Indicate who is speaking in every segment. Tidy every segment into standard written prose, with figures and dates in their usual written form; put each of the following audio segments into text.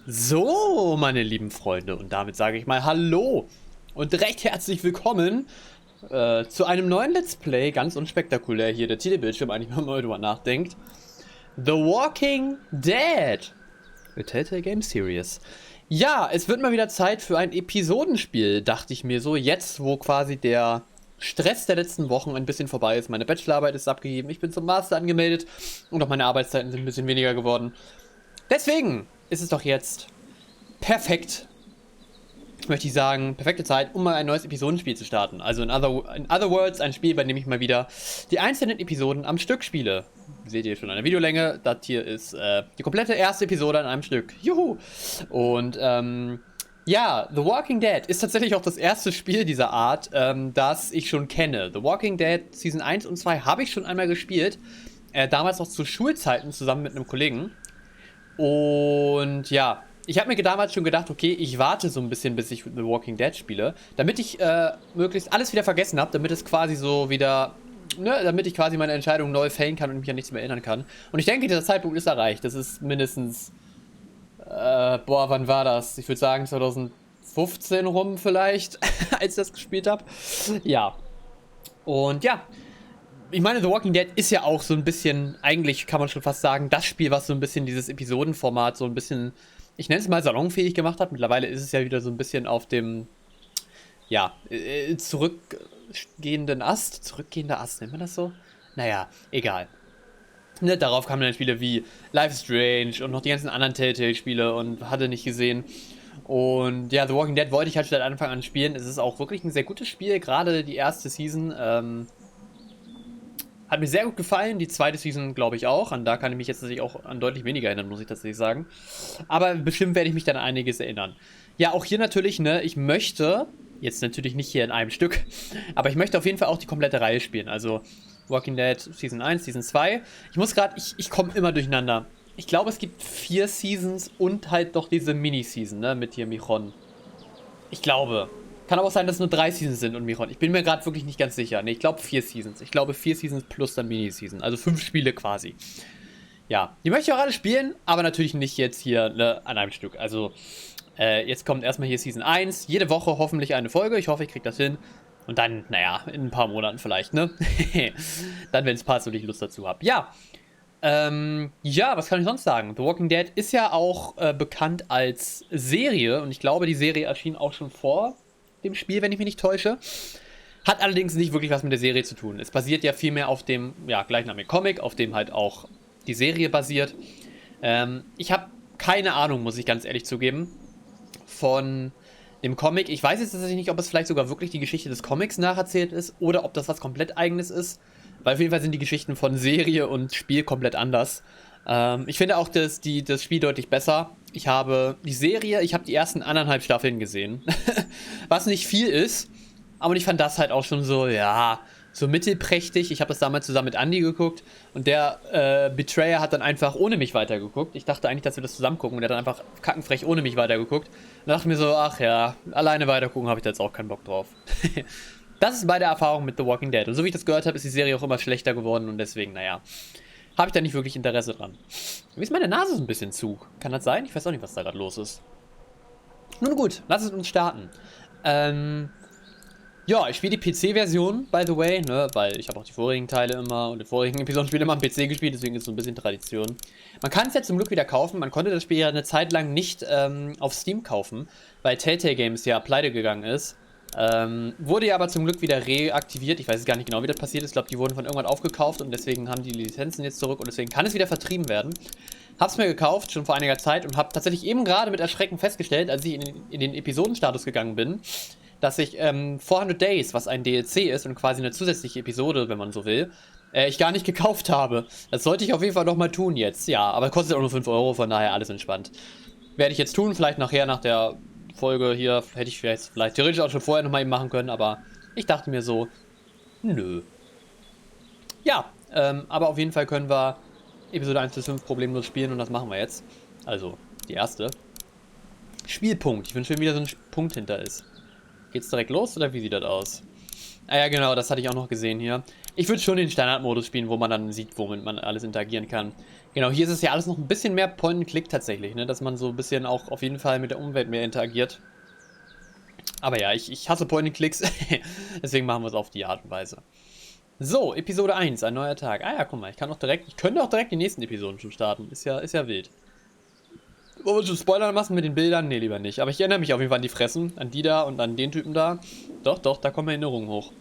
Speaker 1: So, meine lieben Freunde, und damit sage ich mal Hallo und recht herzlich willkommen zu einem neuen Let's Play, ganz unspektakulär hier, der Titelbildschirm eigentlich, wenn man drüber nachdenkt. The Walking Dead, a Telltale Game Series. Ja, es wird mal wieder Zeit für ein Episodenspiel, dachte ich mir so, jetzt wo quasi der Stress der letzten Wochen ein bisschen vorbei ist. Meine Bachelorarbeit ist abgegeben, ich bin zum Master angemeldet und auch meine Arbeitszeiten sind ein bisschen weniger geworden. Deswegen ist es doch jetzt perfekt, möchte ich sagen, perfekte Zeit, um mal ein neues Episodenspiel zu starten. Also in other words, ein Spiel, bei dem ich mal wieder die einzelnen Episoden am Stück spiele. Seht ihr schon an der Videolänge, das hier ist die komplette erste Episode an einem Stück. Juhu! Und ja, The Walking Dead ist tatsächlich auch das erste Spiel dieser Art, das ich schon kenne. The Walking Dead Season 1 und 2 habe ich schon einmal gespielt. Damals noch zu Schulzeiten zusammen mit einem Kollegen. Und ja, ich habe mir damals schon gedacht, okay, ich warte so ein bisschen, bis ich The Walking Dead spiele, damit ich möglichst alles wieder vergessen habe, damit es quasi so wieder, ne, damit ich quasi meine Entscheidung neu fällen kann und mich an nichts mehr erinnern kann. Und ich denke, dieser Zeitpunkt ist erreicht. Das ist mindestens, wann war das? Ich würde sagen 2015 rum vielleicht, als ich das gespielt habe. Ja. Und ja, ich meine, The Walking Dead ist ja auch so ein bisschen, eigentlich kann man schon fast sagen, das Spiel, was so ein bisschen dieses Episodenformat so ein bisschen, ich nenne es mal salonfähig gemacht hat. Mittlerweile ist es ja wieder so ein bisschen auf dem, ja, zurückgehender Ast, nennt man das so? Naja, egal. Ne, darauf kamen dann Spiele wie Life is Strange und noch die ganzen anderen Telltale-Spiele und hatte nicht gesehen. Und ja, The Walking Dead wollte ich halt seit Anfang an spielen. Es ist auch wirklich ein sehr gutes Spiel, gerade die erste Season, hat mir sehr gut gefallen, die zweite Season glaube ich auch. An da kann ich mich jetzt tatsächlich auch an deutlich weniger erinnern, muss ich tatsächlich sagen. Aber bestimmt werde ich mich dann an einiges erinnern. Ja, auch hier natürlich, ne, ich möchte, jetzt natürlich nicht hier in einem Stück, aber ich möchte auf jeden Fall auch die komplette Reihe spielen. Also Walking Dead Season 1, Season 2. Ich muss gerade, ich komme immer durcheinander. Ich glaube, es gibt 4 Seasons und halt doch diese Mini-Season, ne, mit hier Michonne. Ich glaube. Kann aber auch sein, dass es nur 3 Seasons sind und Miron. Ich bin mir gerade wirklich nicht ganz sicher. Ne, ich glaube 4 Seasons. Ich glaube 4 Seasons plus dann Mini-Season. Also 5 Spiele quasi. Ja, die möchte ich auch alle spielen, aber natürlich nicht jetzt hier, ne, an einem Stück. Also, jetzt kommt erstmal hier Season 1. Jede Woche hoffentlich eine Folge. Ich hoffe, ich kriege das hin. Und dann, naja, in ein paar Monaten vielleicht, ne? Dann, wenn es passt und ich Lust dazu habe. Ja, ja, was kann ich sonst sagen? The Walking Dead ist ja auch bekannt als Serie. Und ich glaube, die Serie erschien auch schon vor dem Spiel, wenn ich mich nicht täusche. Hat allerdings nicht wirklich was mit der Serie zu tun. Es basiert ja vielmehr auf dem, ja, gleichnamigen Comic, auf dem halt auch die Serie basiert. Ich habe keine Ahnung, muss ich ganz ehrlich zugeben, von dem Comic. Ich weiß jetzt tatsächlich nicht, ob es vielleicht sogar wirklich die Geschichte des Comics nacherzählt ist oder ob das was komplett Eigenes ist. Weil auf jeden Fall sind die Geschichten von Serie und Spiel komplett anders. Ich finde auch das Spiel deutlich besser. Ich habe die ersten 1,5 Staffeln gesehen. Was nicht viel ist. Aber ich fand das halt auch schon so, ja, so mittelprächtig. Ich habe das damals zusammen mit Andy geguckt. Und der Betrayer hat dann einfach ohne mich weitergeguckt. Ich dachte eigentlich, dass wir das zusammen gucken. Und der hat dann einfach kackenfrech ohne mich weitergeguckt. Und da dachte ich mir so, ach ja, alleine weitergucken habe ich da jetzt auch keinen Bock drauf. Das ist meine Erfahrung mit The Walking Dead. Und so wie ich das gehört habe, ist die Serie auch immer schlechter geworden. Und deswegen, naja, habe ich da nicht wirklich Interesse dran. Wie ist meine Nase so ein bisschen zu? Kann das sein? Ich weiß auch nicht, was da gerade los ist. Nun gut, lass es uns starten. Ja, ich spiele die PC-Version, by the way, ne, weil ich habe auch die vorigen Teile immer und die vorigen Episodenspiele immer am PC gespielt, deswegen ist es so ein bisschen Tradition. Man kann es ja zum Glück wieder kaufen, man konnte das Spiel ja eine Zeit lang nicht auf Steam kaufen, weil Telltale Games ja pleite gegangen ist. Wurde ja aber zum Glück wieder reaktiviert. Ich weiß jetzt gar nicht genau, wie das passiert ist. Ich glaube, die wurden von irgendwann aufgekauft und deswegen haben die Lizenzen jetzt zurück und deswegen kann es wieder vertrieben werden. Hab's mir gekauft, schon vor einiger Zeit und hab tatsächlich eben gerade mit Erschrecken festgestellt, als ich in den Episodenstatus gegangen bin, dass ich 400 Days, was ein DLC ist und quasi eine zusätzliche Episode, wenn man so will, ich gar nicht gekauft habe. Das sollte ich auf jeden Fall noch mal tun jetzt. Ja, aber kostet auch nur 5 Euro, von daher alles entspannt. Werde ich jetzt tun, vielleicht nachher nach der Folge hier, hätte ich vielleicht theoretisch auch schon vorher nochmal eben machen können, aber ich dachte mir so, nö. Ja, aber auf jeden Fall können wir Episode 1 bis 5 problemlos spielen und das machen wir jetzt. Also, die erste. Spielpunkt. Ich wünsche, wenn wieder so ein Punkt hinter ist. Geht's direkt los oder wie sieht das aus? Ah ja, genau, das hatte ich auch noch gesehen hier. Ich würde schon den Standardmodus spielen, wo man dann sieht, womit man alles interagieren kann. Genau, hier ist es ja alles noch ein bisschen mehr Point-and-Click tatsächlich, ne? Dass man so ein bisschen auch auf jeden Fall mit der Umwelt mehr interagiert. Aber ja, ich hasse Point-and-Clicks, deswegen machen wir es auf die Art und Weise. So, Episode 1, ein neuer Tag. Ah ja, guck mal, ich könnte auch direkt die nächsten Episoden schon starten. Ist ja wild. Wollen wir schon Spoiler machen mit den Bildern? Nee, lieber nicht. Aber ich erinnere mich auf jeden Fall an die Fressen, an die da und an den Typen da. Doch, da kommen Erinnerungen hoch.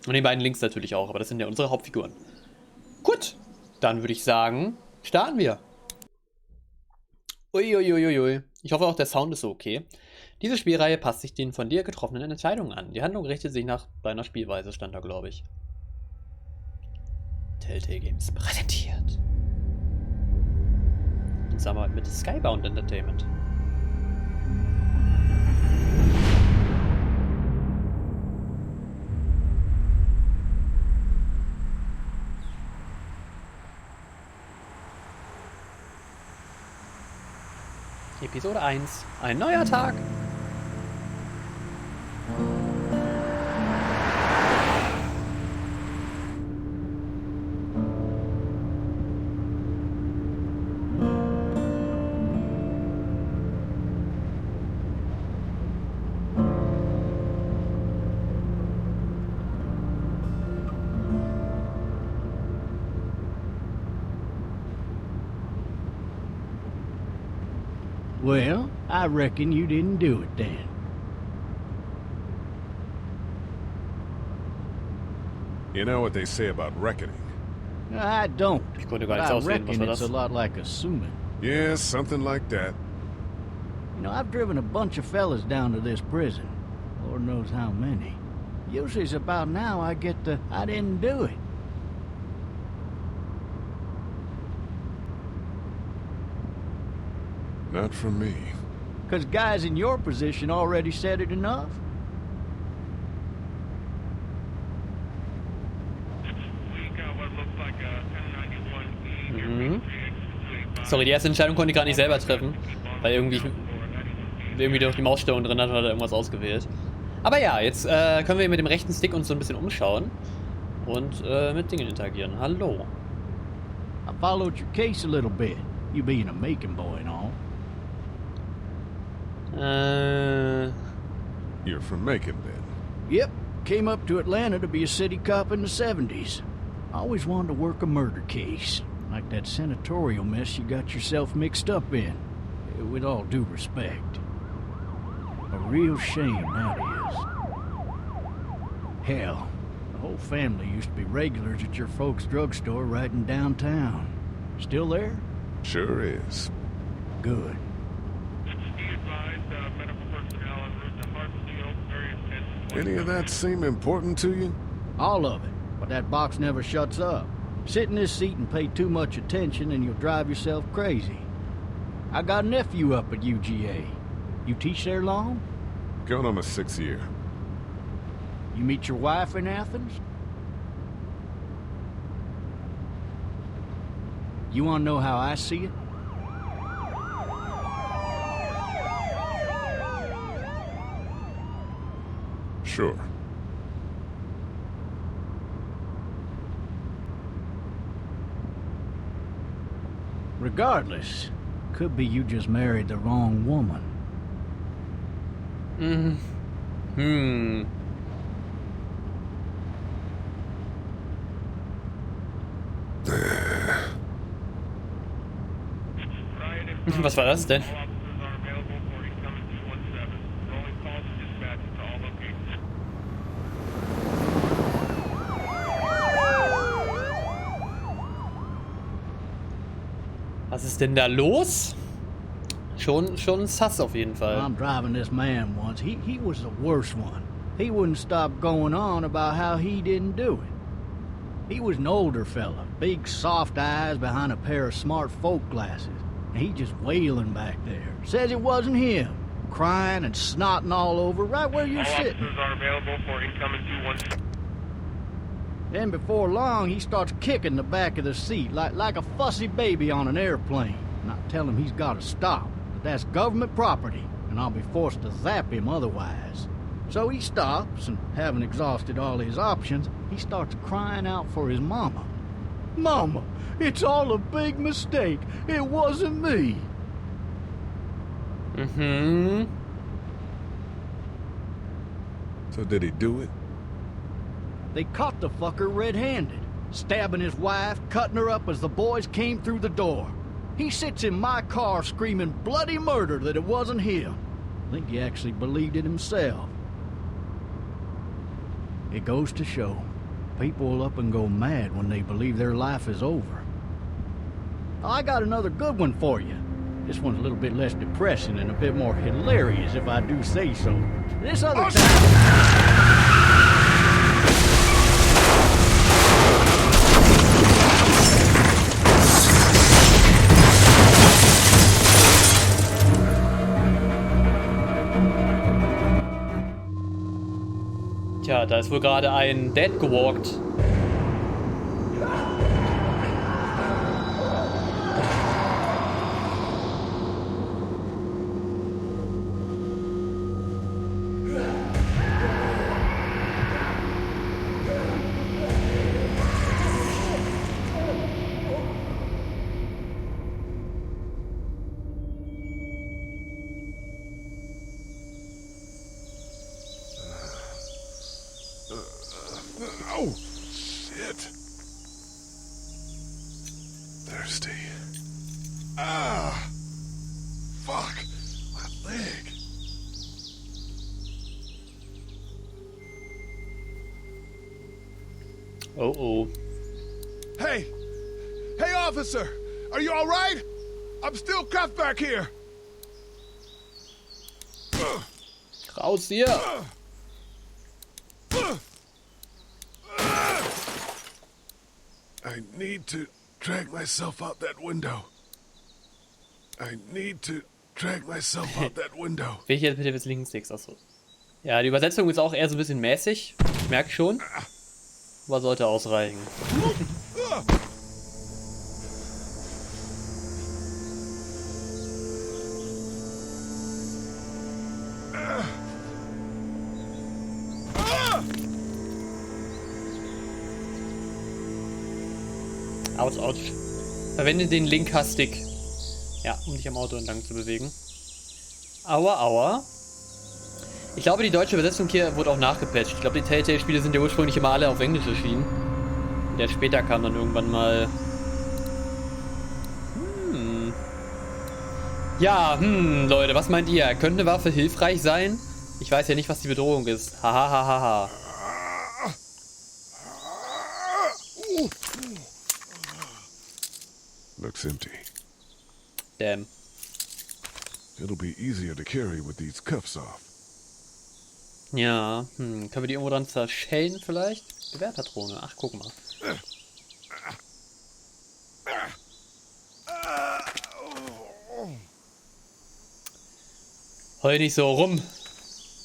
Speaker 1: Und den beiden Links natürlich auch, aber das sind ja unsere Hauptfiguren. Gut, dann würde ich sagen, starten wir. Uiuiuiui. Ich hoffe auch, der Sound ist so okay. Diese Spielreihe passt sich den von dir getroffenen Entscheidungen an. Die Handlung richtet sich nach deiner Spielweise, stand da, glaube ich. Telltale Games präsentiert. In Zusammenarbeit mit Skybound Entertainment. Episode 1. Ein neuer Tag.
Speaker 2: Well, I reckon you didn't do it then.
Speaker 3: You know what they say about reckoning?
Speaker 2: I don't.
Speaker 1: Ich konnte gar
Speaker 2: But
Speaker 1: nichts
Speaker 2: I
Speaker 1: ausreden, was
Speaker 2: reckon
Speaker 1: war
Speaker 2: it's a
Speaker 1: das?
Speaker 2: lot like assuming.
Speaker 3: Yeah, something like that.
Speaker 2: You know, I've driven a bunch of fellas down to this prison. Lord knows how many. Usually it's about now I get the, I didn't do it.
Speaker 3: Not from me.
Speaker 2: 'Cause guys in your position already said it enough.
Speaker 1: Mhm. Sorry, die erste Entscheidung konnte ich gerade nicht selber treffen, weil irgendwie durch die Maussteuerung drin hat oder irgendwas ausgewählt. Aber ja, jetzt können wir mit dem rechten Stick uns so ein bisschen umschauen und mit Dingen interagieren. Hallo.
Speaker 2: I followed your case a little bit, you being a making boy and all.
Speaker 3: You're from Macon, then?
Speaker 2: Yep, came up to Atlanta to be a city cop in the 70s. Always wanted to work a murder case, like that senatorial mess you got yourself mixed up in. With all due respect. A real shame, that is. Hell, the whole family used to be regulars at your folks' drugstore right in downtown. Still there?
Speaker 3: Sure is.
Speaker 2: Good.
Speaker 3: Any of that seem important to you?
Speaker 2: All of it, but that box never shuts up. Sit in this seat and pay too much attention and you'll drive yourself crazy. I got a nephew up at UGA. You teach there long?
Speaker 3: Going on my 6th year.
Speaker 2: You meet your wife in Athens? You want to know how I see it?
Speaker 3: Sure.
Speaker 2: Regardless, could be you just married the wrong woman.
Speaker 1: Was war das denn? Was ist denn da los? Schon sass auf jeden Fall.
Speaker 2: I'm driving this man once. He was the worst one. He wouldn't stop going on about how he didn't do it. He was an older fella, big soft eyes behind a pair of smart folk glasses. And he just wailing back there. Says it wasn't him. Crying and snotting all over right where you're sitting.
Speaker 4: Officers are available for incoming 217.
Speaker 2: Then before long, he starts kicking the back of the seat like a fussy baby on an airplane. And I tell him he's got to stop, that that's government property, and I'll be forced to zap him otherwise. So he stops, and having exhausted all his options, he starts crying out for his mama. Mama, it's all a big mistake. It wasn't me.
Speaker 1: Mhm.
Speaker 3: So did he do it?
Speaker 2: They caught the fucker red-handed, stabbing his wife, cutting her up as the boys came through the door. He sits in my car screaming bloody murder that it wasn't him. I think he actually believed it himself. It goes to show, people will up and go mad when they believe their life is over. I got another good one for you. This one's a little bit less depressing and a bit more hilarious, if I do say so. This other time...
Speaker 1: Tja, da ist wohl gerade ein Dad gewalkt.
Speaker 3: Oh, shit. Thirsty. Ah, fuck, my leg.
Speaker 1: Oh.
Speaker 3: Hey, officer, are you all right? I'm still cuffed back here.
Speaker 1: Raus hier!
Speaker 3: I need to drag myself out that window.
Speaker 1: Will ich jetzt bitte des linken Sticks? Achso. Ja, die Übersetzung ist auch eher so ein bisschen mäßig. Ich merke schon. Aber sollte ausreichen. Autsch. Verwende den Linker-Stick. Ja, um dich am Auto entlang zu bewegen. Aua. Ich glaube, die deutsche Übersetzung hier wurde auch nachgepatcht. Ich glaube, die Telltale-Spiele sind ja ursprünglich immer alle auf Englisch erschienen. Der später kam dann irgendwann mal... Ja, Leute, was meint ihr? Könnte eine Waffe hilfreich sein? Ich weiß ja nicht, was die Bedrohung ist. Hahaha.
Speaker 3: Looks empty.
Speaker 1: Damn.
Speaker 3: It'll be easier to carry with these cuffs off.
Speaker 1: Ja, können wir die irgendwo dran zerschellen vielleicht? Gewehrpatrone, ach guck mal. Heul nicht so rum.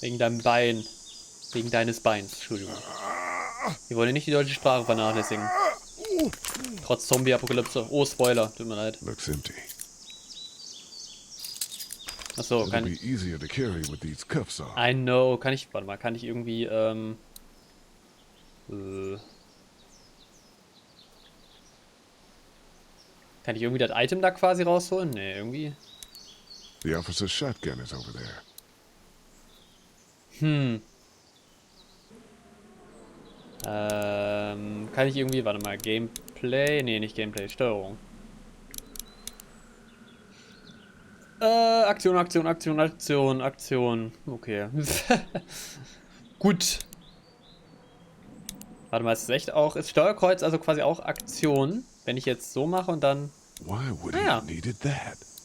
Speaker 1: Wegen deinem Bein. Wegen deines Beins, Entschuldigung. Wir wollen nicht die deutsche Sprache vernachlässigen. Trotz Zombie-Apokalypse. Oh, Spoiler, tut mir leid.
Speaker 3: Looks empty.
Speaker 1: Achso, kann
Speaker 3: ich...
Speaker 1: I know, kann ich... Warte mal, kann ich irgendwie, Kann ich irgendwie das Item da quasi rausholen? Nee, irgendwie...
Speaker 3: The officer's shotgun is over there.
Speaker 1: Kann ich irgendwie... Warte mal, Gameplay? Nee, nicht Gameplay, Steuerung. Aktion. Okay. Gut. Warte mal, ist es echt auch... Ist Steuerkreuz also quasi auch Aktion? Wenn ich jetzt so mache und dann...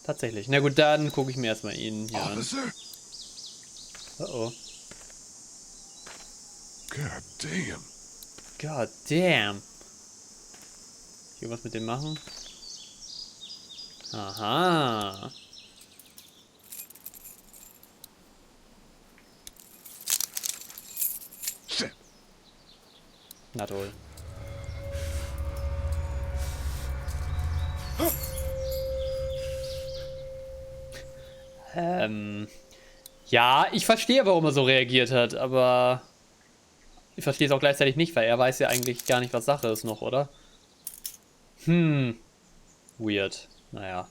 Speaker 1: Tatsächlich. Na gut, dann gucke ich mir erstmal ihn hier an. Oh. God damn. Irgendwas mit dem machen? Aha.
Speaker 3: Shit.
Speaker 1: Na toll. Ja, ich verstehe, warum er so reagiert hat, aber ich verstehe es auch gleichzeitig nicht, weil er weiß ja eigentlich gar nicht, was Sache ist noch, oder? Weird. Naja.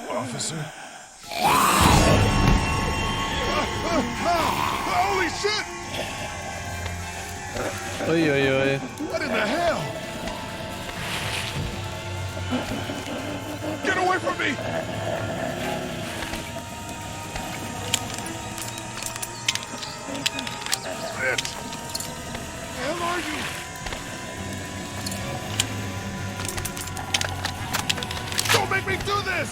Speaker 3: Officer? Holy shit!
Speaker 1: Uiuiui.
Speaker 3: What in the hell? Get away from me! Shit! The hell are you? Don't make me do this!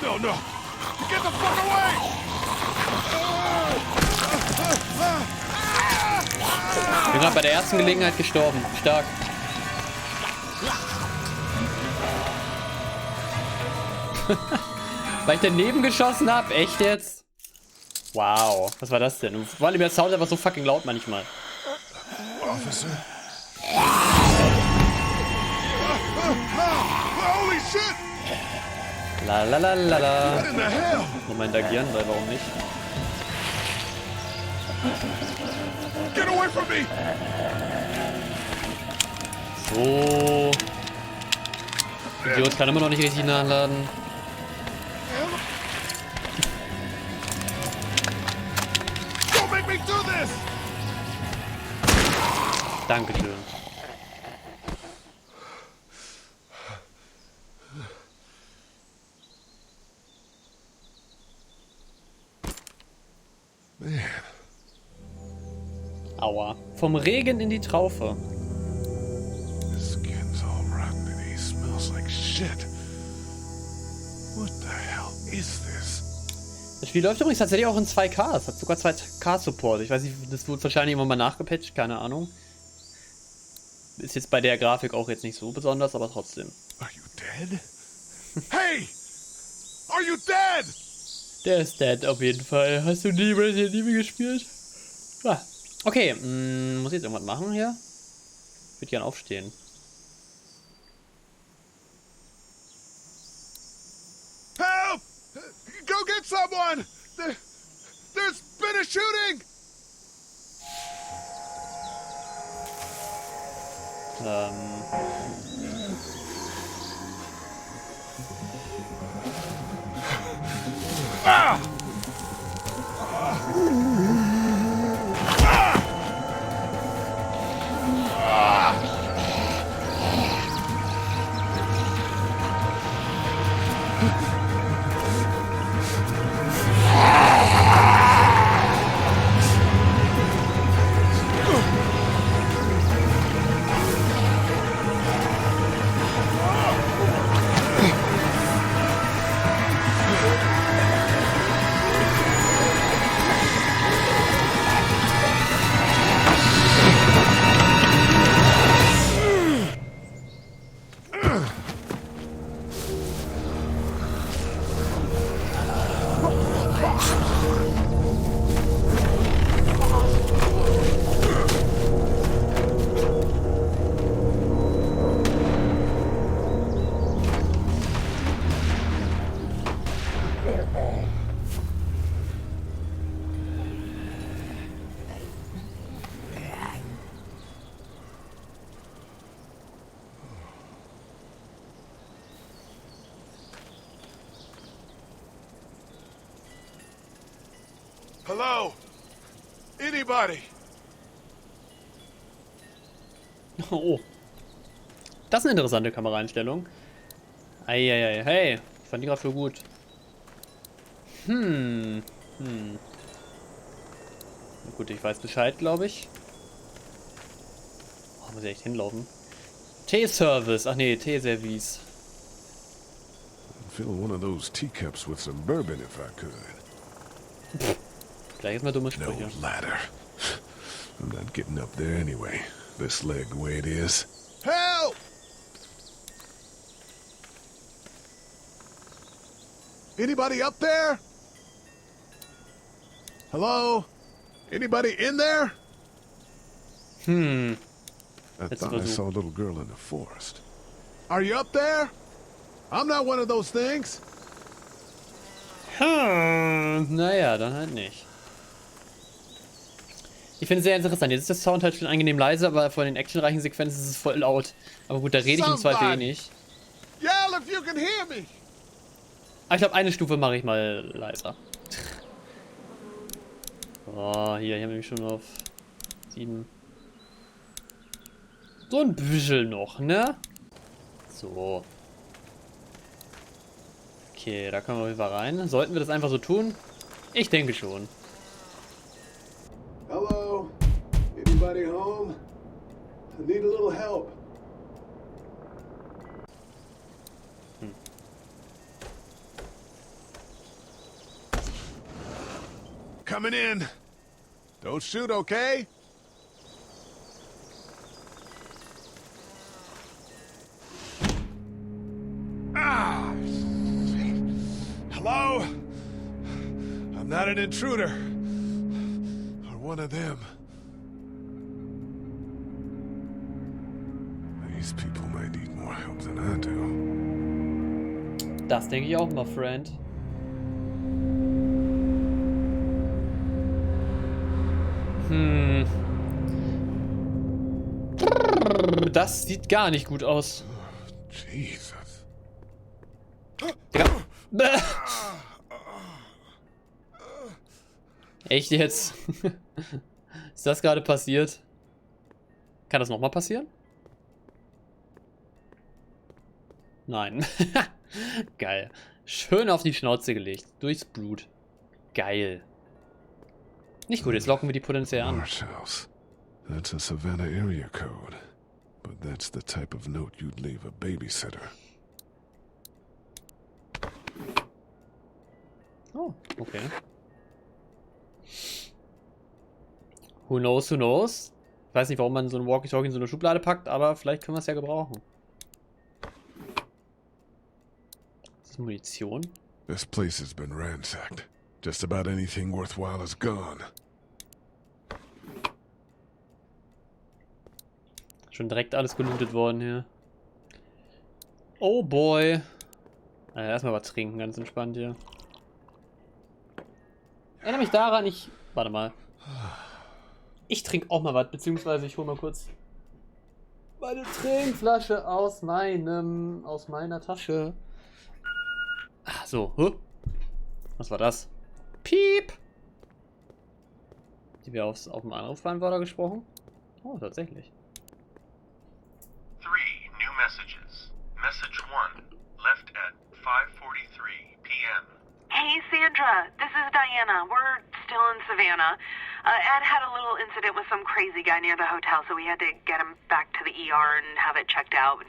Speaker 3: No, no! Get the fuck away!
Speaker 1: Ich bin gerade bei der ersten Gelegenheit gestorben. Stark. Weil ich daneben geschossen habe? Echt jetzt? Wow. Was war das denn? Vor allem der Sound einfach so fucking laut manchmal.
Speaker 3: Officer? Holy shit!
Speaker 1: La la la la la.
Speaker 3: What in the hell?
Speaker 1: Moment agieren, weil warum nicht?
Speaker 3: Get away from me!
Speaker 1: So. Idiot kann immer noch nicht richtig nachladen.
Speaker 3: Don't make me do this!
Speaker 1: Dankeschön.
Speaker 3: Man.
Speaker 1: Aua. Vom Regen in die Traufe.
Speaker 3: His skin's all rotten and he smells like shit. What the hell is this?
Speaker 1: Das Spiel läuft übrigens tatsächlich auch in 2K. Es hat sogar 2K-Support. Ich weiß nicht, das wurde wahrscheinlich irgendwann mal nachgepatcht, keine Ahnung. Ist jetzt bei der Grafik auch jetzt nicht so besonders, aber trotzdem.
Speaker 3: Are you dead? Hey! Are you dead?
Speaker 1: Der ist dead auf jeden Fall. Hast du nie Resident Evil gespielt? Ah. Okay, muss ich jetzt irgendwas machen hier? Ich würde gern aufstehen.
Speaker 3: Help! Go get someone! There's been a shooting! Ah! Hello? Anybody?
Speaker 1: Oh. Das ist eine interessante Kameraeinstellung. Eieiei, hey. Ich fand die gerade für gut. Na gut, ich weiß Bescheid, glaube ich. Oh, muss ich echt hinlaufen. Teeservice. Ach nee, Teeservice.
Speaker 3: I'd fill one of those teacups with some bourbon if I could.
Speaker 1: Gleich erstmal dumme
Speaker 3: No
Speaker 1: Sprüche.
Speaker 3: ladder. I'm not getting up there anyway. This leg the way it is. Help! Anybody up there? Hello? Anybody in there? I
Speaker 1: Letzter
Speaker 3: thought I
Speaker 1: Versuch.
Speaker 3: saw a little girl in the forest.
Speaker 5: Are you up there? I'm not one of those things.
Speaker 1: Naja, dann halt nicht. Ich finde es sehr interessant. Jetzt ist der Sound halt schon angenehm leise, aber von den actionreichen Sequenzen ist es voll laut. Aber gut, da rede ich im Zweifel eh nicht.
Speaker 5: Yell if you can hear me.
Speaker 1: Aber ich glaube, eine Stufe mache ich mal leiser. So, hier haben wir nämlich schon auf 7. So ein bisschen noch, ne? So. Okay, da können wir auf jeden Fall rein. Sollten wir das einfach so tun? Ich denke schon.
Speaker 5: Hello? Anybody home? I need a little help. Coming in. Don't shoot, okay? Ah! Hello? I'm not an intruder. Or one of them. These people might need more help than I do.
Speaker 1: Das denke ich auch mal, Friend. Das sieht gar nicht gut aus.
Speaker 3: Jesus.
Speaker 1: Digga. Bäh. Echt jetzt? Ist das gerade passiert? Kann das nochmal passieren? Nein. Geil. Schön auf die Schnauze gelegt. Durchs Blut. Geil. Nicht gut, jetzt locken wir die potenziell an.
Speaker 3: Marsh house. That's a Savannah area code. But that's the type of note you'd leave a babysitter.
Speaker 1: Oh, okay. Who knows, who knows? Ich weiß nicht, warum man so ein Walkie-Talkie in so eine Schublade packt, aber vielleicht können wir es ja gebrauchen. Das ist Munition.
Speaker 3: This place has been ransacked. Just about anything worthwhile is gone.
Speaker 1: Schon direkt alles gelootet worden hier. Oh boy. Erstmal was trinken, ganz entspannt hier. Erinnere mich daran, warte mal. Ich trinke auch mal was, beziehungsweise ich hole mal kurz meine Trinkflasche aus meiner Tasche. Ah, so. Huh? Was war das? Piep! Die wir auf dem Anrufbeantworter gesprochen? Oh, tatsächlich.
Speaker 4: 3 new messages. Message 1, left at 5:43 p.m.
Speaker 6: Hey, Sandra. This is Diana. We're still in Savannah. Ed had a little incident with some crazy guy near the hotel, so we had to get him back to the ER and have it checked out.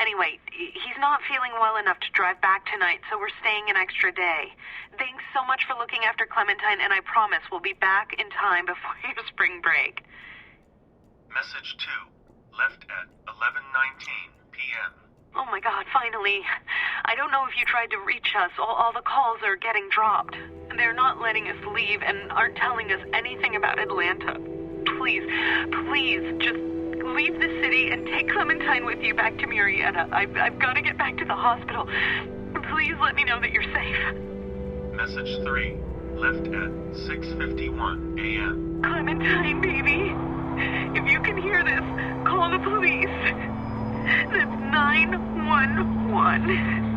Speaker 6: Anyway, he's not feeling well enough to drive back tonight, so we're staying an extra day. Thanks so much for looking after Clementine, and I promise we'll be back in time before your spring break.
Speaker 4: Message 2, left at 11:19 p.m.
Speaker 6: Oh my god, finally. I don't know if you tried to reach us. All the calls are getting dropped. They're not letting us leave and aren't telling us anything about Atlanta. Please, please, just leave the city and take Clementine with you back to Murrieta. I've got to get back to the hospital. Please let me know that you're safe.
Speaker 4: Message 3, left at 6:51 a.m.
Speaker 6: Clementine, baby. If you can hear this, call the police. That's 911.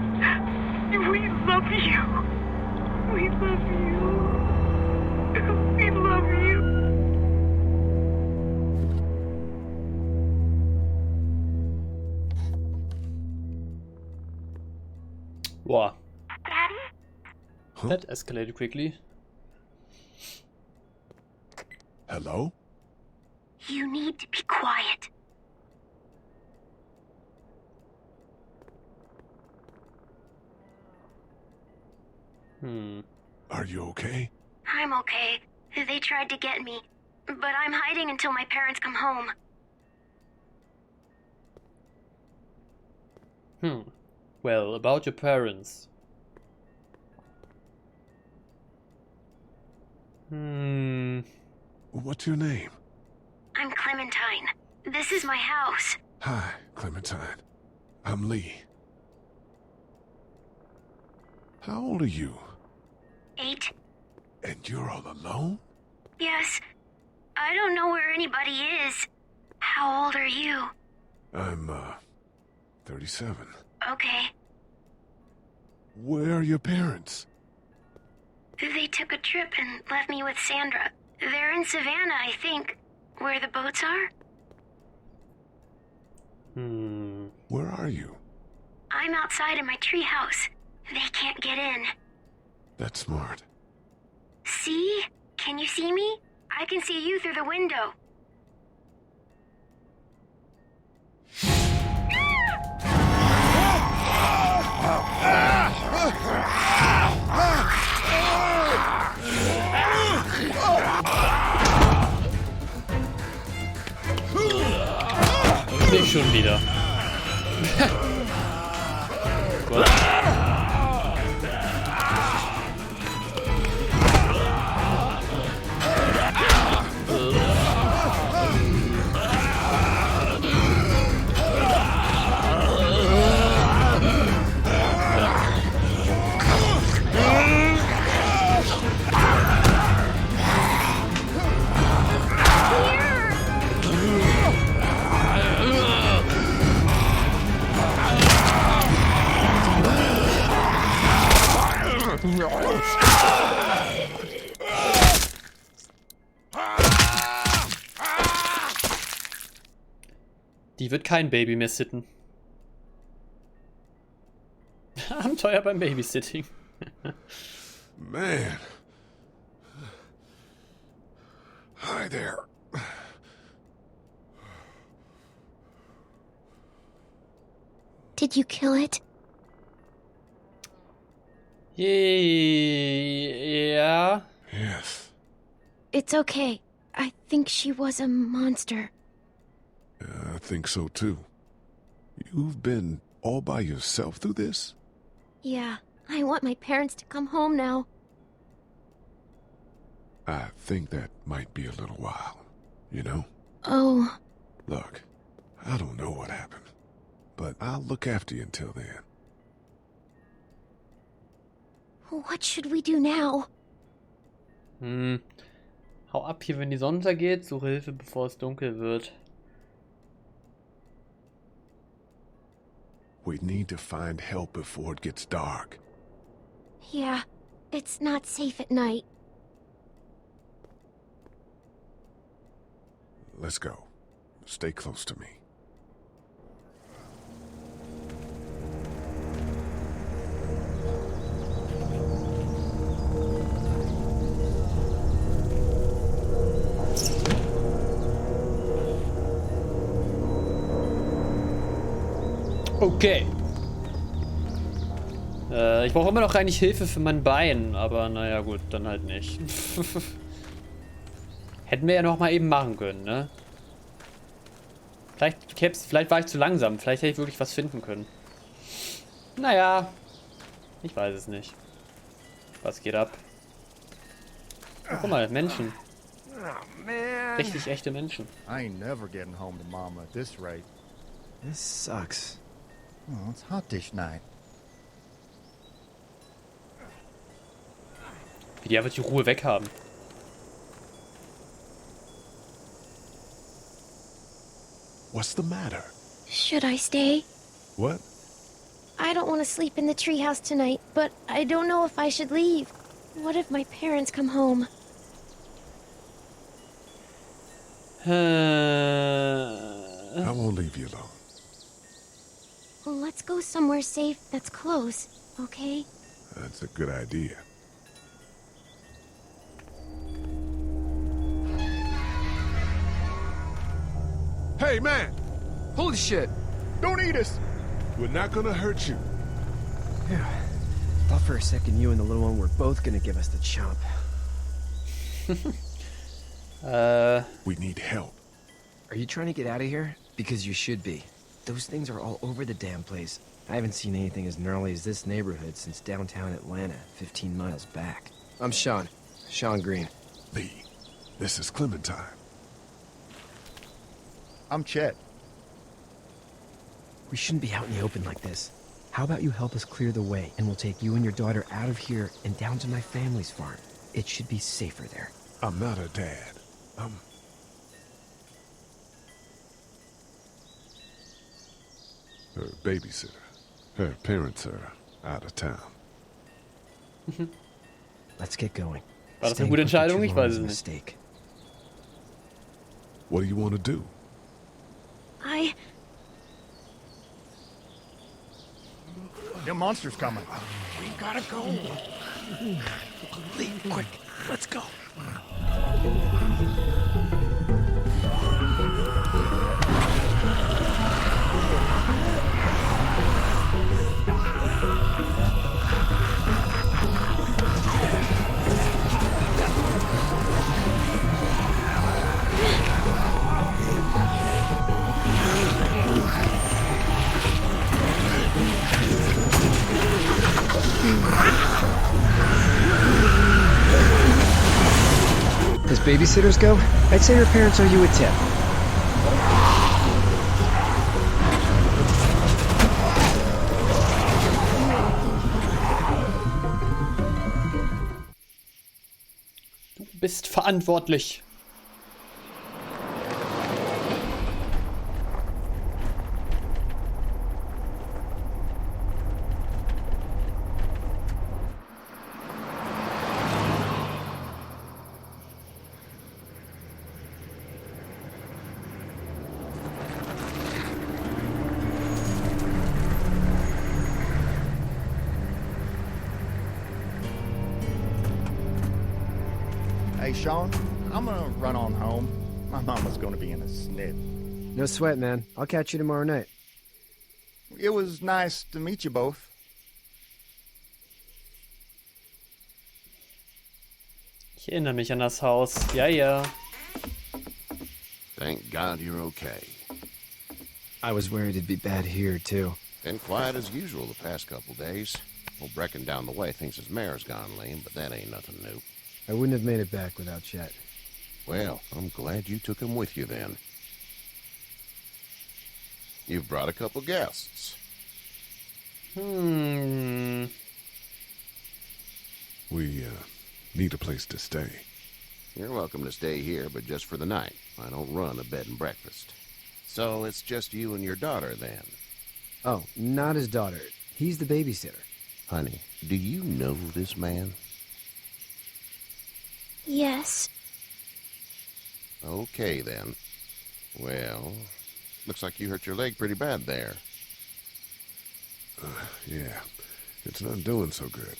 Speaker 6: We love you. We love you. We love you.
Speaker 1: Boah.
Speaker 6: Daddy?
Speaker 3: Huh?
Speaker 1: That escalated quickly.
Speaker 3: Hello?
Speaker 7: You need to be quiet.
Speaker 3: Are you okay?
Speaker 7: I'm okay. They tried to get me, but I'm hiding until my parents come home.
Speaker 1: Well, about your parents.
Speaker 3: What's your name?
Speaker 7: I'm Clementine. This is my house.
Speaker 5: Hi, Clementine. I'm Lee. How old are you?
Speaker 7: 8.
Speaker 5: And you're all alone?
Speaker 7: Yes. I don't know where anybody is. How old are you?
Speaker 5: I'm, 37.
Speaker 7: Okay.
Speaker 5: Where are your parents?
Speaker 7: They took a trip and left me with Sandra. They're in Savannah, I think. Where the boats are?
Speaker 5: Where are you?
Speaker 7: I'm outside in my treehouse. They can't get in.
Speaker 5: That's smart.
Speaker 7: See? Can you see me? I can see you through the window.
Speaker 1: Nicht schon wieder. Gut. Die wird kein Baby mehr sitten. Abenteuer beim Babysitting.
Speaker 5: Man. Hi there.
Speaker 7: Did you kill it?
Speaker 1: Yeah.
Speaker 5: Yes.
Speaker 7: It's okay. I think she was a monster.
Speaker 5: I think so too. You've been all by yourself through this?
Speaker 7: Yeah, I want my parents to come home now.
Speaker 5: I think that might be a little while, you know?
Speaker 7: Oh.
Speaker 5: Look, I don't know what happened, but I'll look after you until then.
Speaker 7: What should we do now?
Speaker 1: Hau ab hier, wenn die Sonne untergeht. Suche Hilfe, bevor es dunkel wird.
Speaker 5: We need to find help before it gets dark.
Speaker 7: Yeah, it's not safe at night.
Speaker 5: Let's go. Stay close to me.
Speaker 1: Okay. Ich brauche immer noch eigentlich Hilfe für mein Bein, aber naja gut, dann halt nicht. Hätten wir ja noch mal eben machen können, ne? Vielleicht war ich zu langsam, vielleicht hätte ich wirklich was finden können. Naja, ich weiß es nicht. Was geht ab? Oh, guck mal, Menschen. Richtig echte Menschen.
Speaker 8: I ain't never getting home to Mama at this rate.
Speaker 9: This sucks.
Speaker 8: Oh, it's hot this night.
Speaker 1: Wie die einfach die Ruhe weghaben.
Speaker 5: What's the matter?
Speaker 7: Should I stay?
Speaker 5: What?
Speaker 7: I don't want to sleep in the treehouse tonight, but I don't know if I should leave. What if my parents come home?
Speaker 5: I won't leave you alone.
Speaker 7: Let's go somewhere safe that's close, okay?
Speaker 5: That's a good idea. Hey, man!
Speaker 9: Holy shit!
Speaker 5: Don't eat us! We're not gonna hurt you.
Speaker 9: Yeah. Thought for a second you and the little one were both gonna give us the chomp.
Speaker 5: We need help.
Speaker 9: Are you trying to get out of here? Because you should be. Those things are all over the damn place. I haven't seen anything as gnarly as this neighborhood since downtown Atlanta, 15 miles back. I'm Sean. Sean Green.
Speaker 5: Lee, this is Clementine.
Speaker 8: I'm Chet.
Speaker 9: We shouldn't be out in the open like this. How about you help us clear the way, and we'll take you and your daughter out of here and down to my family's farm. It should be safer there.
Speaker 5: I'm not her dad. I'm... her babysitter. Her parents are out of town.
Speaker 9: Let's get going.
Speaker 1: War das eine gute Entscheidung? Ich weiß es nicht.
Speaker 9: Mistake.
Speaker 5: What do you want to do?
Speaker 8: The monster's coming.
Speaker 2: We gotta go. Leave, quick. Let's go.
Speaker 9: As babysitters go, I'd say her parents owe you a tip.
Speaker 1: Du bist verantwortlich.
Speaker 8: Hey, Sean, I'm gonna run on home. My mama's gonna be in a snit.
Speaker 9: No sweat, man. I'll catch you tomorrow night.
Speaker 8: It was nice to meet you both.
Speaker 1: Ich erinnere mich an das Haus. Ja, ja.
Speaker 10: Thank God you're okay.
Speaker 9: I was worried it'd be bad here, too.
Speaker 10: Been quiet as usual the past couple days. Old Brecken down the way thinks his mare's gone lame, but that ain't nothing new.
Speaker 9: I wouldn't have made it back without Chet.
Speaker 10: Well, I'm glad you took him with you then. You've brought a couple guests.
Speaker 5: We, need a place to stay.
Speaker 10: You're welcome to stay here, but just for the night. I don't run a bed and breakfast. So it's just you and your daughter then?
Speaker 9: Oh, not his daughter. He's the babysitter.
Speaker 10: Honey, do you know this man?
Speaker 7: Yes.
Speaker 10: Okay, then. Well, looks like you hurt your leg pretty bad there.
Speaker 5: Yeah, it's not doing so good.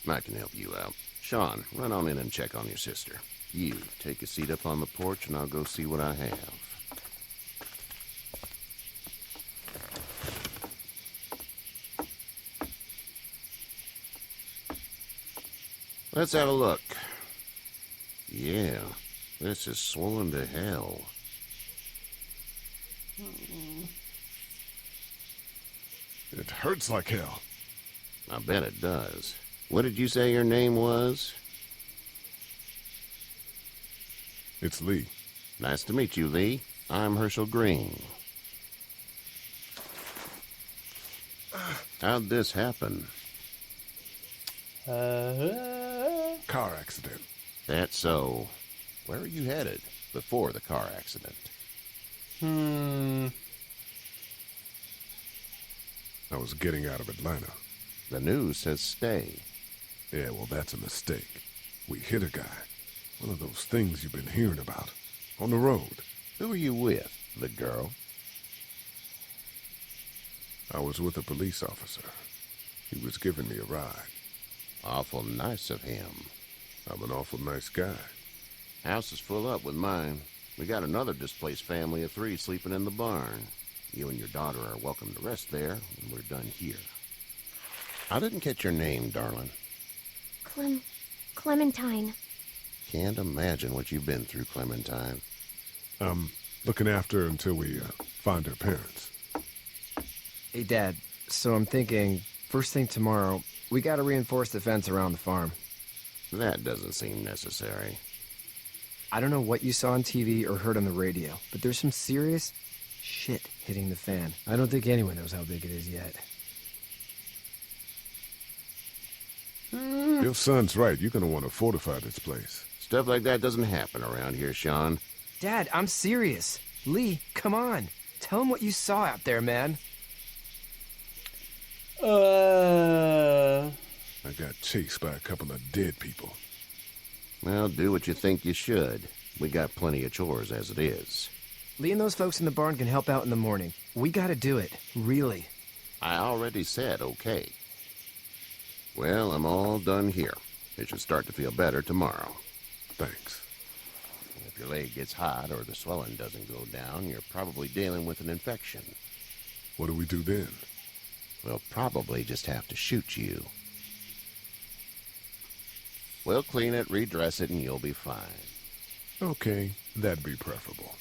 Speaker 10: I can help you out. Sean, run on in and check on your sister. You, take a seat up on the porch and I'll go see what I have. Let's have a look. Yeah, this is swollen to hell.
Speaker 5: It hurts like hell.
Speaker 10: I bet it does. What did you say your name was?
Speaker 5: It's Lee.
Speaker 10: Nice to meet you, Lee. I'm Herschel Green. How'd this happen?
Speaker 5: Car accident.
Speaker 10: That's so. Where are you headed before the car accident?
Speaker 5: I was getting out of Atlanta.
Speaker 10: The news says stay.
Speaker 5: Yeah, well, that's a mistake. We hit a guy. One of those things you've been hearing about. On the road.
Speaker 10: Who are you with? The girl?
Speaker 5: I was with a police officer. He was giving me a ride.
Speaker 10: Awful nice of him.
Speaker 5: I'm an awful nice guy.
Speaker 10: House is full up with mine. We got another displaced family of 3 sleeping in the barn. You and your daughter are welcome to rest there when we're done here. I didn't catch your name, darling.
Speaker 7: Clementine.
Speaker 10: Can't imagine what you've been through, Clementine.
Speaker 5: I'm looking after her until we find her parents.
Speaker 9: Hey, Dad. So I'm thinking, first thing tomorrow, we gotta reinforce the fence around the farm.
Speaker 10: That doesn't seem necessary.
Speaker 9: I don't know what you saw on TV or heard on the radio, but there's some serious shit hitting the fan. I don't think anyone knows how big it is yet.
Speaker 5: Your son's right. You're gonna want to fortify this place.
Speaker 10: Stuff like that doesn't happen around here, Sean.
Speaker 9: Dad, I'm serious. Lee, come on. Tell him what you saw out there, man.
Speaker 5: I got chased by a couple of dead people.
Speaker 10: Well, do what you think you should. We got plenty of chores as it is.
Speaker 9: Lee and those folks in the barn can help out in the morning. We gotta do it. Really.
Speaker 10: I already said okay. Well, I'm all done here. It should start to feel better tomorrow.
Speaker 5: Thanks.
Speaker 10: If your leg gets hot or the swelling doesn't go down, you're probably dealing with an infection.
Speaker 5: What do we do then?
Speaker 10: We'll probably just have to shoot you. We'll clean it, redress it, and you'll be fine.
Speaker 5: Okay, that'd be preferable.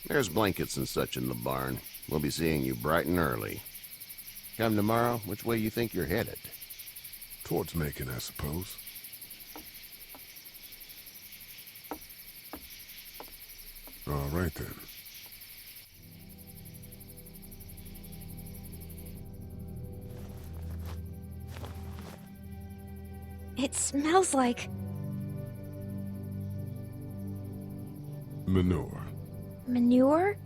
Speaker 10: There's blankets and such in the barn. We'll be seeing you bright and early. Come tomorrow, which way you think you're headed?
Speaker 5: Towards Macon, I suppose. All right, then.
Speaker 11: It smells like...
Speaker 5: Manure.
Speaker 11: manure?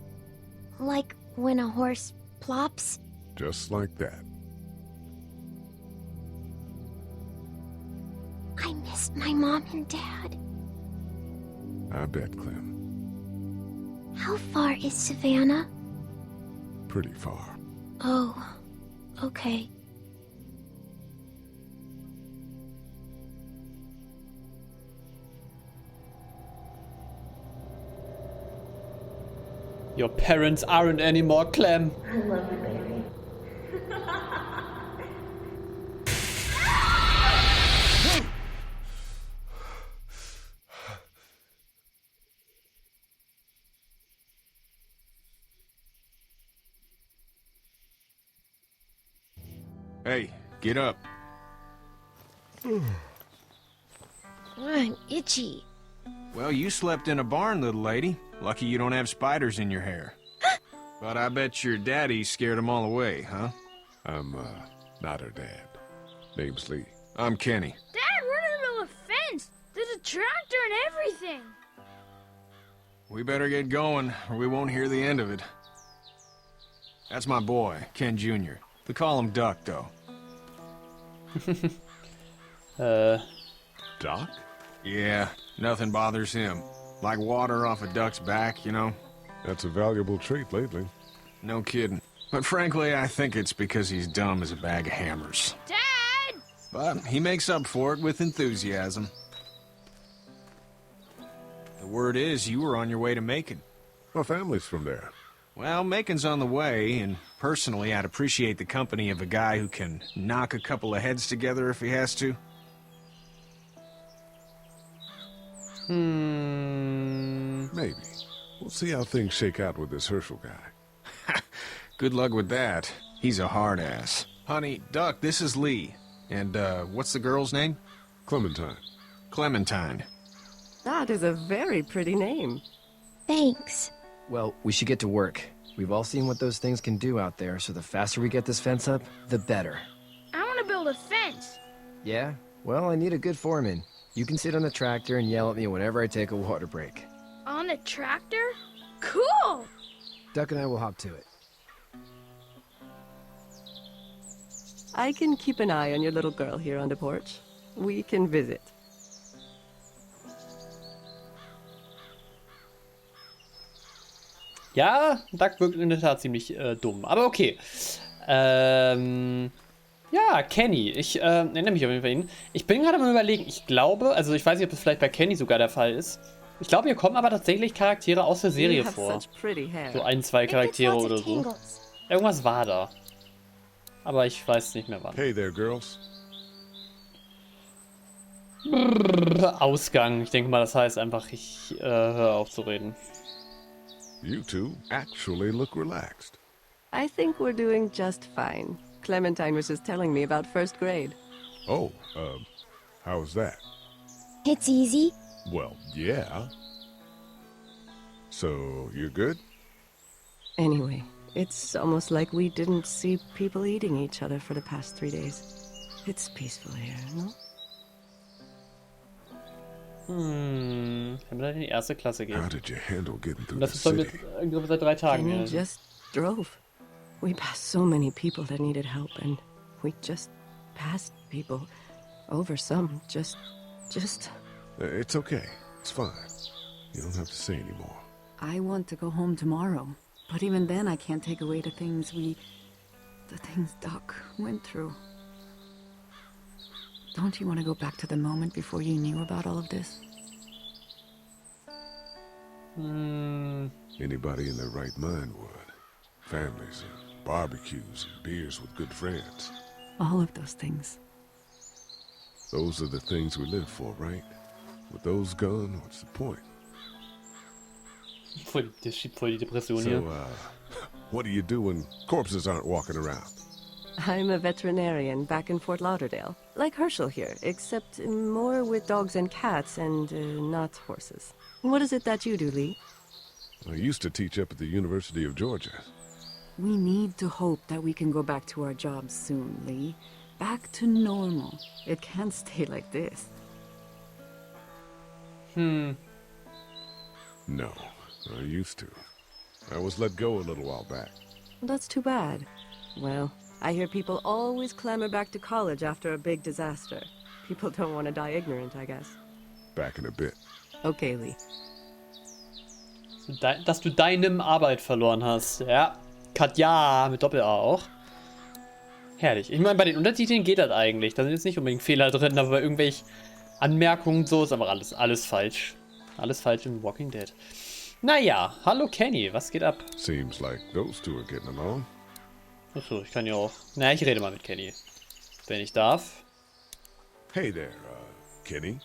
Speaker 11: Like when a horse plops?
Speaker 5: Just like that.
Speaker 11: I missed my mom and dad.
Speaker 5: I bet, Clem.
Speaker 11: How far is Savannah?
Speaker 5: Pretty far.
Speaker 11: Oh, okay.
Speaker 1: Your parents aren't anymore, Clem.
Speaker 12: I love you, baby.
Speaker 13: Hey, get up.
Speaker 11: I'm itchy.
Speaker 13: Well, you slept in a barn, little lady. Lucky you don't have spiders in your hair. But I bet your daddy scared them all away, huh?
Speaker 5: I'm, not her dad. Name's Lee.
Speaker 13: I'm Kenny.
Speaker 14: Dad, we're in the middle of a fence. There's a tractor and everything.
Speaker 13: We better get going, or we won't hear the end of it. That's my boy, Ken Jr. We call him Duck, though.
Speaker 5: Doc?
Speaker 13: Yeah, nothing bothers him. Like water off a duck's back, you know?
Speaker 5: That's a valuable trait lately.
Speaker 13: No kidding. But frankly, I think it's because he's dumb as a bag of hammers.
Speaker 14: Dad!
Speaker 13: But he makes up for it with enthusiasm. The word is you were on your way to Macon.
Speaker 5: My family's from there.
Speaker 13: Well, Macon's on the way, and personally, I'd appreciate the company of a guy who can knock a couple of heads together if he has to.
Speaker 5: Maybe. We'll see how things shake out with this Herschel guy.
Speaker 13: Good luck with that. He's a hard ass. Honey, Duck, this is Lee. And, what's the girl's name?
Speaker 5: Clementine.
Speaker 13: Clementine.
Speaker 15: That is a very pretty name.
Speaker 11: Thanks.
Speaker 9: Well, we should get to work. We've all seen what those things can do out there, so the faster we get this fence up, the better.
Speaker 14: I want to build a fence.
Speaker 9: Yeah? Well, I need a good foreman. You can sit on the tractor and yell at me whenever I take a water break.
Speaker 14: On a tractor? Cool!
Speaker 9: Duck and I will hop to it.
Speaker 15: I can keep an eye on your little girl here on the porch. We can visit.
Speaker 1: Ja, Duck wirkt in der Tat ziemlich dumm. Aber okay. Ja, Kenny. Ich erinnere mich auf jeden Fall an ihn. Ich bin gerade mal überlegen. Ich glaube, also ich weiß nicht, ob es vielleicht bei Kenny sogar der Fall ist. Ich glaube, hier kommen aber tatsächlich Charaktere aus der Serie vor. So ein, zwei Charaktere oder so. Irgendwas war da. Aber ich weiß nicht mehr wann.
Speaker 5: Hey there, girls.
Speaker 1: Ausgang. Ich denke mal, das heißt einfach, ich höre auf zu reden.
Speaker 5: You two actually look relaxed.
Speaker 15: I think we're doing just fine. Clementine was just telling me about first grade.
Speaker 5: Oh, how was that?
Speaker 11: It's easy.
Speaker 5: Well, yeah. So, you're good?
Speaker 15: Anyway, it's almost like we didn't see people eating each other for the past 3 days. It's peaceful here, no?
Speaker 1: Haben wir da in die erste Klasse gehen?
Speaker 5: How did you handle getting through
Speaker 1: Das
Speaker 5: the
Speaker 1: ist schon
Speaker 5: city?
Speaker 1: mit seit 3 Tagen.
Speaker 15: Kenny
Speaker 1: Ja.
Speaker 15: just drove. We passed so many people that needed help, and we just passed people over some. Just.
Speaker 5: It's okay. It's fine. You don't have to say anymore.
Speaker 12: I want to go home tomorrow, but even then I can't take away the things Doc went through. Don't you want to go back to the moment before you knew about all of this?
Speaker 5: Anybody in their right mind would. Families and barbecues and beers with good friends.
Speaker 12: All of those things.
Speaker 5: Those are the things we live for, right? With those gone, what's the point?
Speaker 1: Voll die Depression
Speaker 5: So,
Speaker 1: hier.
Speaker 5: what do you do when corpses aren't walking around?
Speaker 15: I'm a veterinarian back in Fort Lauderdale. Like Herschel here, except more with dogs and cats and not horses. What is it that you do, Lee?
Speaker 5: I used to teach up at the University of Georgia.
Speaker 12: We need to hope that we can go back to our jobs soon, Lee. Back to normal. It can't stay like this.
Speaker 5: No, I used to. I was let go a little while back.
Speaker 15: That's too bad. Well, I hear people always clamor back to college after a big disaster. People don't want to die ignorant, I guess.
Speaker 5: Back in a bit.
Speaker 15: Okay, Lee.
Speaker 1: Dass du deinem Arbeit verloren hast. Ja. Katja mit Doppel-A auch. Herrlich. Ich meine, bei den Untertiteln geht das eigentlich. Da sind jetzt nicht unbedingt Fehler drin, aber bei irgendwelchen Anmerkungen so ist aber alles falsch. Alles falsch in Walking Dead. Naja, hallo Kenny, was geht ab?
Speaker 5: Seems like those two are getting along.
Speaker 1: Achso, ich kann ja auch. Na, ich rede mal mit Kenny. Wenn ich darf.
Speaker 5: Hey there, Kenny.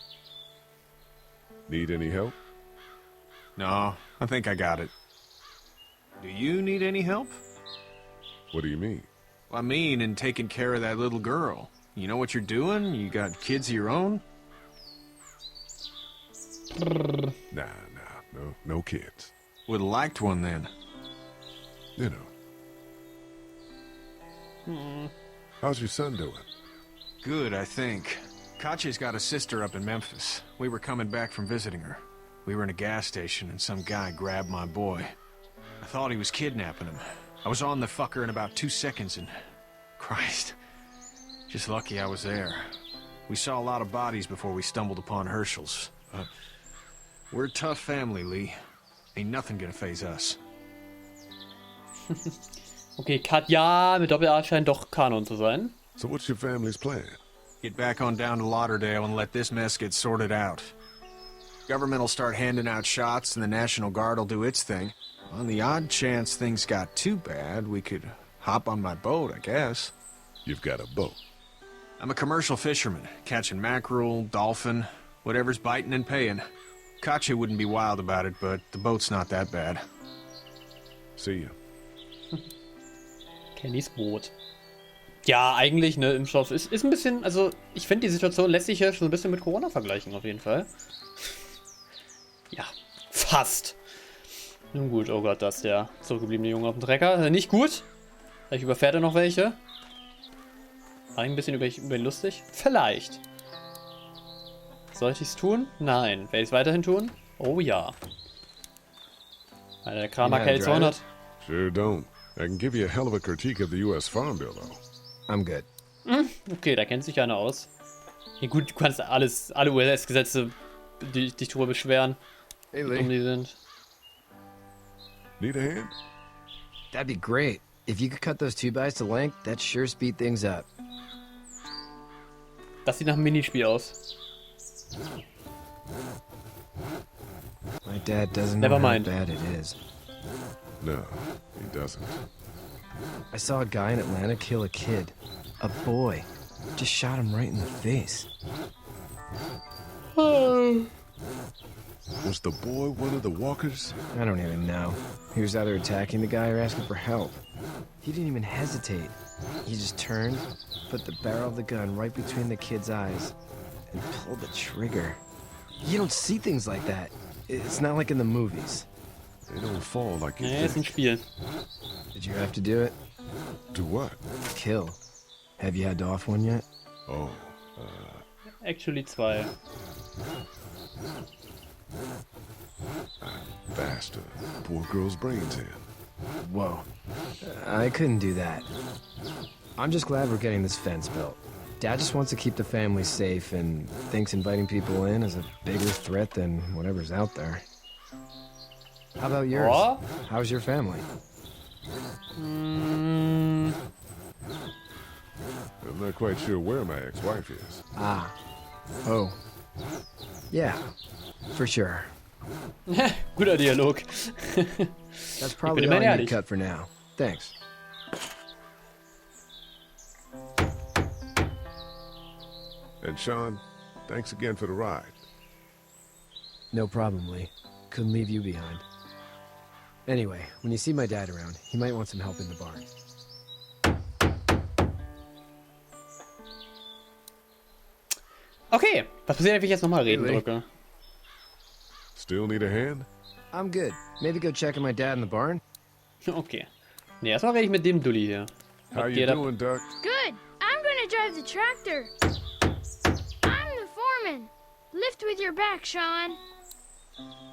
Speaker 5: Need any help?
Speaker 13: No, I think I got it. Do you need any help?
Speaker 5: What do you mean?
Speaker 13: I mean, in taking care of that little girl. You know what you're doing? You got kids of your own?
Speaker 5: Nah, no kids.
Speaker 13: Would've liked one then.
Speaker 5: You know. How's your son doing?
Speaker 13: Good, I think. Katya's got a sister up in Memphis. We were coming back from visiting her. We were in a gas station and some guy grabbed my boy. I thought he was kidnapping him. I was on the fucker in about 2 seconds and... Christ. Just lucky I was there. We saw a lot of bodies before we stumbled upon Herschel's. We're a tough family, Lee. Ain't nothing gonna phase us.
Speaker 1: Okay, Katja mit Doppel-A scheint doch Kanon zu sein.
Speaker 5: So what's your family's plan?
Speaker 13: Get back on down to Lauderdale and let this mess get sorted out. Government will start handing out shots and the National Guard will do its thing. On the odd chance things got too bad, we could hop on my boat, I guess.
Speaker 5: You've got a boat.
Speaker 13: I'm a commercial fisherman, catching mackerel, dolphin, whatever's biting and paying. Katya wouldn't be wild about it, but the boat's not that bad.
Speaker 5: See ya.
Speaker 1: Kennys Boot. Ja, eigentlich, ne, Impfstoff ist ein bisschen, also ich finde die Situation lässt sich ja schon ein bisschen mit Corona vergleichen, auf jeden Fall. Ja, fast. Nun gut, oh Gott, das ist der zurückgebliebene Junge auf dem Trecker. Nicht gut. Vielleicht überfährt er noch welche. War ein bisschen über ihn lustig? Vielleicht. Sollte ich es tun? Nein. Werde ich es weiterhin tun? Oh ja. Der Kramer hält 200.
Speaker 5: Sure don't. I can give you a hell of a critique of the U.S. Farm Bill, though.
Speaker 9: I'm good.
Speaker 1: Okay, da kennt sich einer aus. Ja, gut, du kannst alle US-Gesetze dich drüber beschweren,
Speaker 9: hey,
Speaker 1: wie dumm die sind.
Speaker 5: Need a hand?
Speaker 9: That'd be great. If you could cut those 2x to length, that'd sure speed things up.
Speaker 1: Das sieht nach einem Minispiel aus.
Speaker 9: My dad doesn't know
Speaker 1: Never
Speaker 9: how
Speaker 1: mind.
Speaker 9: bad it is.
Speaker 5: No, he doesn't.
Speaker 9: I saw a guy in Atlanta kill a kid. A boy. Just shot him right in the face.
Speaker 5: Was the boy one of the walkers?
Speaker 9: I don't even know. He was either attacking the guy or asking for help. He didn't even hesitate. He just turned, put the barrel of the gun right between the kid's eyes, and pulled the trigger. You don't see things like that. It's not like in the movies.
Speaker 5: They don't fall like you
Speaker 1: Nee, ist ein
Speaker 5: think.
Speaker 1: Spiel.
Speaker 9: Did you have to do it?
Speaker 5: Do what?
Speaker 9: Kill. Have you had to off one yet?
Speaker 5: Oh,
Speaker 1: Actually 2.
Speaker 5: bashed a poor girl's brains in.
Speaker 9: Whoa. I couldn't do that. I'm just glad we're getting this fence built. Dad just wants to keep the family safe and thinks inviting people in is a bigger threat than whatever's out there. How about yours?
Speaker 1: Oh.
Speaker 9: How's your family?
Speaker 5: I'm not quite sure where my ex-wife is.
Speaker 9: Ah. Oh. Yeah. For sure.
Speaker 1: Guter Dialog.
Speaker 9: That's probably all I need cut for now. Thanks.
Speaker 5: And Sean, thanks again for the ride.
Speaker 9: No problem, Lee. Couldn't leave you behind. Anyway, when you see my dad around, he might want some help in the barn.
Speaker 1: Okay, was passiert, wenn ich jetzt nochmal reden drücke?
Speaker 5: Still need a hand?
Speaker 9: I'm good. Maybe go check on my dad in the barn?
Speaker 1: Okay. Ne, erstmal rede ich mit dem Dulli hier.
Speaker 5: How you doing, Duck?
Speaker 14: Good. I'm gonna drive the tractor. I'm the foreman. Lift with your back, Sean.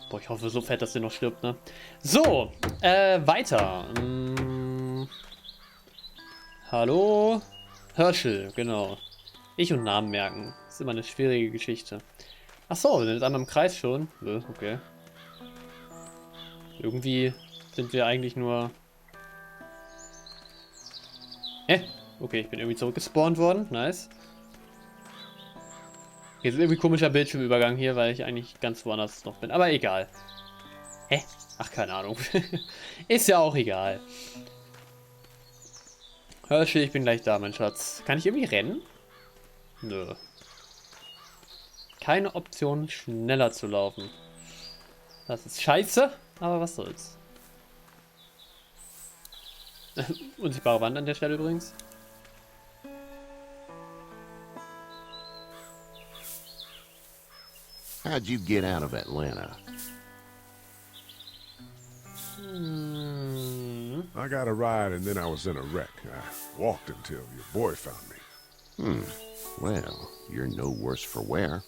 Speaker 1: Boah, ich hoffe so fett, dass der noch stirbt, ne? So, weiter. Hallo? Herschel, genau. Ich und Namen merken. Das ist immer eine schwierige Geschichte. Achso, wir sind jetzt einmal im Kreis schon. Okay. Irgendwie sind wir eigentlich nur... Hä? Okay, ich bin irgendwie zurückgespawnt worden. Nice. Jetzt ist irgendwie komischer Bildschirmübergang hier, weil ich eigentlich ganz woanders noch bin. Aber egal. Hä? Ach, keine Ahnung. Ist ja auch egal. Herschel, ich bin gleich da, mein Schatz. Kann ich irgendwie rennen? Nö. Keine Option, schneller zu laufen. Das ist scheiße, aber was soll's. Unsichtbare Wand an der Stelle übrigens.
Speaker 10: How'd you get out of Atlanta?
Speaker 5: I got a ride and then I was in a wreck. I walked until your boy found me.
Speaker 10: Well, you're no worse for wear.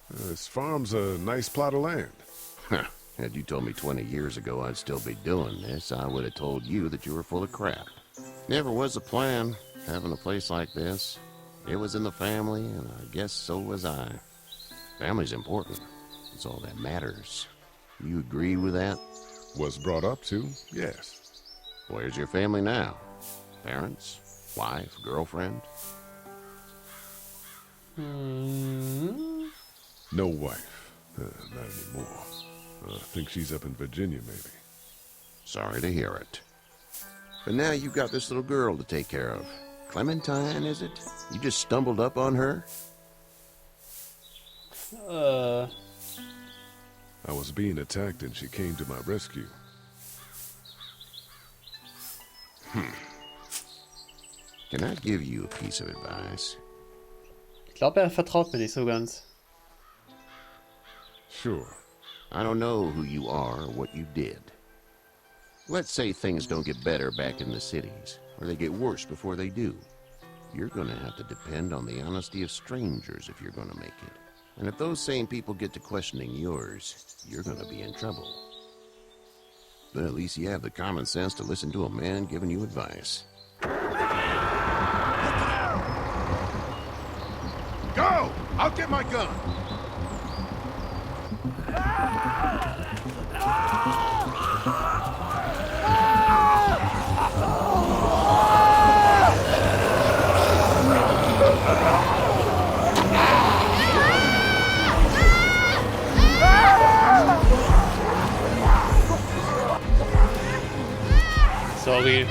Speaker 5: This farm's a nice plot of land.
Speaker 10: Had you told me 20 years ago I'd still be doing this, I would have told you that you were full of crap. Never was a plan, having a place like this. It was in the family, and I guess so was I. Family's important. It's all that matters. You agree with that?
Speaker 5: Was brought up to, yes.
Speaker 10: Where's your family now? Parents? Wife? Girlfriend?
Speaker 5: No wife. Not anymore. I think she's up in Virginia, maybe.
Speaker 10: Sorry to hear it. But now you've got this little girl to take care of. Clementine, is it? You just stumbled up on her?
Speaker 5: I was being attacked and she came to my rescue.
Speaker 10: Can I give you a piece of advice?
Speaker 1: Ich glaube, vertraut mir nicht so ganz.
Speaker 5: Sure.
Speaker 10: I don't know who you are or what you did. Let's say things don't get better back in the cities, or they get worse before they do. You're gonna have to depend on the honesty of strangers if you're gonna make it. And if those same people get to questioning yours, you're gonna be in trouble. But at least you have the common sense to listen to a man giving you advice.
Speaker 5: Go! I'll get my gun!
Speaker 1: Sorry.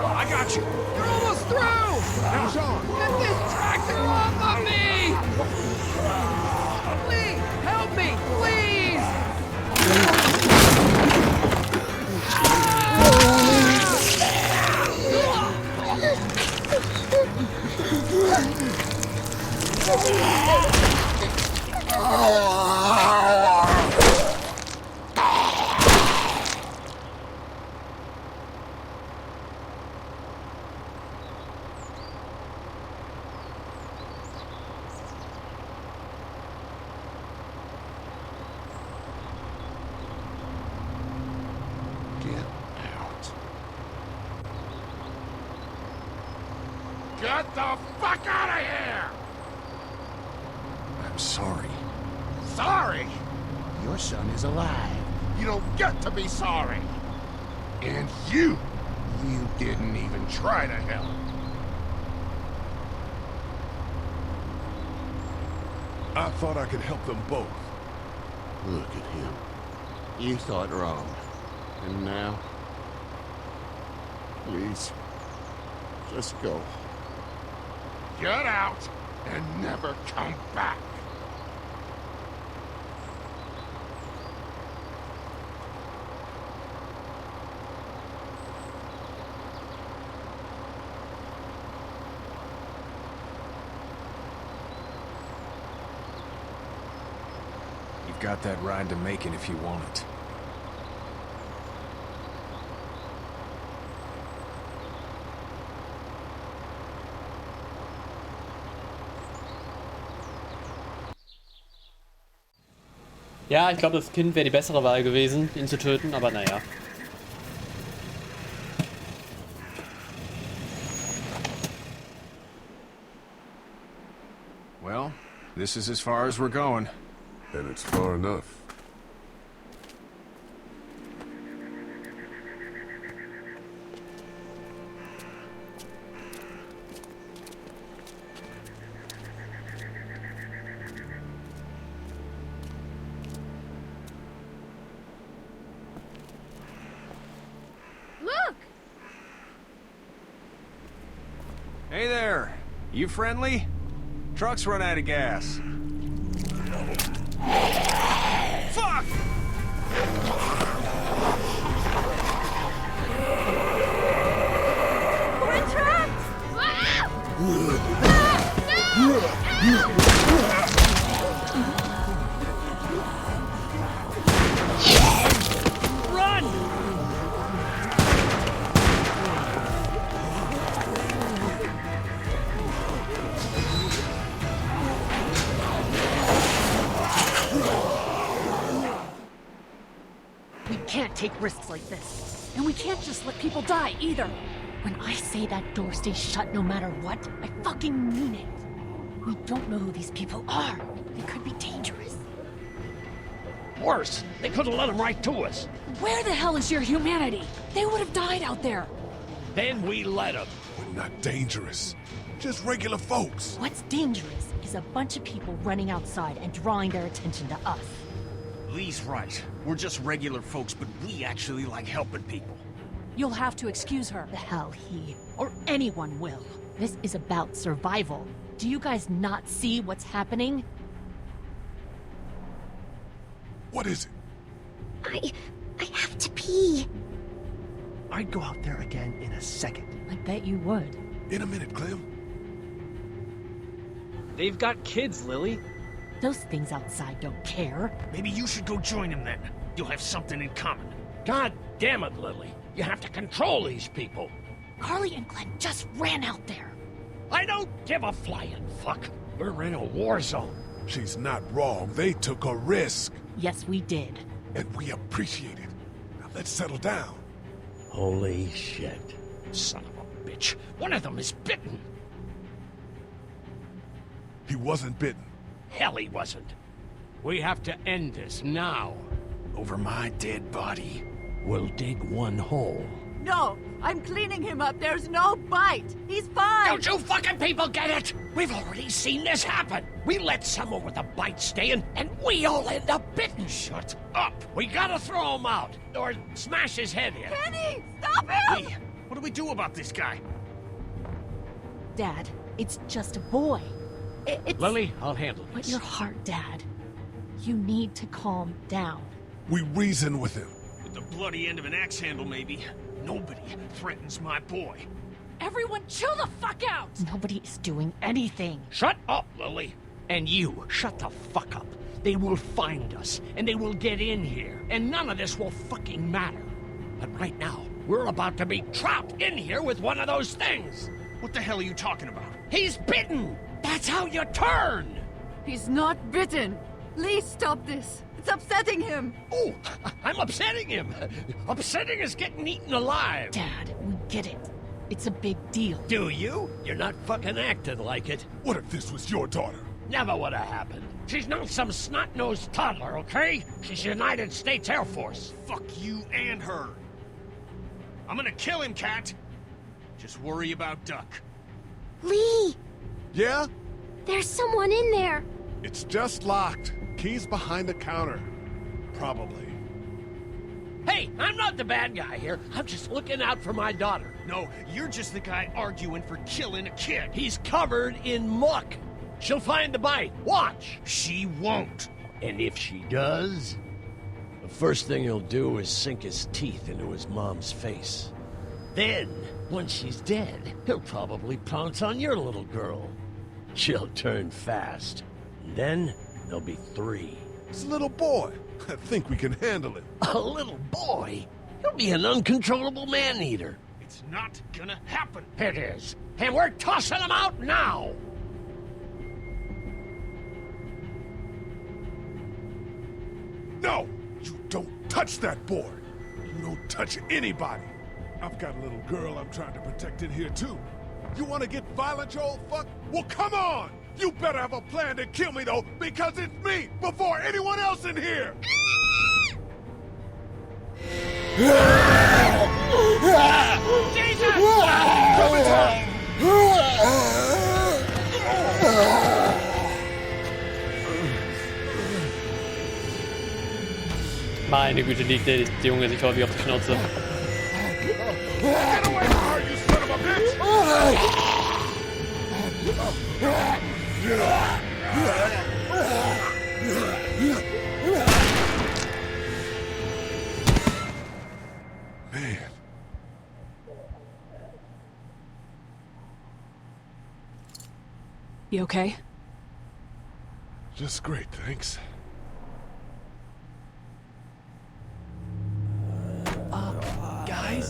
Speaker 13: I got you.
Speaker 16: You're almost through!
Speaker 13: Now, Sean.
Speaker 16: Get this tractor off of me! Please, help me, please!
Speaker 3: Get the fuck out of here!
Speaker 13: I'm sorry.
Speaker 3: Sorry? Your son is alive. You don't get to be sorry. And you didn't even try to help.
Speaker 5: I thought I could help them both.
Speaker 10: Look at him. You thought wrong. And now? Please. Just go.
Speaker 3: Get out and never come back.
Speaker 13: You've got that ride to Macon if you want it.
Speaker 1: Ja, ich glaube, das Kind wäre die bessere Wahl gewesen, ihn zu töten, aber naja.
Speaker 13: Well, this is as far as we're going.
Speaker 5: And it's far enough.
Speaker 14: Look!
Speaker 13: Hey there! You friendly? Truck's run out of gas. Fuck!
Speaker 14: We're trapped!
Speaker 16: Run!
Speaker 17: We can't take risks like this. And we can't just let people die, either. When I say that door stays shut no matter what, I fucking mean it. We don't know who these people are. They could be dangerous.
Speaker 16: Worse, they could have let them right to us.
Speaker 17: Where the hell is your humanity? They would have died out there.
Speaker 16: Then we let them.
Speaker 5: We're not dangerous. Just regular folks.
Speaker 17: What's dangerous is a bunch of people running outside and drawing their attention to us.
Speaker 16: Lee's right. We're just regular folks, but we actually like helping people.
Speaker 17: You'll have to excuse her. The hell he or anyone will. This is about survival. Do you guys not see what's happening?
Speaker 5: What is it?
Speaker 11: I have to pee.
Speaker 16: I'd go out there again in a second.
Speaker 17: I bet you would.
Speaker 5: In a minute, Clem.
Speaker 16: They've got kids, Lily.
Speaker 17: Those things outside don't care.
Speaker 16: Maybe you should go join them then. You'll have something in common. God damn it, Lily. You have to control these people.
Speaker 17: Carly and Glenn just ran out there.
Speaker 16: I don't give a flying fuck. We're in a war zone.
Speaker 5: She's not wrong. They took a risk.
Speaker 17: Yes, we did.
Speaker 5: And we appreciate it. Now let's settle down.
Speaker 16: Holy shit. Son of a bitch. One of them is bitten.
Speaker 5: He wasn't bitten.
Speaker 16: Hell, he wasn't. We have to end this now. Over my dead body. We'll dig one hole.
Speaker 15: No! I'm cleaning him up. There's no bite. He's fine.
Speaker 16: Don't you fucking people get it? We've already seen this happen. We let someone with a bite stay in, and we all end up bitten. Shut up. We gotta throw him out, or smash his head in.
Speaker 15: Kenny! Stop him!
Speaker 16: Hey, what do we do about this guy?
Speaker 17: Dad, it's just a boy. It's...
Speaker 16: Lily, I'll handle this.
Speaker 17: But your heart, Dad. You need to calm down.
Speaker 5: We reason with him.
Speaker 16: With the bloody end of an axe handle, maybe. Nobody threatens my boy.
Speaker 17: Everyone chill the fuck out! Nobody is doing anything.
Speaker 16: Shut up, Lily. And you, shut the fuck up. They will find us, and they will get in here, and none of this will fucking matter. But right now, we're about to be trapped in here with one of those things. What the hell are you talking about? He's bitten! That's how you turn!
Speaker 15: He's not bitten. Lee, stop this. It's upsetting him.
Speaker 16: Oh, I'm upsetting him. Upsetting is getting eaten alive.
Speaker 17: Dad, we get it.
Speaker 16: It's a big deal.
Speaker 18: Do you? You're not fucking acting like it.
Speaker 5: What if this was your daughter?
Speaker 16: Never would have happened. She's not some snot-nosed toddler, okay? She's United States Air Force.
Speaker 13: Fuck you and her. I'm gonna kill him, Cat. Just worry about Duck.
Speaker 11: Lee!
Speaker 5: Yeah?
Speaker 11: There's someone in there.
Speaker 5: It's just locked. Key's behind the counter. Probably.
Speaker 18: Hey, I'm not the bad guy here. I'm just looking out for my daughter.
Speaker 13: No, you're just the guy arguing for killing a kid.
Speaker 18: He's covered in muck. She'll find the bite. Watch.
Speaker 13: She won't.
Speaker 18: And if she does, the first thing he'll do is sink his teeth into his mom's face. Then, once she's dead, he'll probably pounce on your little girl. She'll turn fast. And then, there'll be 3.
Speaker 5: It's a little boy. I think we can handle it.
Speaker 18: A little boy? He'll be an uncontrollable man-eater.
Speaker 13: It's not gonna happen.
Speaker 18: It is. And we're tossing him out now!
Speaker 5: No! You don't touch that board! You don't touch anybody! I've got a little girl I'm trying to protect in here, too. You want to get violent, you old fuck? Well, come on! You better have a plan to kill me, though, because it's me before anyone else in here!
Speaker 1: Meine Güte, liegt der Junge sich häufig auf die Schnauze.
Speaker 5: Get away from her, you son of a bitch! Man.
Speaker 17: You okay?
Speaker 5: Just great, thanks.
Speaker 17: Guys?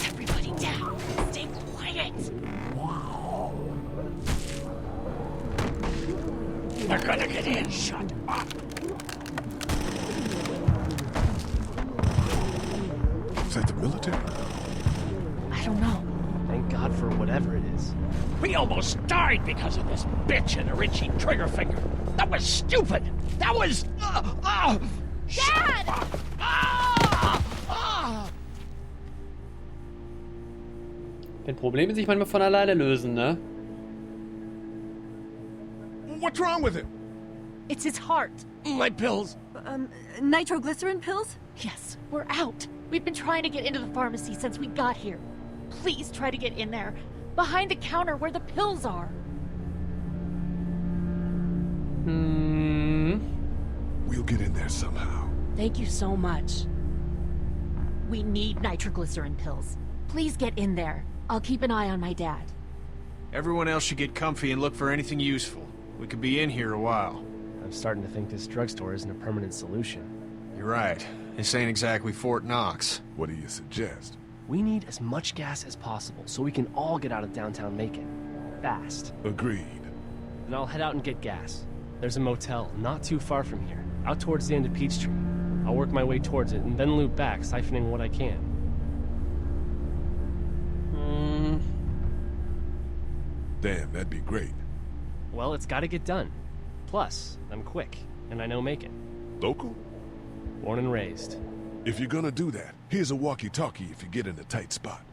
Speaker 14: Everybody down. Stay quiet.
Speaker 18: They're gonna get in. Shut up.
Speaker 5: Is that the military?
Speaker 17: I don't know.
Speaker 9: Thank God for whatever it is.
Speaker 16: We almost died because of this bitch and her itchy trigger finger. That was stupid. That was...
Speaker 14: Dad!
Speaker 1: Wenn Probleme sich manchmal von alleine lösen, ne?
Speaker 5: What's wrong with him?
Speaker 17: It's his heart.
Speaker 18: My pills.
Speaker 17: Nitroglycerin pills?
Speaker 14: Yes, we're out. We've been trying to get into the pharmacy since we got here. Please try to get in there. Behind the counter where the pills are.
Speaker 5: We'll get in there somehow.
Speaker 14: Thank you so much. We need nitroglycerin pills. Please get in there. I'll keep an eye on my dad.
Speaker 13: Everyone else should get comfy and look for anything useful. We could be in here a while.
Speaker 9: I'm starting to think this drugstore isn't a permanent solution.
Speaker 13: You're right. This ain't exactly Fort Knox.
Speaker 5: What do you suggest?
Speaker 9: We need as much gas as possible so we can all get out of downtown Macon. Fast.
Speaker 5: Agreed.
Speaker 9: Then I'll head out and get gas. There's a motel not too far from here, out towards the end of Peachtree. I'll work my way towards it and then loop back, siphoning what I can.
Speaker 5: Damn, that'd be great.
Speaker 9: Well, it's gotta get done. Plus, I'm quick, and I know Macon.
Speaker 5: Local?
Speaker 9: Born and raised.
Speaker 5: If you're gonna do that, here's a walkie-talkie if you get in a tight spot.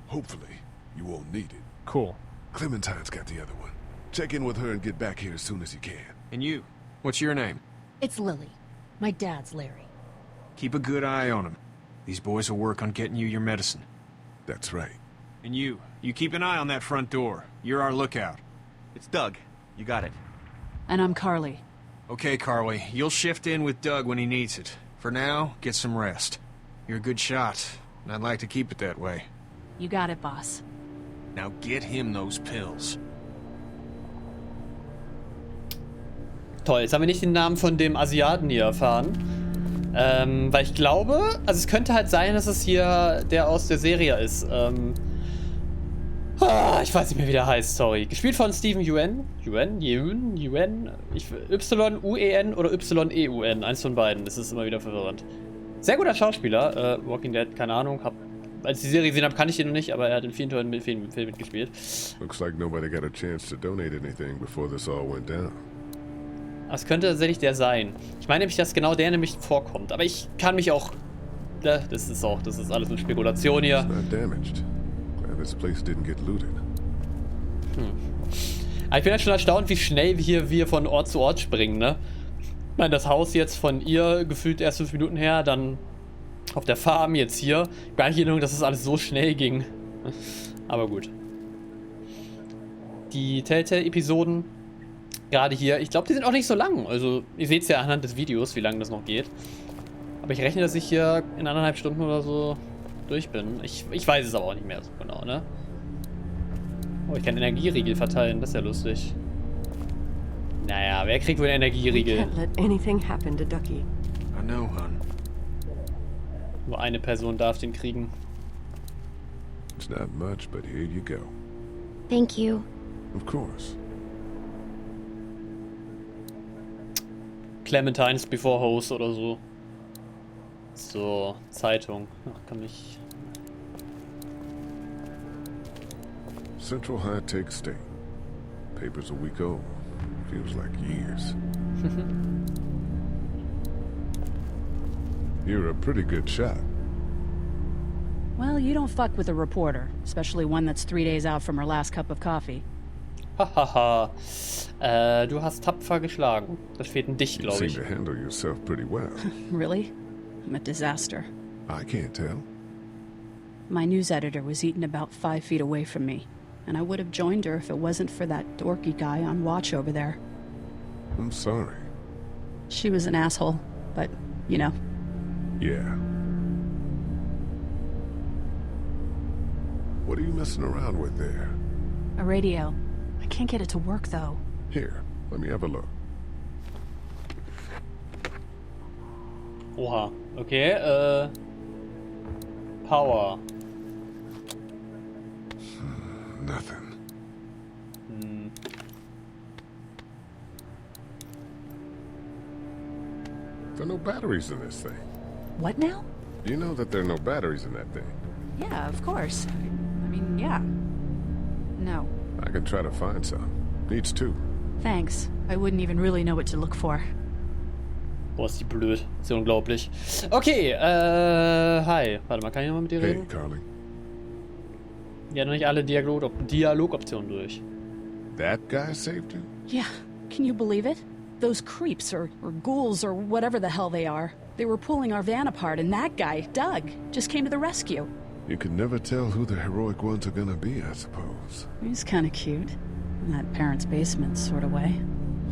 Speaker 5: Hopefully, you won't need it.
Speaker 9: Cool.
Speaker 5: Clementine's got the other one. Check in with her and get back here as soon as you can.
Speaker 13: And you? What's your name?
Speaker 14: It's Lily. My dad's Larry.
Speaker 13: Keep a good eye on him. These boys will work on getting you your medicine.
Speaker 5: That's right.
Speaker 13: And you keep an eye on that front door. You're our lookout.
Speaker 19: It's Doug. You got it.
Speaker 17: And I'm Carly.
Speaker 13: Okay, Carly. You'll shift in with Doug when he needs it. For now, get some rest. You're a good shot, and I'd like to keep it that way.
Speaker 17: You got it, boss.
Speaker 13: Now get him those pills.
Speaker 1: Toll, jetzt haben wir nicht den Namen von dem Asiaten hier erfahren. Weil ich glaube, also es könnte halt sein, dass es hier der aus der Serie ist. Ich weiß nicht mehr, wie der heißt, sorry. Gespielt von Steven Yeun. Y-U-E-N oder Y-E-U-N. Eins von beiden. Das ist immer wieder verwirrend. Sehr guter Schauspieler. Walking Dead, keine Ahnung. Als ich die Serie gesehen habe, kannte ich ihn noch nicht, aber er hat in vielen tollen Filmen mitgespielt.
Speaker 5: Looks like nobody got a chance to donate anything before this all went down.
Speaker 1: Das könnte tatsächlich der sein. Ich meine nämlich, dass genau der nämlich vorkommt. Aber ich kann mich auch... Das ist alles nur Spekulation hier.
Speaker 5: It's not damaged. Glad this place didn't get looted.
Speaker 1: Aber ich bin halt schon erstaunt, wie schnell wir von Ort zu Ort springen, ne? Ich meine, das Haus jetzt von ihr gefühlt erst 5 Minuten her, dann auf der Farm jetzt hier. Gar nicht in Erinnerung, dass das alles so schnell ging. Aber gut. Die Telltale-Episoden, gerade hier, ich glaube, die sind auch nicht so lang. Also, ihr seht es ja anhand des Videos, wie lange das noch geht. Aber ich rechne, dass ich hier in 1,5 Stunden oder so durch bin. Ich weiß es aber auch nicht mehr so genau, ne? Oh, ich kann Energieriegel verteilen, das ist ja lustig. Naja, wer kriegt wohl einen Energieriegel?
Speaker 15: Can't let anything happen to Ducky.
Speaker 13: I know, hon.
Speaker 1: Nur eine Person darf den kriegen.
Speaker 5: It's not much, but here you go.
Speaker 11: Thank you.
Speaker 5: Of course.
Speaker 1: Clementines before host oder so. So, Zeitung. Ach, kann ich...
Speaker 5: Central High-Tech State. Paper's a week old. Feels like years. You're a pretty good shot.
Speaker 17: Well, you don't fuck with a reporter, especially one that's 3 days out from her last cup of coffee.
Speaker 1: Hahaha. Du hast tapfer geschlagen. Das steht in dich,
Speaker 5: You
Speaker 1: glaube
Speaker 5: seem
Speaker 1: ich.
Speaker 5: to handle yourself pretty well.
Speaker 17: Really? I'm a disaster.
Speaker 5: I can't tell.
Speaker 17: My news editor was eaten about 5 feet away from me, and I would have joined her if it wasn't for that dorky guy on watch over there.
Speaker 5: I'm sorry.
Speaker 17: She was an asshole, but, you know.
Speaker 5: Yeah. What are you messing around with there?
Speaker 17: A radio. I can't get it to work, though.
Speaker 5: Here, let me have a look.
Speaker 1: Oha. Okay, Power.
Speaker 5: Nothing. There are no batteries in this thing.
Speaker 17: What now?
Speaker 5: You know that there are no batteries in that thing.
Speaker 17: Yeah, of course. I mean, yeah. No.
Speaker 5: I can try to find some. Needs 2.
Speaker 17: Thanks. I wouldn't even really know what to look for.
Speaker 1: Boah, ist die blöd. Ist ja unglaublich. Okay, hi. Warte mal, kann ich nochmal mit dir
Speaker 5: Hey,
Speaker 1: reden?
Speaker 5: Carly.
Speaker 1: Ja, noch nicht alle Dialogoptionen durch.
Speaker 5: That guy saved you?
Speaker 17: Yeah. Can you believe it? Those creeps, or ghouls, or whatever the hell they are. They were pulling our van apart, and that guy, Doug, just came to the rescue.
Speaker 5: You can never tell who the heroic ones are gonna be, I suppose.
Speaker 17: He's kind of cute. In that parents' basement sort of way.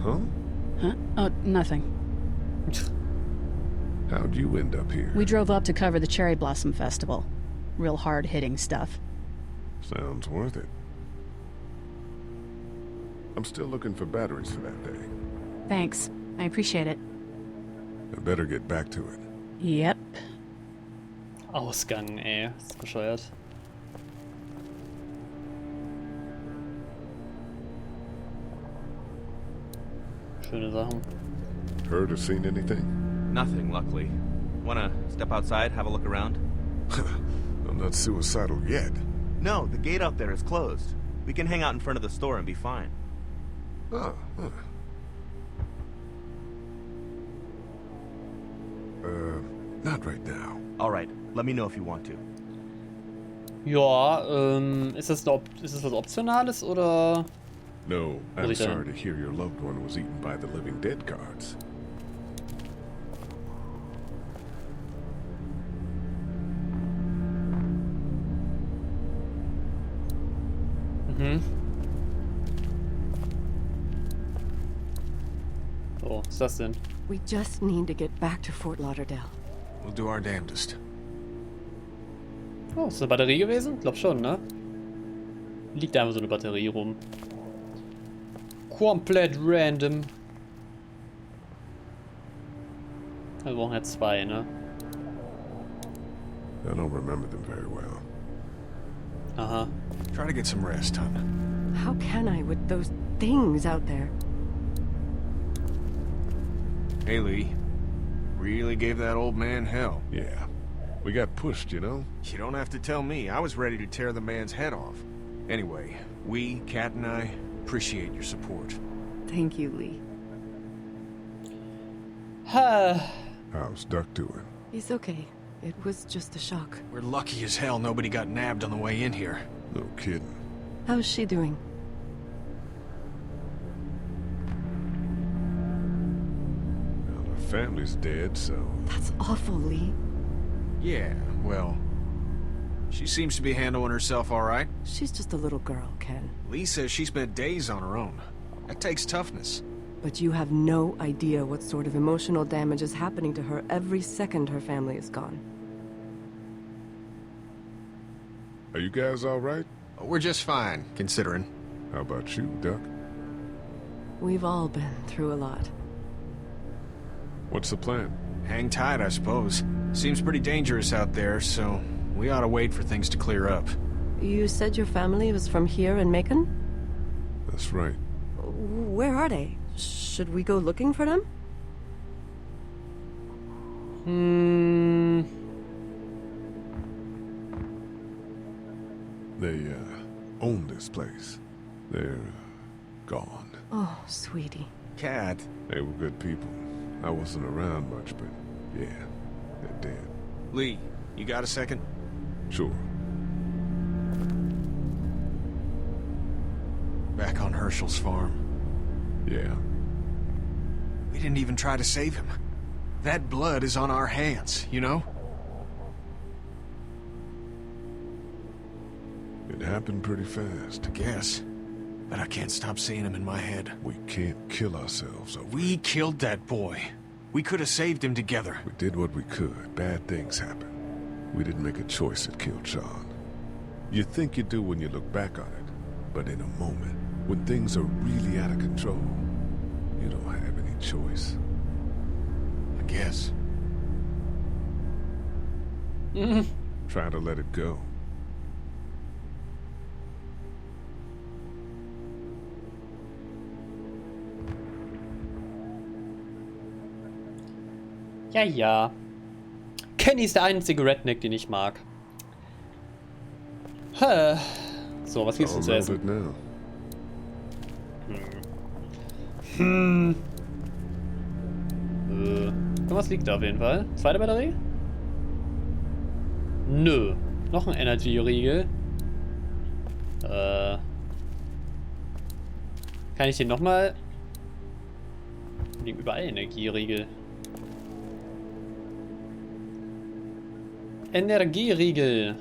Speaker 5: Huh?
Speaker 17: Huh? Oh, nothing.
Speaker 5: How'd you end up here?
Speaker 17: We drove up to cover the Cherry Blossom Festival. Real hard-hitting stuff.
Speaker 5: Sounds worth it. I'm still looking for batteries for that thing.
Speaker 17: Thanks. I appreciate it.
Speaker 5: I better get back to it.
Speaker 17: Yep.
Speaker 1: Ausgang, ey. Das ist bescheuert. Schöne Sachen.
Speaker 5: Heard or seen anything?
Speaker 19: Nothing, luckily. Wanna step outside, have a look around?
Speaker 5: I'm not suicidal yet.
Speaker 19: No, the gate out there is closed. We can hang out in front of the store and be fine.
Speaker 5: Oh, huh. Not right now.
Speaker 19: All right, let me know if you want to.
Speaker 1: Ja, ist das was Optionales oder?
Speaker 5: No,
Speaker 1: Muss
Speaker 5: I'm
Speaker 1: ich dann-
Speaker 5: sorry to hear your loved one was eaten by the living dead guards.
Speaker 1: Mhm. So, was ist das denn?
Speaker 15: We just need to get back to Fort Lauderdale.
Speaker 13: We'll do our damnedest.
Speaker 1: Oh, ist das eine Batterie gewesen? Glaub schon, ne? Liegt da einfach so eine Batterie rum. Komplett random. Wir brauchen ja 2, ne?
Speaker 5: I don't remember them very well.
Speaker 1: Aha.
Speaker 13: Try to get some rest, hon.
Speaker 15: How can I with those things out there?
Speaker 13: Hey, Lee. really gave that old man hell.
Speaker 5: Yeah. We got pushed, you know?
Speaker 13: You don't have to tell me. I was ready to tear the man's head off. Anyway, we, Kat and I, appreciate your support.
Speaker 12: Thank you, Lee.
Speaker 5: How's Duck doing?
Speaker 12: He's okay. It was just a shock.
Speaker 13: We're lucky as hell nobody got nabbed on the way in here.
Speaker 5: No kidding.
Speaker 15: How's she doing?
Speaker 5: Well, her family's dead, so...
Speaker 12: That's awful, Lee.
Speaker 13: Yeah, well... She seems to be handling herself all right.
Speaker 15: She's just a little girl, Ken.
Speaker 13: Lee says she spent days on her own. That takes toughness.
Speaker 15: But you have no idea what sort of emotional damage is happening to her every second her family is gone.
Speaker 5: Are you guys all right?
Speaker 13: We're just fine, considering.
Speaker 5: How about you, Duck?
Speaker 15: We've all been through a lot.
Speaker 5: What's the plan?
Speaker 13: Hang tight, I suppose. Seems pretty dangerous out there, so we ought to wait for things to clear up.
Speaker 15: You said your family was from here in Macon?
Speaker 5: That's right.
Speaker 15: Where are they? Should we go looking for them?
Speaker 5: They, own this place. They're gone.
Speaker 15: Oh, sweetie.
Speaker 13: Kat.
Speaker 5: They were good people. I wasn't around much, but yeah, they're dead.
Speaker 13: Lee, you got a second?
Speaker 5: Sure.
Speaker 13: Back on Herschel's farm.
Speaker 5: Yeah.
Speaker 13: We didn't even try to save him. That blood is on our hands, you know?
Speaker 5: It happened pretty fast.
Speaker 13: I guess. But I can't stop seeing him in my head.
Speaker 5: We can't kill ourselves over
Speaker 13: We
Speaker 5: it.
Speaker 13: killed that boy. We could have saved him together.
Speaker 5: We did what we could. Bad things happen. We didn't make a choice that killed Sean. You think you do when you look back on it. But in a moment, when things are really out of control, you don't have any choice.
Speaker 13: I guess.
Speaker 5: Try to let it go.
Speaker 1: Ja, ja. Kenny ist der einzige Redneck, den ich mag. So, was gibt's denn zu essen? Irgendwas liegt da auf jeden Fall. Zweite Batterie? Nö. Noch ein Energy-Riegel. Kann ich den nochmal... Liegen überall Energieriegel. Energieriegel.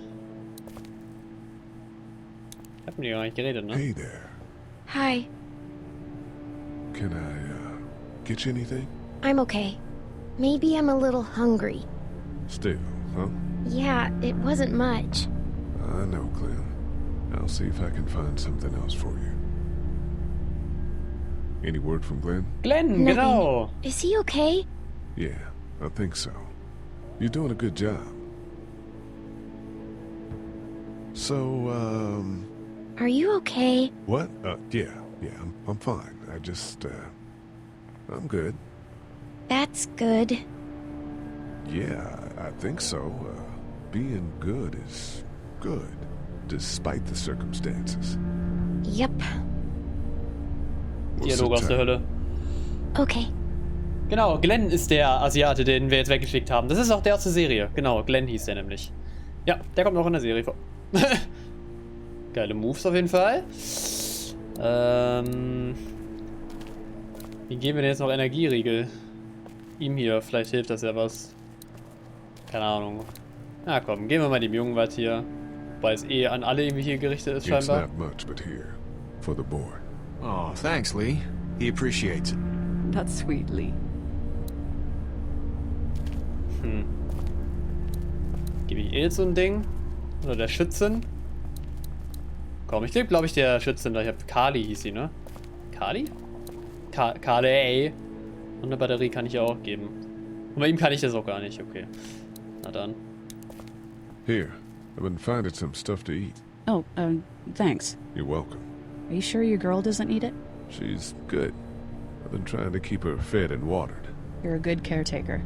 Speaker 1: Ich hab mit dir gar nicht geredet, ne?
Speaker 5: Hey there.
Speaker 11: Hi.
Speaker 5: Can I, get you anything?
Speaker 11: I'm okay. Maybe I'm a little hungry.
Speaker 5: Still, huh?
Speaker 11: Yeah, it wasn't much.
Speaker 5: I know, Clem. I'll see if I can find something else for you. Any word from Glenn?
Speaker 1: Glenn,
Speaker 11: Nothing.
Speaker 1: genau.
Speaker 11: Is he okay?
Speaker 5: Yeah, I think so. You're doing a good job. So,
Speaker 11: Are you okay?
Speaker 5: What? Yeah, I'm fine. I just, I'm good.
Speaker 11: That's good.
Speaker 5: Yeah, I think so. Being good is good, despite the circumstances.
Speaker 11: Yep.
Speaker 1: Dialog aus der Hölle.
Speaker 11: Okay.
Speaker 1: Genau, Glenn ist der Asiate, den wir jetzt weggeschickt haben. Das ist auch der aus der Serie. Genau, Glenn hieß der nämlich. Ja, der kommt auch in der Serie vor. Geile Moves auf jeden Fall. Wie geben wir denn jetzt noch Energieriegel? Ihm hier, vielleicht hilft das ja was. Keine Ahnung. Na komm, geben wir mal dem Jungen was hier. Weil es eh an alle irgendwie hier gerichtet ist,
Speaker 5: It's
Speaker 1: scheinbar.
Speaker 5: not much, but here, for the boy.
Speaker 13: Oh, thanks, Lee. He appreciates it.
Speaker 15: That's sweet, Lee.
Speaker 1: Gebe ich jetzt so ein Ding? Oder der Schützin? Komm, ich gebe, glaube ich, der Schützin. Ich habe Kali hieß sie, ne? Kali? Kali, ey. Und eine Batterie kann ich ja auch geben. Und bei ihm kann ich das auch gar nicht, okay. Na dann.
Speaker 5: Here, I've been finding some stuff to eat.
Speaker 20: Oh, thanks.
Speaker 5: You're welcome.
Speaker 20: Are you sure your girl doesn't need it?
Speaker 5: She's good. I've been trying to keep her fed and watered.
Speaker 20: You're a good caretaker.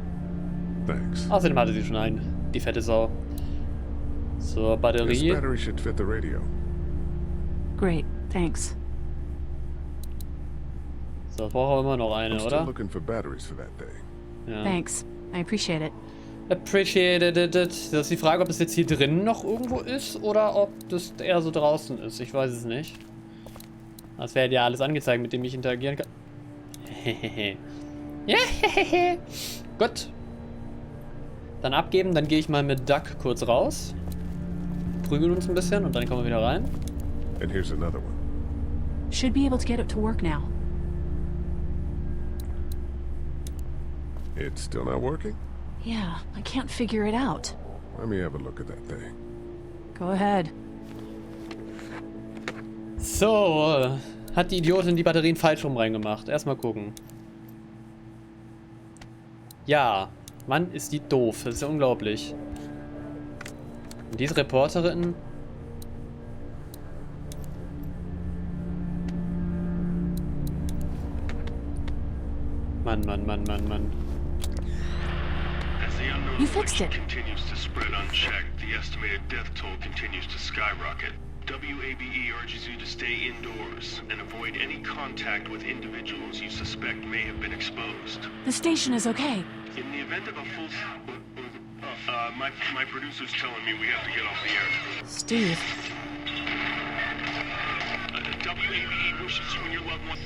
Speaker 5: Thanks.
Speaker 1: Außerdem hatte sie schon einen. Die fette Sau. So,
Speaker 5: This
Speaker 1: Batterie.
Speaker 5: battery should fit the radio.
Speaker 20: Great, thanks.
Speaker 1: So, brauchen wir immer noch eine,
Speaker 5: I'm still
Speaker 1: oder?
Speaker 5: looking for batteries for that thing.
Speaker 1: Ja.
Speaker 20: Thanks. I appreciate it.
Speaker 1: Appreciated it. Das ist die Frage, ob es jetzt hier drin noch irgendwo ist oder ob das eher so draußen ist. Ich weiß es nicht. Das wäre ja alles angezeigt, mit dem ich interagieren kann. Hehehe. Ja, hehehe. Gut. Dann abgeben, dann gehe ich mal mit Duck kurz raus. Prügeln uns ein bisschen und dann kommen wir wieder rein.
Speaker 5: And here's another one.
Speaker 20: Should be able to get it to work now.
Speaker 5: It's still not working?
Speaker 20: Yeah, I can't figure it out.
Speaker 5: Let me have a look at that thing.
Speaker 20: Go ahead.
Speaker 1: So, hat die Idiotin die Batterien falsch rum reingemacht. Erstmal gucken. Ja, Mann, ist die doof. Das ist ja unglaublich. Und diese Reporterin... Mann, Mann, Mann, Mann, Mann.
Speaker 4: As the unknown
Speaker 20: You fixed
Speaker 4: affliction
Speaker 20: it.
Speaker 4: continues to spread unchecked, the estimated death toll continues to skyrocket. WABE urges you to stay indoors and avoid any contact with individuals you suspect may have been exposed.
Speaker 20: The station is okay.
Speaker 4: In the event of a full... my producer's telling me we have to get off the air.
Speaker 20: Steve.
Speaker 4: WABE wishes you and your loved one...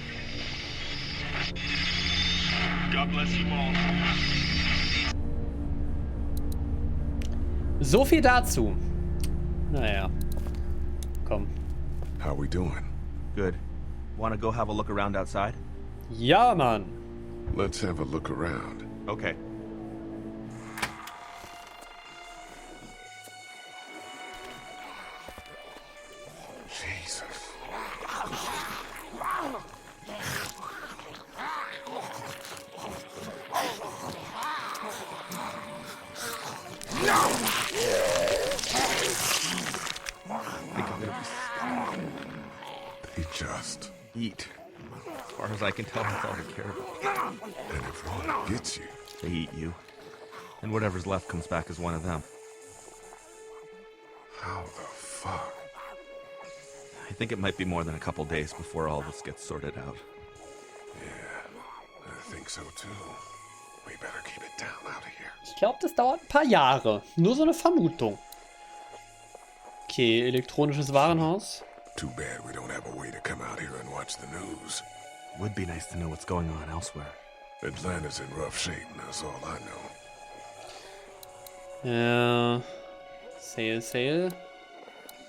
Speaker 4: God bless you all.
Speaker 1: So viel dazu. Naja. Komm.
Speaker 5: How we doing?
Speaker 19: Good. Want to go have a look around outside?
Speaker 1: Ja, Mann.
Speaker 5: Let's have a look around.
Speaker 19: Okay.
Speaker 5: Jesus. They just
Speaker 19: Eat. As far as I can tell, that's all they care about.
Speaker 5: and if one gets you,
Speaker 19: They eat you. And whatever's left comes back as one of them.
Speaker 5: how the fuck?
Speaker 19: I think it might be more than a couple days before all this gets sorted out.
Speaker 5: Yeah, I think so too. We better keep it down out of here.
Speaker 1: Ich glaube, das dauert ein paar Jahre. Nur so eine Vermutung. Okay, elektronisches Warenhaus.
Speaker 5: Too bad we don't have a way to come out here and watch the news.
Speaker 19: Would be nice to know what's going on elsewhere.
Speaker 5: Atlanta's in rough shape, and that's all I know.
Speaker 1: Ja. Sale.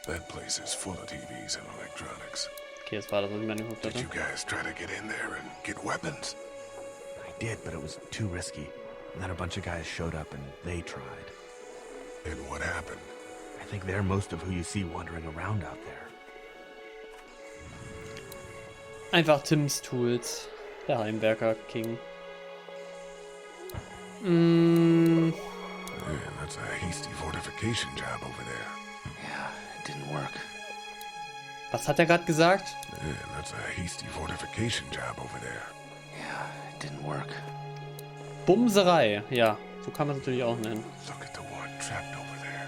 Speaker 5: That place is full of TVs and electronics.
Speaker 1: Okay, das war das, was ich mir angeguckt
Speaker 5: Did
Speaker 1: hatte.
Speaker 5: you guys try to get in there and get weapons?
Speaker 19: I did, but it was too risky. And then a bunch of guys showed up and they tried.
Speaker 5: And what happened?
Speaker 19: I think they're most of who you see wandering around out there.
Speaker 1: Einfach Tims Tools. Der Heimwerker King.
Speaker 5: Man, that's a hasty fortification job over there.
Speaker 19: Yeah, it didn't work.
Speaker 1: Was hat er gerade gesagt?
Speaker 5: Man, that's a hasty fortification job over there.
Speaker 19: Yeah, it didn't work.
Speaker 1: Bumserei. Ja, so kann man es natürlich auch nennen.
Speaker 5: Look at the one trapped over there.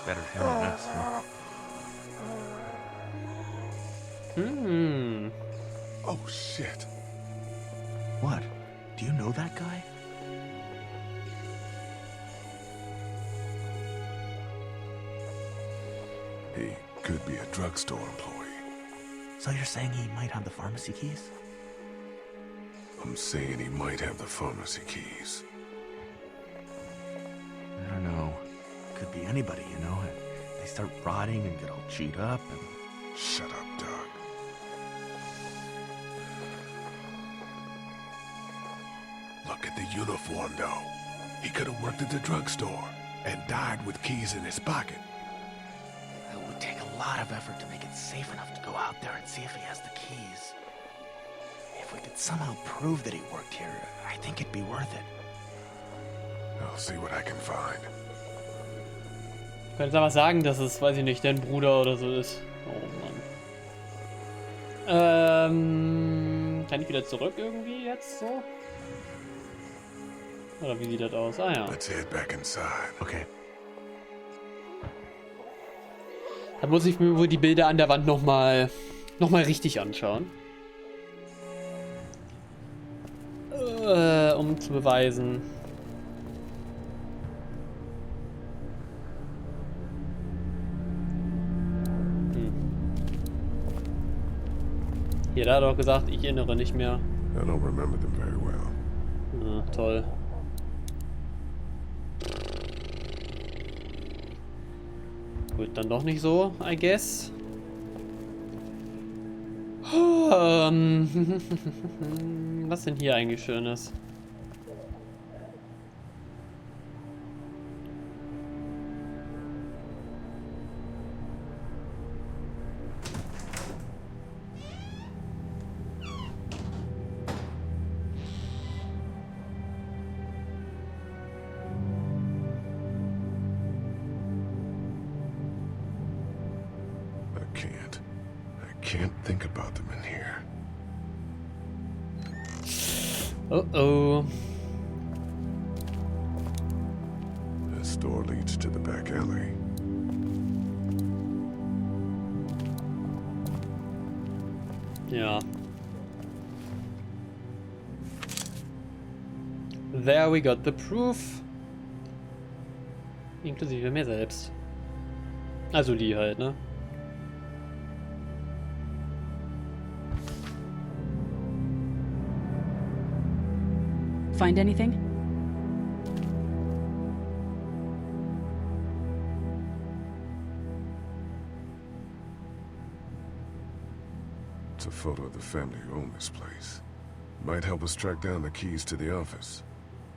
Speaker 19: Better him than us, huh?
Speaker 5: Oh, shit.
Speaker 19: What? Do you know that guy?
Speaker 5: He could be a drugstore employee.
Speaker 19: So you're saying he might have the pharmacy keys?
Speaker 5: I'm saying he might have the pharmacy keys.
Speaker 19: I don't know. Could be anybody, you know? They start rotting and get all chewed up and...
Speaker 5: Shut up, Doug. Look at the uniform, though. He could have worked at the drugstore and died with keys in his pocket.
Speaker 19: It would take a lot of effort to make it safe enough to go out there and see if he has the keys. If we could somehow prove that he worked here, I think it'd be worth it.
Speaker 5: I'll see what I can find.
Speaker 1: Ich könnte aber sagen, dass es, weiß ich nicht, dein Bruder oder so ist. Oh Mann. Kann ich wieder zurück irgendwie jetzt so? Oder wie sieht das aus? Ah ja.
Speaker 5: Let's head back inside.
Speaker 19: Okay.
Speaker 1: Da muss ich mir wohl die Bilder an der Wand nochmal richtig anschauen. Um zu beweisen. Hier, da hat er doch gesagt, ich erinnere nicht mehr.
Speaker 5: I don't remember them very well.
Speaker 1: Ja, toll. Gut, dann doch nicht so, I guess. Was denn hier eigentlich Schönes?
Speaker 5: I can't think about them in here.
Speaker 1: Uh-oh.
Speaker 5: This door leads to the back alley.
Speaker 1: Ja. There we got the proof. Inklusive mir selbst. Also die halt, ne?
Speaker 20: Find anything?
Speaker 5: It's a photo of the family who own this place. Might help us track down the keys to the office.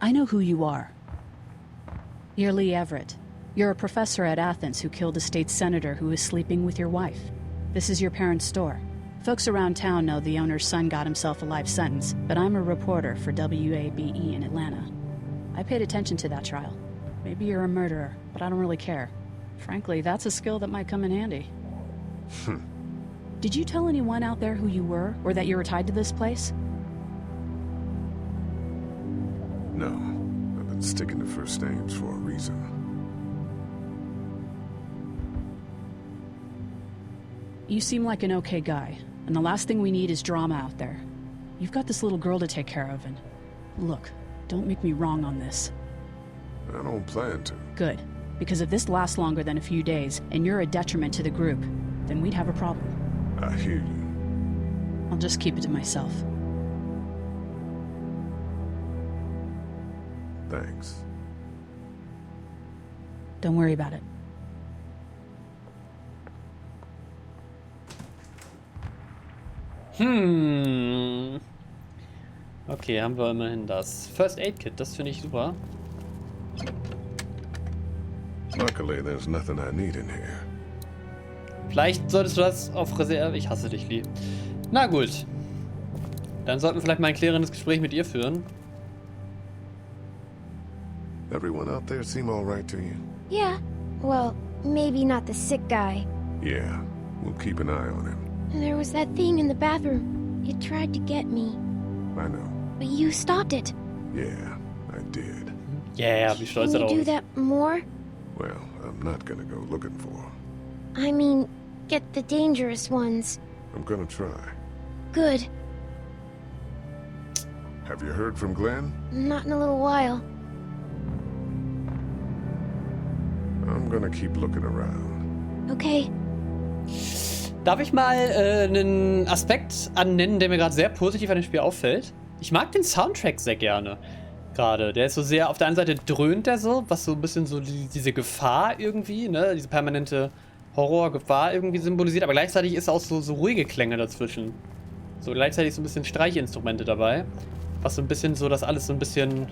Speaker 20: I know who you are. You're Lee Everett. You're a professor at Athens who killed a state senator who was sleeping with your wife. This is your parents' store. Folks around town know the owner's son got himself a life sentence, but I'm a reporter for WABE in Atlanta. I paid attention to that trial. Maybe you're a murderer, but I don't really care. Frankly, that's a skill that might come in handy. Did you tell anyone out there who you were, or that you were tied to this place?
Speaker 5: No, I've been sticking to first names for a reason.
Speaker 20: You seem like an okay guy, and the last thing we need is drama out there. You've got this little girl to take care of, and... Look, don't make me wrong on this.
Speaker 5: I don't plan to.
Speaker 20: Good, because if this lasts longer than a few days, and you're a detriment to the group, then we'd have a problem.
Speaker 5: I hear you.
Speaker 20: I'll just keep it to myself.
Speaker 5: Thanks.
Speaker 20: Don't worry about it.
Speaker 1: Okay, haben wir immerhin das First Aid Kit, das finde ich super.
Speaker 5: Luckily, there's nothing I need in here.
Speaker 1: Vielleicht solltest du das auf Reserve... Ich hasse dich, Lee. Na gut. Dann sollten wir vielleicht mal ein klärendes Gespräch mit ihr führen.
Speaker 5: Everyone out there seem all right to you?
Speaker 11: Yeah. Well, maybe not the sick guy.
Speaker 5: Yeah, we'll keep an eye on him.
Speaker 11: There was that thing in the bathroom. It tried to get me.
Speaker 5: I know.
Speaker 11: But you stopped it.
Speaker 5: Yeah, I did.
Speaker 1: Yeah, wie stolz er
Speaker 11: Can
Speaker 1: drauf
Speaker 11: you do
Speaker 1: ist.
Speaker 11: that more?
Speaker 5: Well, I'm not gonna go looking for him.
Speaker 11: I mean, get the dangerous ones.
Speaker 5: I'm gonna try.
Speaker 11: Good.
Speaker 5: Have you heard from Glenn?
Speaker 11: Not in a little while.
Speaker 5: I'm gonna keep looking around.
Speaker 11: Okay.
Speaker 1: Darf ich mal einen Aspekt annennen, der mir gerade sehr positiv an dem Spiel auffällt? Ich mag den Soundtrack sehr gerne. Gerade. Der ist so sehr, auf der einen Seite dröhnt der so, was so ein bisschen so diese Gefahr irgendwie, ne, diese permanente Horrorgefahr irgendwie symbolisiert, aber gleichzeitig ist auch so ruhige Klänge dazwischen. So gleichzeitig so ein bisschen Streichinstrumente dabei, was so ein bisschen so das alles so ein bisschen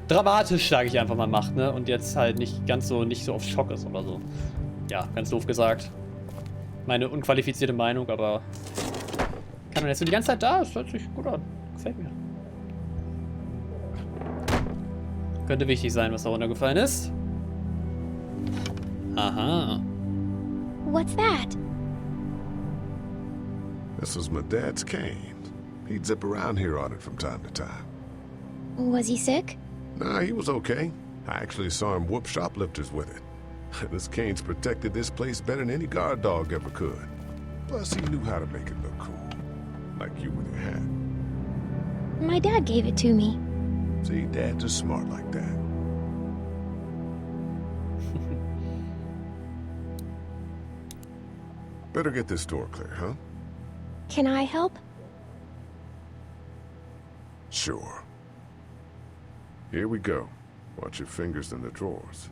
Speaker 1: dramatisch, sage ich einfach mal, macht, ne, und jetzt halt nicht so auf Schock ist oder so. Ja, ganz doof gesagt. Meine unqualifizierte Meinung, aber kann man jetzt so die ganze Zeit da? Das hört sich gut an. Gefällt mir. Könnte wichtig sein, was da runtergefallen ist. Aha.
Speaker 11: What's that?
Speaker 5: This was my dad's cane. He'd zip around here on it from time to time.
Speaker 11: Was he sick?
Speaker 5: Nah, he was okay. I actually saw him whoop shoplifters with it. This cane's protected this place better than any guard dog ever could. Plus, he knew how to make it look cool. Like you with your hat.
Speaker 11: My dad gave it to me.
Speaker 5: See, dads are smart like that. Better get this door clear, huh?
Speaker 11: Can I help?
Speaker 5: Sure. Here we go. Watch your fingers in the drawers.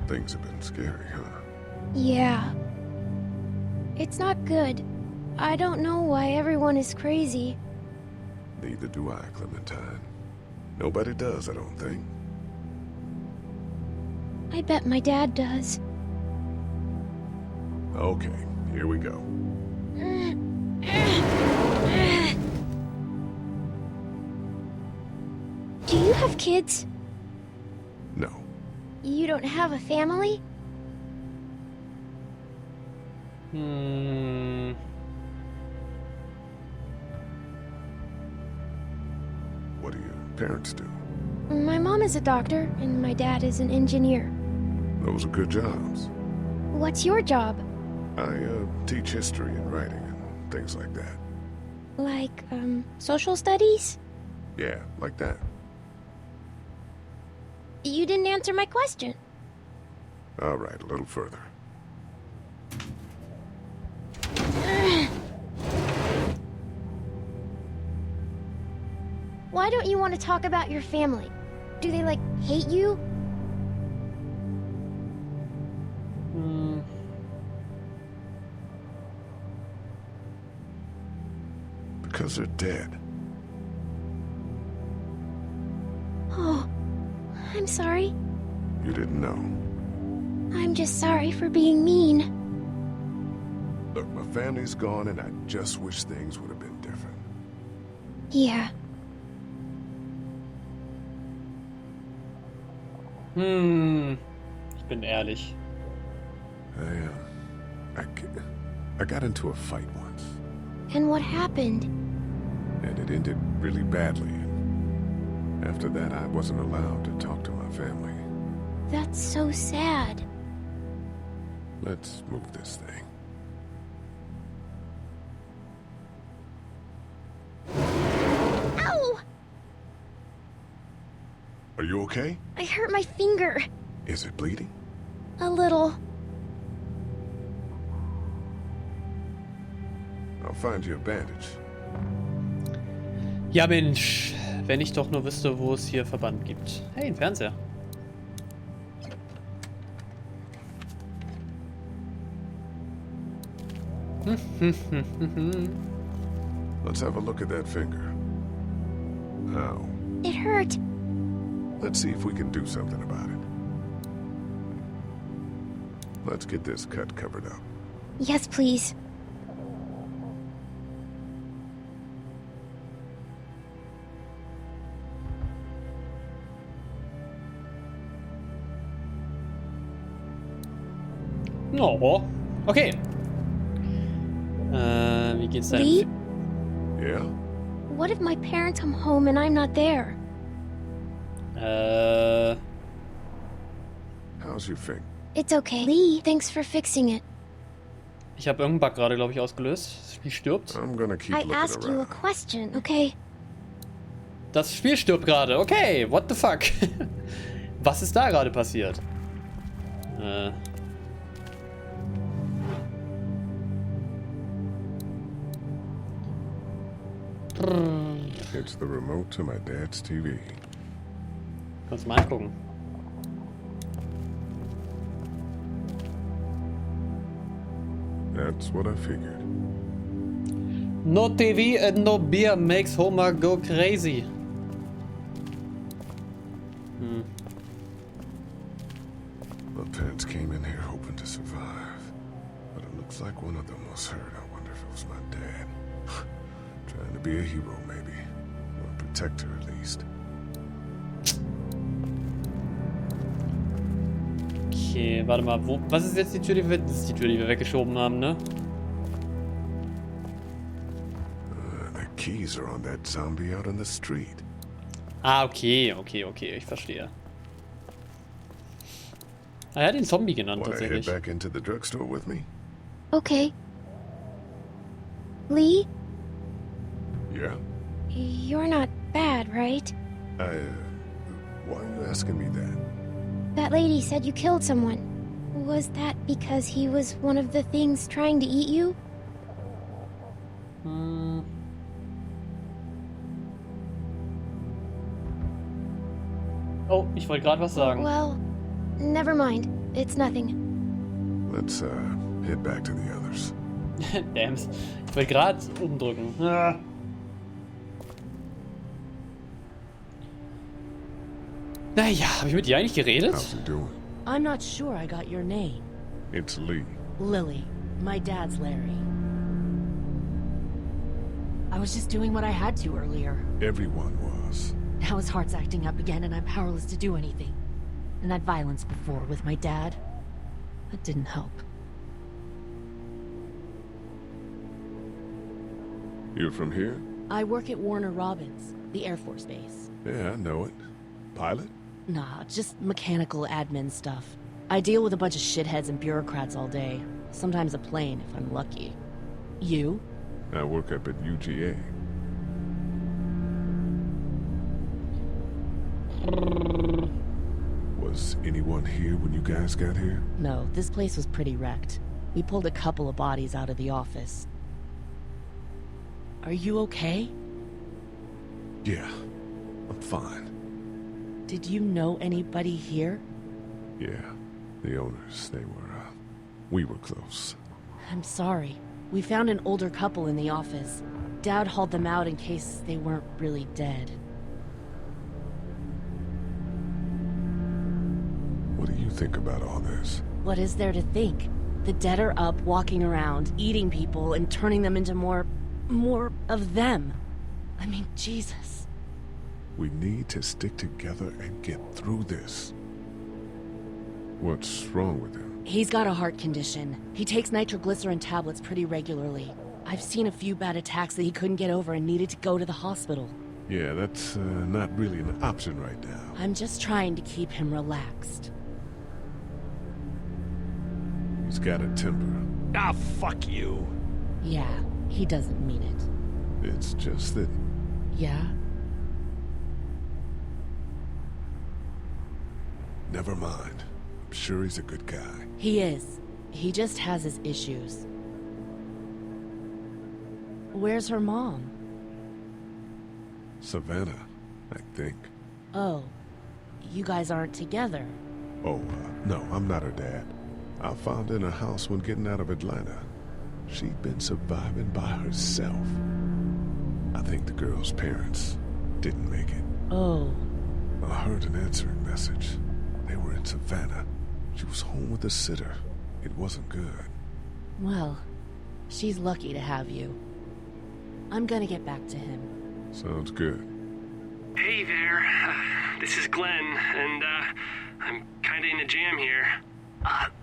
Speaker 5: Things have been scary, huh?
Speaker 11: Yeah. It's not good. I don't know why everyone is crazy.
Speaker 5: Neither do I, Clementine. Nobody does, I don't think.
Speaker 11: I bet my dad does.
Speaker 5: Okay, here we go.
Speaker 11: Do you have kids?
Speaker 5: No.
Speaker 11: You don't have a family?
Speaker 5: What do your parents do?
Speaker 11: My mom is a doctor, and my dad is an engineer.
Speaker 5: Those are good jobs.
Speaker 11: What's your job?
Speaker 5: I teach history and writing and things like that.
Speaker 11: Like, social studies?
Speaker 5: Yeah, like that.
Speaker 11: You didn't answer my question.
Speaker 5: All right, a little further.
Speaker 11: Why don't you want to talk about your family? Do they, like, hate you?
Speaker 5: Because they're dead.
Speaker 11: Oh, I'm sorry.
Speaker 5: You didn't know.
Speaker 11: I'm just sorry for being mean.
Speaker 5: Look, my family's gone and I just wish things would have been different.
Speaker 11: Yeah.
Speaker 1: Ich bin ehrlich.
Speaker 5: I got into a fight once.
Speaker 11: And what happened?
Speaker 5: And it ended really badly. After that, I wasn't allowed to talk to my family.
Speaker 11: That's so sad.
Speaker 5: Let's move this thing.
Speaker 11: Ow!
Speaker 5: Are you okay?
Speaker 11: I hurt my finger.
Speaker 5: Is it bleeding?
Speaker 11: A little.
Speaker 5: I'll find you a bandage.
Speaker 1: Ja, Mensch. Wenn ich doch nur wüsste, wo es hier Verband gibt. Hey, ein Fernseher.
Speaker 5: Let's have a look at that finger. Ow.
Speaker 11: It hurt.
Speaker 5: Let's see if we can do something about it. Let's get this cut covered up.
Speaker 11: Yes, please.
Speaker 1: Oh, okay. Wie geht's denn?
Speaker 11: Lee?
Speaker 5: Yeah?
Speaker 11: What if my parents come home and I'm not there?
Speaker 5: How's your finger?
Speaker 11: It's okay. Lee, thanks for fixing it.
Speaker 1: Ich habe irgendeinen Bug gerade, glaube ich, ausgelöst. Das Spiel stirbt.
Speaker 5: I'm gonna keep
Speaker 11: I
Speaker 5: looking
Speaker 11: asked you a
Speaker 5: around.
Speaker 11: question, okay?
Speaker 1: Das Spiel stirbt gerade. Okay, what the fuck? Was ist da gerade passiert?
Speaker 5: It's the remote to my dad's TV.
Speaker 1: Kannst mal angucken.
Speaker 5: That's what I figured.
Speaker 1: No TV and no beer makes Homer go crazy.
Speaker 5: My parents came in here hoping to survive, but it looks like one of them was hurt. I wonder if it was my dad. Trying to be a hero, maybe. Or a protector, at least.
Speaker 1: Okay, warte mal. Was ist jetzt die Tür, die wir... Das ist die Tür, die wir weggeschoben haben, ne?
Speaker 5: keys are on that zombie out on the street.
Speaker 1: Ah, okay, ich verstehe. Er hat den Zombie genannt,
Speaker 5: Wanna head
Speaker 1: tatsächlich.
Speaker 5: back into the drugstore with me?
Speaker 11: Okay. Lee,
Speaker 5: Yeah.
Speaker 11: you're not bad, right?
Speaker 5: Why are you asking me that?
Speaker 11: That lady said you killed someone. Was that because he was one of the things trying to eat you?
Speaker 1: Oh, ich wollte gerade was sagen.
Speaker 11: Well, never mind. It's nothing.
Speaker 5: Let's head back to the others.
Speaker 1: Dams. Ich wollte gerade umdrücken. Ah. Naja, habe ich mit dir eigentlich geredet?
Speaker 5: How's he doing?
Speaker 14: I'm not sure I got your name.
Speaker 5: It's Lee.
Speaker 14: Lily. My dad's Larry. I was just doing what I had to earlier.
Speaker 5: Everyone was.
Speaker 14: Now his heart's acting up again and I'm powerless to do anything. And that violence before with my dad, that didn't help.
Speaker 5: You're from here?
Speaker 14: I work at Warner Robins, the Air Force Base.
Speaker 5: Yeah, I know it. Pilot?
Speaker 14: Nah, just mechanical admin stuff. I deal with a bunch of shitheads and bureaucrats all day. Sometimes a plane, if I'm lucky. You?
Speaker 5: I work up at UGA. Was anyone here when you guys got here?
Speaker 14: No, this place was pretty wrecked. We pulled a couple of bodies out of the office. Are you okay?
Speaker 5: Yeah, I'm fine.
Speaker 14: Did you know anybody here?
Speaker 5: Yeah, the owners, we were close.
Speaker 14: I'm sorry. We found an older couple in the office. Dad hauled them out in case they weren't really dead.
Speaker 5: What do you think about all this?
Speaker 14: What is there to think? The dead are up, walking around, eating people, and turning them into more of them. I mean, Jesus.
Speaker 5: We need to stick together and get through this. What's wrong with him?
Speaker 14: He's got a heart condition. He takes nitroglycerin tablets pretty regularly. I've seen a few bad attacks that he couldn't get over and needed to go to the hospital.
Speaker 5: Yeah, that's not really an option right now.
Speaker 14: I'm just trying to keep him relaxed.
Speaker 5: He's got a temper.
Speaker 16: Ah, fuck you.
Speaker 14: Yeah, he doesn't mean it.
Speaker 5: It's just that...
Speaker 14: Yeah?
Speaker 5: Never mind. I'm sure he's a good guy.
Speaker 14: He is. He just has his issues. Where's her mom?
Speaker 5: Savannah, I think.
Speaker 14: Oh, you guys aren't together.
Speaker 5: Oh, no, I'm not her dad. I found her in a house when getting out of Atlanta. She'd been surviving by herself. I think the girl's parents didn't make it.
Speaker 14: Oh.
Speaker 5: I heard an answering message. They were in Savannah. She was home with a sitter. It wasn't good.
Speaker 14: Well, she's lucky to have you. I'm gonna get back to him.
Speaker 5: Sounds good.
Speaker 21: Hey there, this is Glenn, and I'm kinda in a jam here.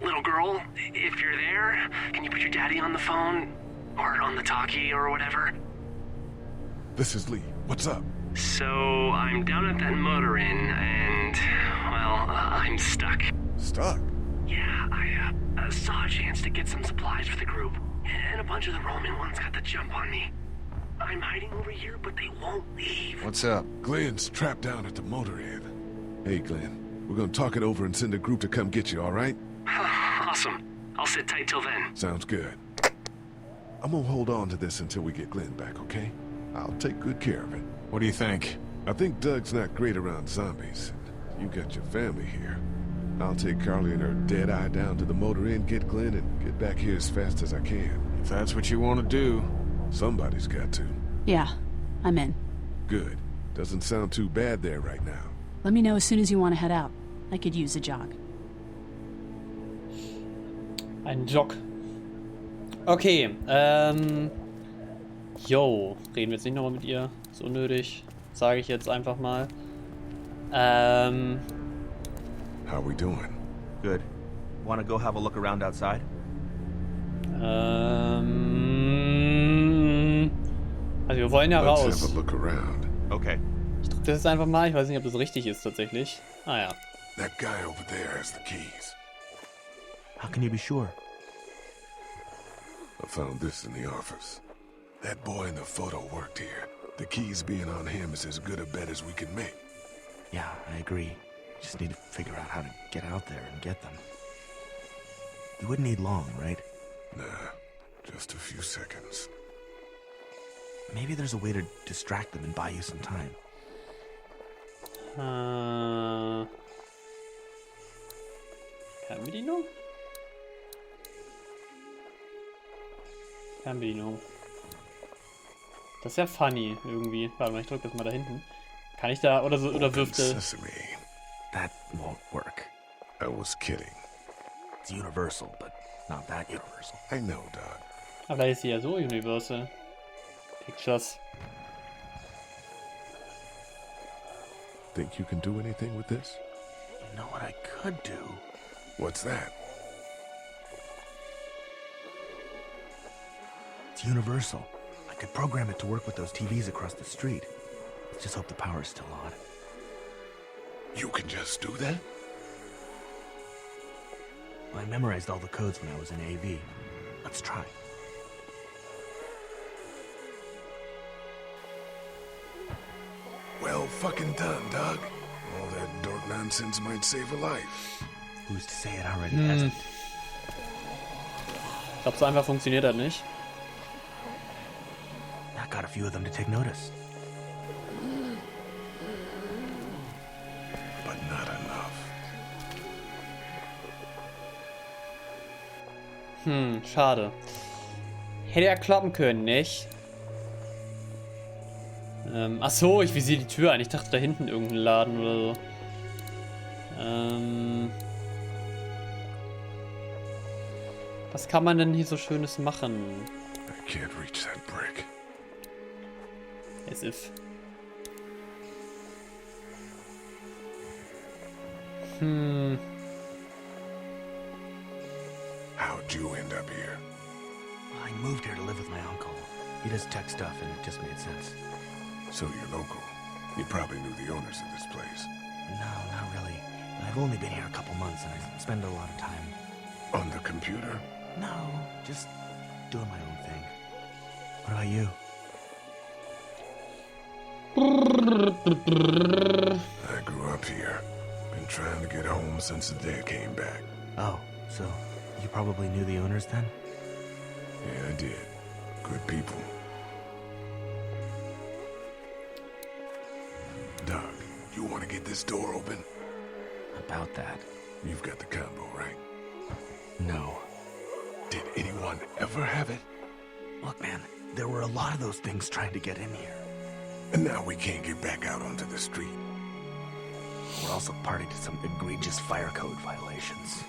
Speaker 21: Little girl, if you're there, can you put your daddy on the phone? Or on the talkie or whatever?
Speaker 5: This is Lee. What's up?
Speaker 21: So, I'm down at that motor inn, and, well, I'm stuck.
Speaker 5: Stuck?
Speaker 21: Yeah, I saw a chance to get some supplies for the group, and a bunch of the Roman ones got the jump on me. I'm hiding over here, but they won't leave.
Speaker 5: What's up? Glenn's trapped down at the motor inn. Hey, Glenn, we're gonna talk it over and send a group to come get you, all right?
Speaker 21: Awesome. I'll sit tight till then.
Speaker 5: Sounds good. I'm gonna hold on to this until we get Glenn back, okay? I'll take good care of it.
Speaker 13: What do you think?
Speaker 5: I think Doug's not great around zombies. You got your family here. I'll take Carly and her dead eye down to the motor inn, get Glenn, and get back here as fast as I can.
Speaker 13: If that's what you want to do.
Speaker 5: Somebody's got to.
Speaker 20: Yeah, I'm in.
Speaker 5: Good. Doesn't sound too bad there right now.
Speaker 20: Let me know as soon as you want to head out. I could use a jog.
Speaker 1: Ein Jog. Okay, yo, reden wir jetzt nicht nochmal mit ihr. Ist unnötig. Sage ich jetzt einfach mal.
Speaker 5: How we doing?
Speaker 19: Good. Wanna go have a look around outside?
Speaker 1: Also wir wollen ja raus.
Speaker 5: Let's have a look around.
Speaker 8: Okay.
Speaker 1: Ich drücke das jetzt einfach mal. Ich weiß nicht, ob das richtig ist tatsächlich. Ah ja.
Speaker 5: That guy over there has the keys.
Speaker 19: How can you be sure?
Speaker 5: I found this in the office. That boy in the photo worked here. The keys being on him is as good a bet as we can make.
Speaker 19: Yeah, I agree. Just need to figure out how to get out there and get them. You wouldn't need long, right?
Speaker 5: Nah, just a few seconds.
Speaker 19: Maybe there's a way to distract them and buy you some time.
Speaker 1: Fernbedienung? Fernbedienung. Das ist ja funny irgendwie. Warte mal, ich drücke das mal da hinten. Kann ich da oder so oder wirft er?
Speaker 19: That won't work.
Speaker 5: I was kidding.
Speaker 19: It's universal, but not that universal.
Speaker 5: I know, Doc.
Speaker 1: Aber da ist sie ja so universal. Pictures.
Speaker 5: Think you can do anything with this?
Speaker 19: You know what I could do?
Speaker 5: What's that?
Speaker 19: It's universal. I could program it to work with those TVs across the street. Let's just hope the power's still on.
Speaker 5: You can just do that?
Speaker 19: Well, I memorized all the codes when I was in AV. Let's try.
Speaker 5: Well fucking done, Doc. All that dork nonsense might save a life.
Speaker 19: Who's to say it already hasn't?
Speaker 1: Ich glaube, so einfach funktioniert das nicht.
Speaker 19: That got a few of them to take notice.
Speaker 5: But not enough.
Speaker 1: Schade. Hätte ja klappen können, nicht? Ach so, ich visiere die Tür ein. Ich dachte da hinten irgendein Laden oder so. Was kann man denn hier so Schönes machen?
Speaker 5: I can't reach that brick.
Speaker 1: As if.
Speaker 5: How'd you end up here?
Speaker 19: Well, I moved here to live with my uncle. He does tech stuff and it just made sense.
Speaker 5: So you're local. You probably knew the owners of this place.
Speaker 19: No, not really. I've only been here a couple months and I spend a lot of time.
Speaker 5: On the computer?
Speaker 19: No, just doing my own thing. What about you?
Speaker 5: I grew up here. Been trying to get home since the dad came back.
Speaker 19: Oh, so you probably knew the owners then?
Speaker 5: Yeah, I did. Good people. Doc, you want to get this door open?
Speaker 19: About that.
Speaker 5: You've got the combo, right?
Speaker 19: No.
Speaker 5: Did anyone ever have it?
Speaker 19: Look, man, there were a lot of those things trying to get in here.
Speaker 5: And now we can't get back out onto the street.
Speaker 19: We're also party to some egregious fire code violations.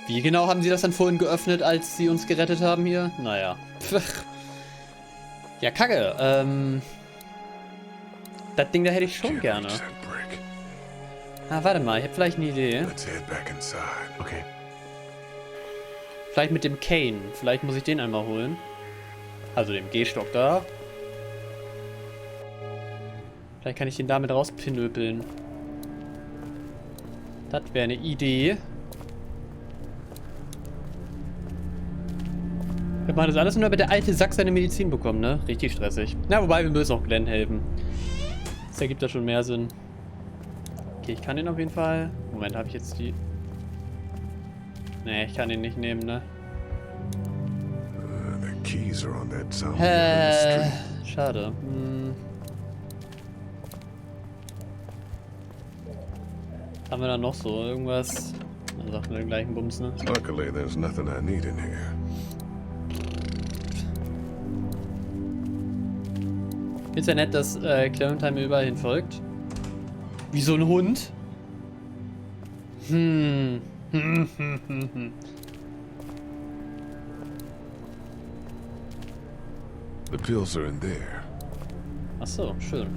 Speaker 1: Wie genau haben sie das dann vorhin geöffnet, als sie uns gerettet haben hier? Naja. Ja, kacke. Das Ding da hätte ich schon gerne. Ah, warte mal, ich habe vielleicht eine Idee.
Speaker 19: Okay.
Speaker 1: Vielleicht mit dem Kane. Vielleicht muss ich den einmal holen. Also dem Gehstock da. Vielleicht kann ich den damit rauspinöpeln. Das wäre eine Idee. Wir machen das alles nur, damit der alte Sack seine Medizin bekommt, ne? Richtig stressig. Na, wobei, wir müssen auch Glenn helfen. Das ergibt ja schon mehr Sinn. Okay, ich kann den auf jeden Fall... Moment, habe ich jetzt die... Nee, ich kann den nicht nehmen, ne? Schade. Haben wir da noch so irgendwas? Dann sagt man den gleichen Bums, ne?
Speaker 5: Luckily, there's nothing I need in here.
Speaker 1: Ist ja nett, dass Clementine mir überall hin folgt. Wie so ein Hund.
Speaker 5: The pills are in there.
Speaker 1: Ach so, schön.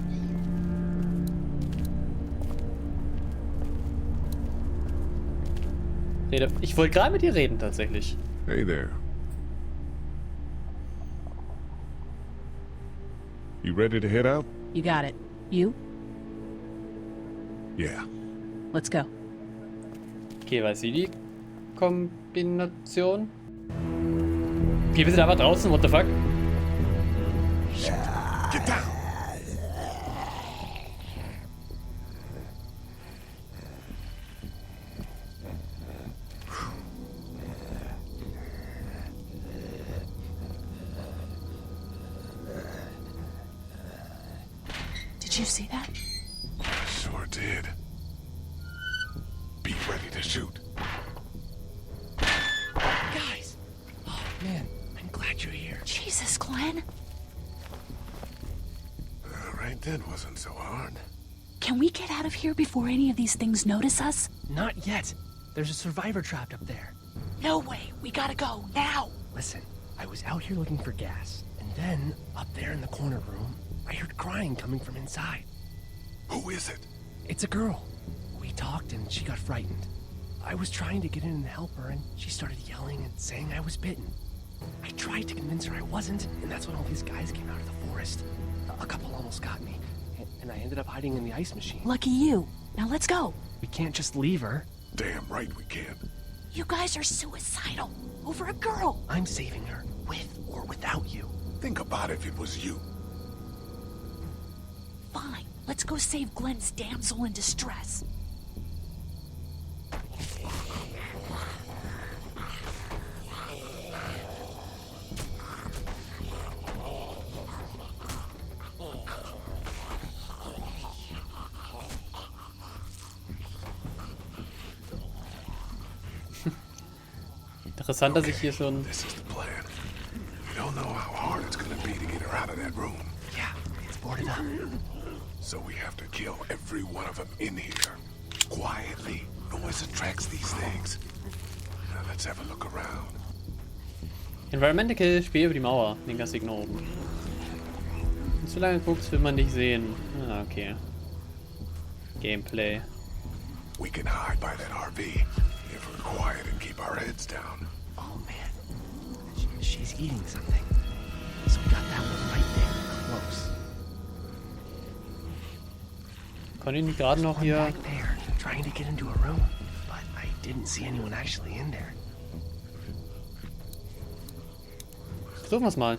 Speaker 1: Ich wollte gerade mit dir reden, tatsächlich.
Speaker 5: Hey there. You ready to head out?
Speaker 20: You got it. You?
Speaker 5: Yeah.
Speaker 20: Let's go.
Speaker 1: Okay, weiß sie die Kombination? Okay, wir sind einfach draußen, what the fuck?
Speaker 5: Get down!
Speaker 17: Did you see that?
Speaker 5: Sure did. Be ready to shoot.
Speaker 19: Guys! Oh, man, I'm glad you're here.
Speaker 17: Jesus, Glenn.
Speaker 5: Right then wasn't so hard.
Speaker 17: Can we get out of here before any of these things notice us?
Speaker 19: Not yet. There's a survivor trapped up there.
Speaker 17: No way. We gotta go, now.
Speaker 19: Listen, I was out here looking for gas, and then, up there in the corner room, I heard crying coming from inside.
Speaker 5: Who is it?
Speaker 19: It's a girl. We talked and she got frightened. I was trying to get in and help her, and she started yelling and saying I was bitten. I tried to convince her I wasn't, and that's when all these guys came out of the forest. A couple almost got me, and I ended up hiding in the ice machine.
Speaker 17: Lucky you. Now let's go.
Speaker 19: We can't just leave her.
Speaker 5: Damn right we can't.
Speaker 17: You guys are suicidal. Over a girl.
Speaker 19: I'm saving her, with or without you.
Speaker 5: Think about if it was you.
Speaker 17: Fine. Let's go save Glenn's damsel in distress.
Speaker 1: Interessant, dass ich hier schon...
Speaker 5: This is the plan. We don't know how hard it's gonna be to get her out of that room.
Speaker 19: Yeah, it's boarded up.
Speaker 5: So we have to kill every one of them in here. Quietly. Noise attracts these things. Now let's have a look around.
Speaker 1: Environmental, Spiel über die Mauer. Linker Stick nach oben. Wenn du zu lange guckst, will man dich sehen. Ah, okay. Gameplay.
Speaker 5: We can hide by that RV if we're quiet and keep our heads down.
Speaker 19: Oh man, she's eating something. So we got that one right there, close.
Speaker 1: Konnte ich nicht gerade noch hier...
Speaker 19: Back there, trying to get into a room, but I didn't see anyone actually in there.
Speaker 1: Versuchen wir's mal.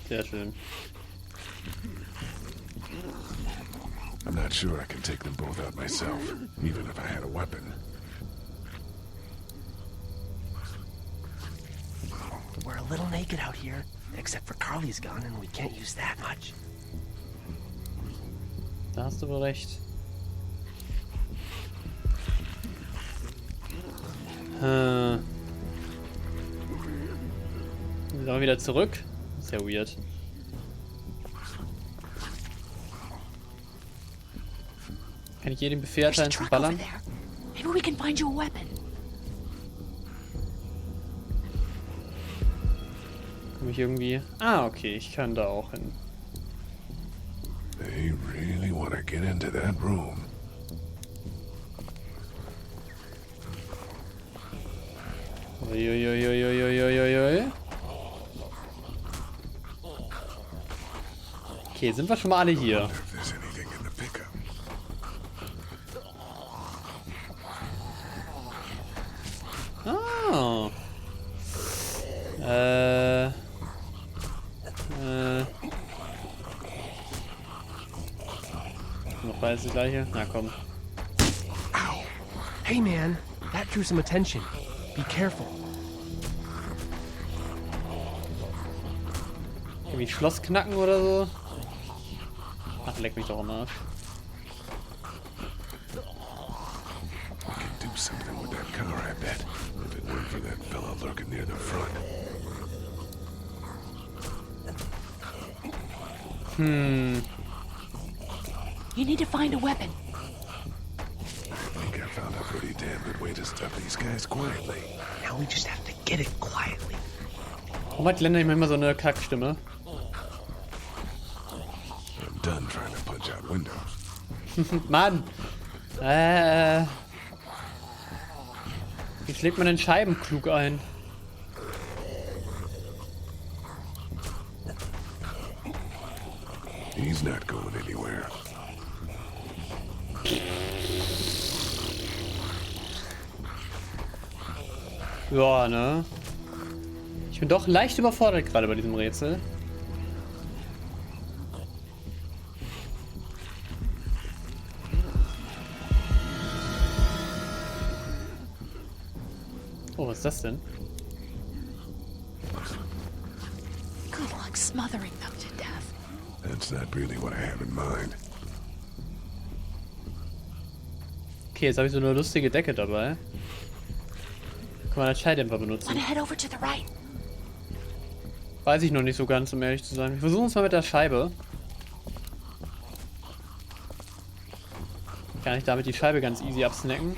Speaker 1: Sehr schön.
Speaker 5: I'm not sure I can take them both out myself, even if I had a weapon.
Speaker 19: We're a little naked out here, except for Carly's gun, and we can't use that much.
Speaker 1: Da hast du wohl recht. Sollen wir wieder zurück? Ist ja weird. Kann ich jedem Befehl erteilen zu ballern?
Speaker 17: Maybe we can find you a weapon.
Speaker 1: Komm ich irgendwie... Ah, okay, ich kann da auch hin.
Speaker 5: They really want to get into that room.
Speaker 1: Uiuiuiuiuiuiui. Okay, sind wir schon mal alle hier. Ah. Noch war jetzt das gleiche? Na komm.
Speaker 19: Hey man, that drew some attention. Be careful.
Speaker 1: Irgendwie Schloss knacken oder so? Ach, leck mich doch am Arsch.
Speaker 5: We could do something with that car, I bet. If it weren't for that fella lurking near the front.
Speaker 17: You need to find a weapon.
Speaker 5: I think I found a pretty damn good way to stop these guys quietly.
Speaker 19: Now we just have to get it quietly.
Speaker 1: Warum hat Länder immer so eine Kackstimme?
Speaker 5: I'm done trying to punch out windows.
Speaker 1: Mann! Wie schlägt man den Scheiben klug ein?
Speaker 5: He's not going anywhere.
Speaker 1: Ja, ne? Ich bin doch leicht überfordert gerade bei diesem Rätsel. Oh, was ist das denn?
Speaker 17: Good luck smothering them to death.
Speaker 5: That's not really what I have in mind.
Speaker 1: Okay, jetzt habe ich so eine lustige Decke dabei. Kann man als Schalldämpfer benutzen.
Speaker 17: Wanna head over to the right?
Speaker 1: Weiß ich noch nicht so ganz, um ehrlich zu sein. Wir versuchen es mal mit der Scheibe. Kann ich damit die Scheibe ganz easy absnacken?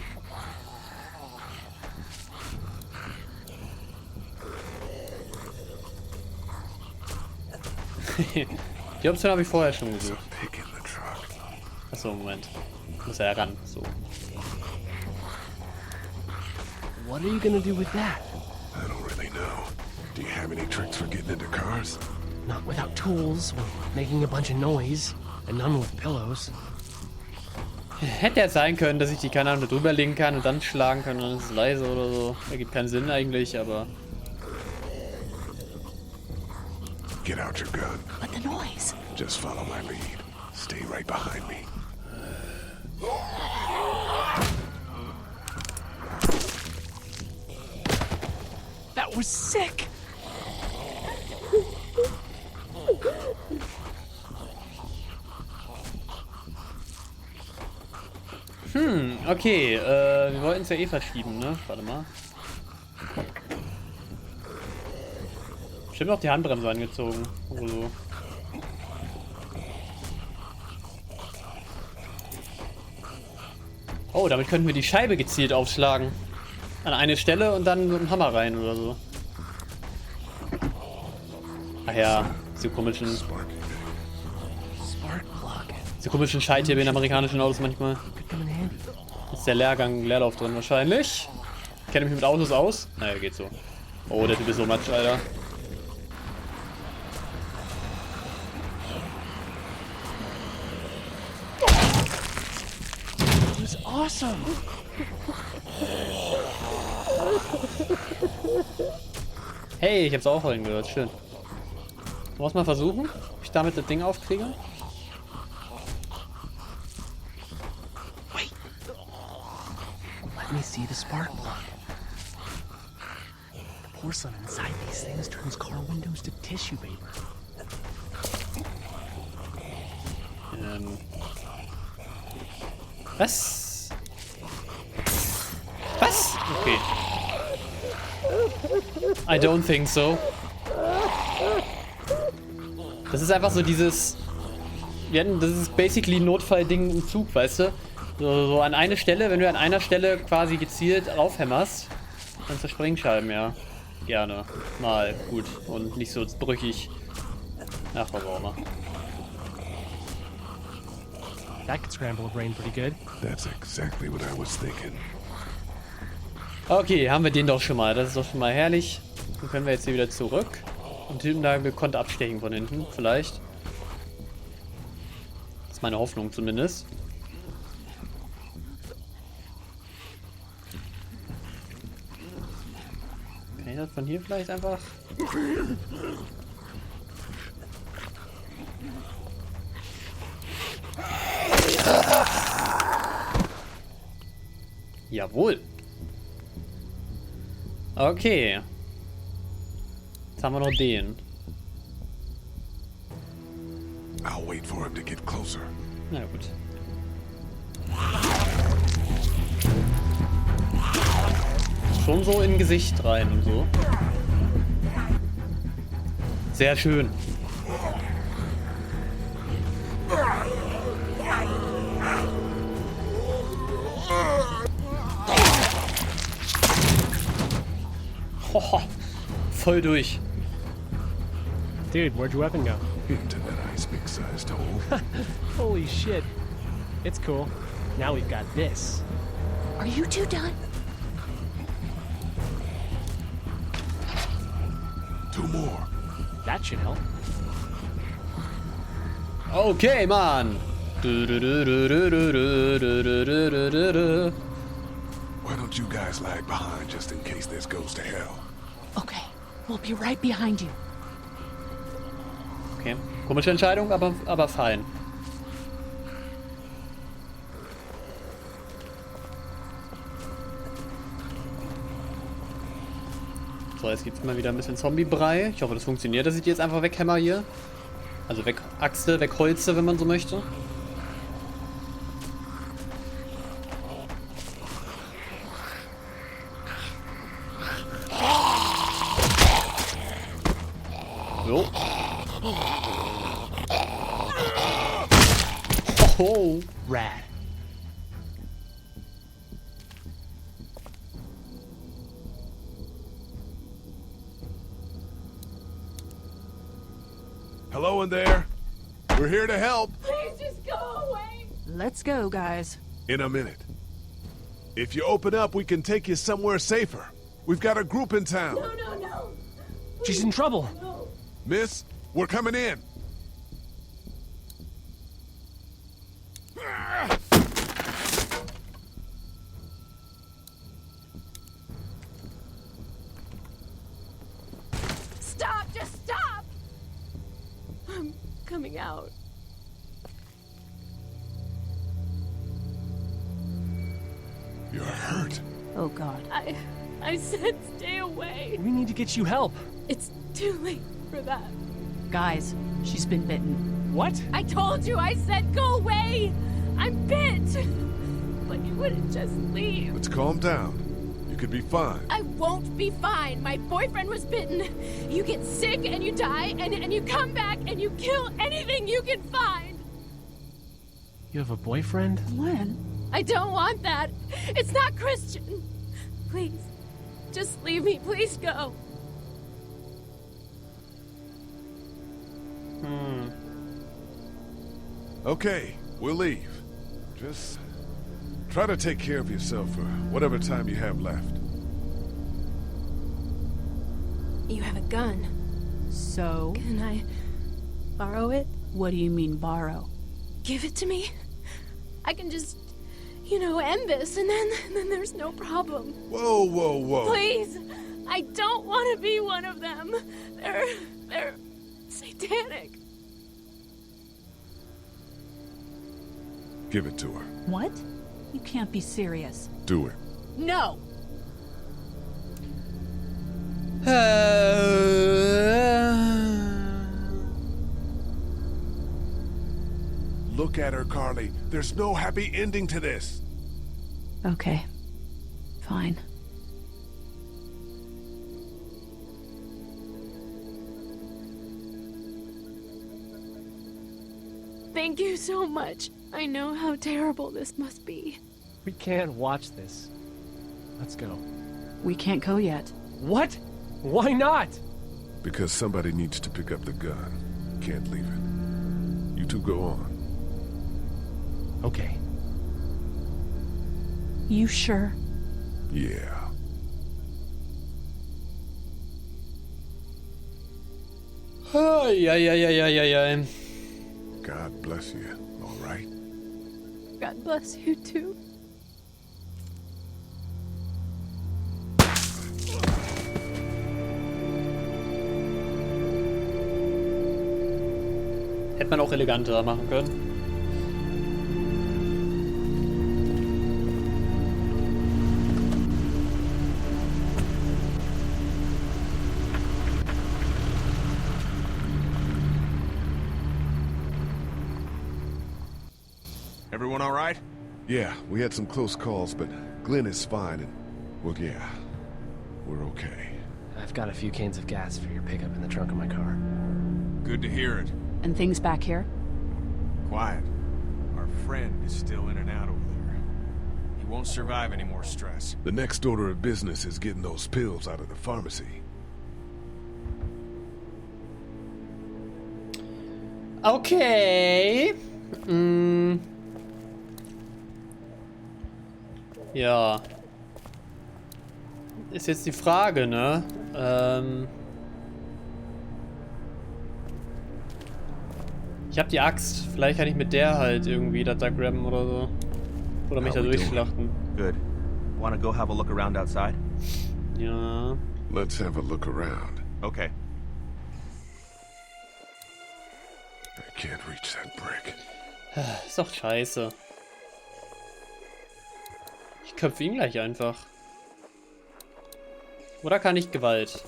Speaker 1: Die Option habe ich vorher schon gesucht. Achso, Moment. Muss er ja ran. So.
Speaker 19: What are you gonna do with that?
Speaker 5: I don't really know. Do you have any tricks for getting into cars?
Speaker 19: Not without tools, or making a bunch of noise, and none with pillows.
Speaker 1: Hätte ja sein können, dass ich die, keine Ahnung, da drüber legen kann und dann schlagen kann und dann ist es leise oder so. Ergibt keinen Sinn eigentlich, aber...
Speaker 5: Get out your gun.
Speaker 17: But the noise.
Speaker 5: Just follow my lead. Stay right behind me.
Speaker 19: That was sick!
Speaker 1: Okay, wir wollten es ja eh verschieben, ne? Warte mal. Bestimmt auch die Handbremse angezogen. Oder so. Oh, damit könnten wir die Scheibe gezielt aufschlagen. An eine Stelle und dann mit dem Hammer rein oder so. Ach ja, diese komischen Scheit hier bei den amerikanischen Autos manchmal. Ist der Leerlauf drin wahrscheinlich. Ich kenne mich mit Autos aus. Naja, geht so. Oh, der Typ ist so matsch, Alter.
Speaker 19: That was awesome!
Speaker 1: Hey, ich hab's auch vorhin gehört. Schön. Du musst mal versuchen, ob ich damit das Ding aufkriege.
Speaker 19: Wait. Let me see the spark plug. The porcelain inside these things turns car windows to tissue paper.
Speaker 1: Was? Was? Okay. I don't think so. Das ist einfach so dieses... Das ist basically ein Notfallding im Zug, weißt du? So an eine Stelle, wenn du an einer Stelle quasi gezielt raufhämmerst, dann zerspringen Scheiben, ja. Gerne. Mal. Gut. Und nicht so brüchig. Ach, was auch immer.
Speaker 19: That could scramble a brain pretty good.
Speaker 5: That's exactly what I was thinking.
Speaker 1: Okay, haben wir den doch schon mal. Das ist doch schon mal herrlich. Dann können wir jetzt hier wieder zurück. Und hinten da gekonnt abstechen von hinten, vielleicht. Das ist meine Hoffnung zumindest. Kann ich das von hier vielleicht einfach... Jawohl. Okay. Jetzt haben wir noch den.
Speaker 5: I'll wait for him to get closer.
Speaker 1: Na gut. Schon so in Gesicht rein und so. Sehr schön. Hoho, voll durch.
Speaker 19: Dude, where'd your weapon go?
Speaker 5: Into that ice big-sized hole.
Speaker 19: Holy shit. It's cool. Now we've got this.
Speaker 17: Are you two done?
Speaker 5: 2 more.
Speaker 19: That should help.
Speaker 1: Okay, Mann.
Speaker 5: Why don't you guys lag behind just in case this goes to hell?
Speaker 17: Okay, we'll be right behind you.
Speaker 1: Okay, komische Entscheidung, aber fein. So, jetzt gibt's mal wieder ein bisschen Zombie-Brei. Ich hoffe, das funktioniert, dass ich die jetzt einfach weghämmer hier. Also wegachse, wegholze, wenn man so möchte. So. Oh,
Speaker 19: Rad.
Speaker 5: Hello in there. We're here to help.
Speaker 17: Please just go away.
Speaker 12: Let's go, guys.
Speaker 5: In a minute. If you open up, we can take you somewhere safer. We've got a group in town.
Speaker 17: No.
Speaker 19: She's in trouble.
Speaker 17: No.
Speaker 5: Miss, we're coming in.
Speaker 17: Stop, just stop. I'm coming out.
Speaker 5: You're hurt.
Speaker 12: Oh, God.
Speaker 17: I said stay away.
Speaker 19: We need to get you help.
Speaker 17: It's too late for that.
Speaker 20: Guys, she's been bitten.
Speaker 19: What?
Speaker 17: I told you, I said go away. I'm bit. But you wouldn't just leave.
Speaker 5: Let's calm down. You could be fine.
Speaker 17: I won't be fine. My boyfriend was bitten. You get sick and you die, and you come back and you kill anything you can find.
Speaker 19: You have a boyfriend?
Speaker 20: Glenn?
Speaker 17: I don't want that. It's not Christian. Please, just leave me. Please go.
Speaker 5: Okay, we'll leave. Just try to take care of yourself for whatever time you have left.
Speaker 17: You have a gun.
Speaker 20: So?
Speaker 17: Can I borrow it?
Speaker 20: What do you mean, borrow?
Speaker 17: Give it to me. I can just, end this, and then there's no problem.
Speaker 5: Whoa.
Speaker 17: Please, I don't want to be one of them. They're satanic.
Speaker 5: Give it to her.
Speaker 20: What? You can't be serious.
Speaker 5: Do it.
Speaker 17: No.
Speaker 5: Look at her, Carly. There's no happy ending to this.
Speaker 20: Okay. Fine.
Speaker 17: Thank you so much. I know how terrible this must be.
Speaker 19: We can't watch this. Let's go.
Speaker 20: We can't go yet.
Speaker 19: What? Why not?
Speaker 5: Because somebody needs to pick up the gun. Can't leave it. You two go on.
Speaker 19: Okay.
Speaker 20: You sure?
Speaker 5: Yeah.
Speaker 1: Ay.
Speaker 5: God bless you, all right?
Speaker 17: God bless you too.
Speaker 1: Hätte man auch eleganter machen können.
Speaker 5: Everyone all right? Yeah, we had some close calls, but Glenn is fine, and, well, yeah, we're okay.
Speaker 19: I've got a few cans of gas for your pickup in the trunk of my car.
Speaker 13: Good to hear it.
Speaker 20: And things back here?
Speaker 13: Quiet. Our friend is still in and out over there. He won't survive any more stress.
Speaker 5: The next order of business is getting those pills out of the pharmacy.
Speaker 1: Okay. Ja. Ist jetzt die Frage, ne? Ich hab die Axt. Vielleicht kann ich mit der halt irgendwie das da grabben oder so. Oder mich da durchschlachten.
Speaker 6: Good. Wanna go have a look around outside?
Speaker 1: Ja.
Speaker 5: Let's have a look around.
Speaker 6: Okay.
Speaker 5: I can't reach that brick.
Speaker 1: Ist doch scheiße. Ich köpfe ihn gleich einfach. Oder kann ich Gewalt?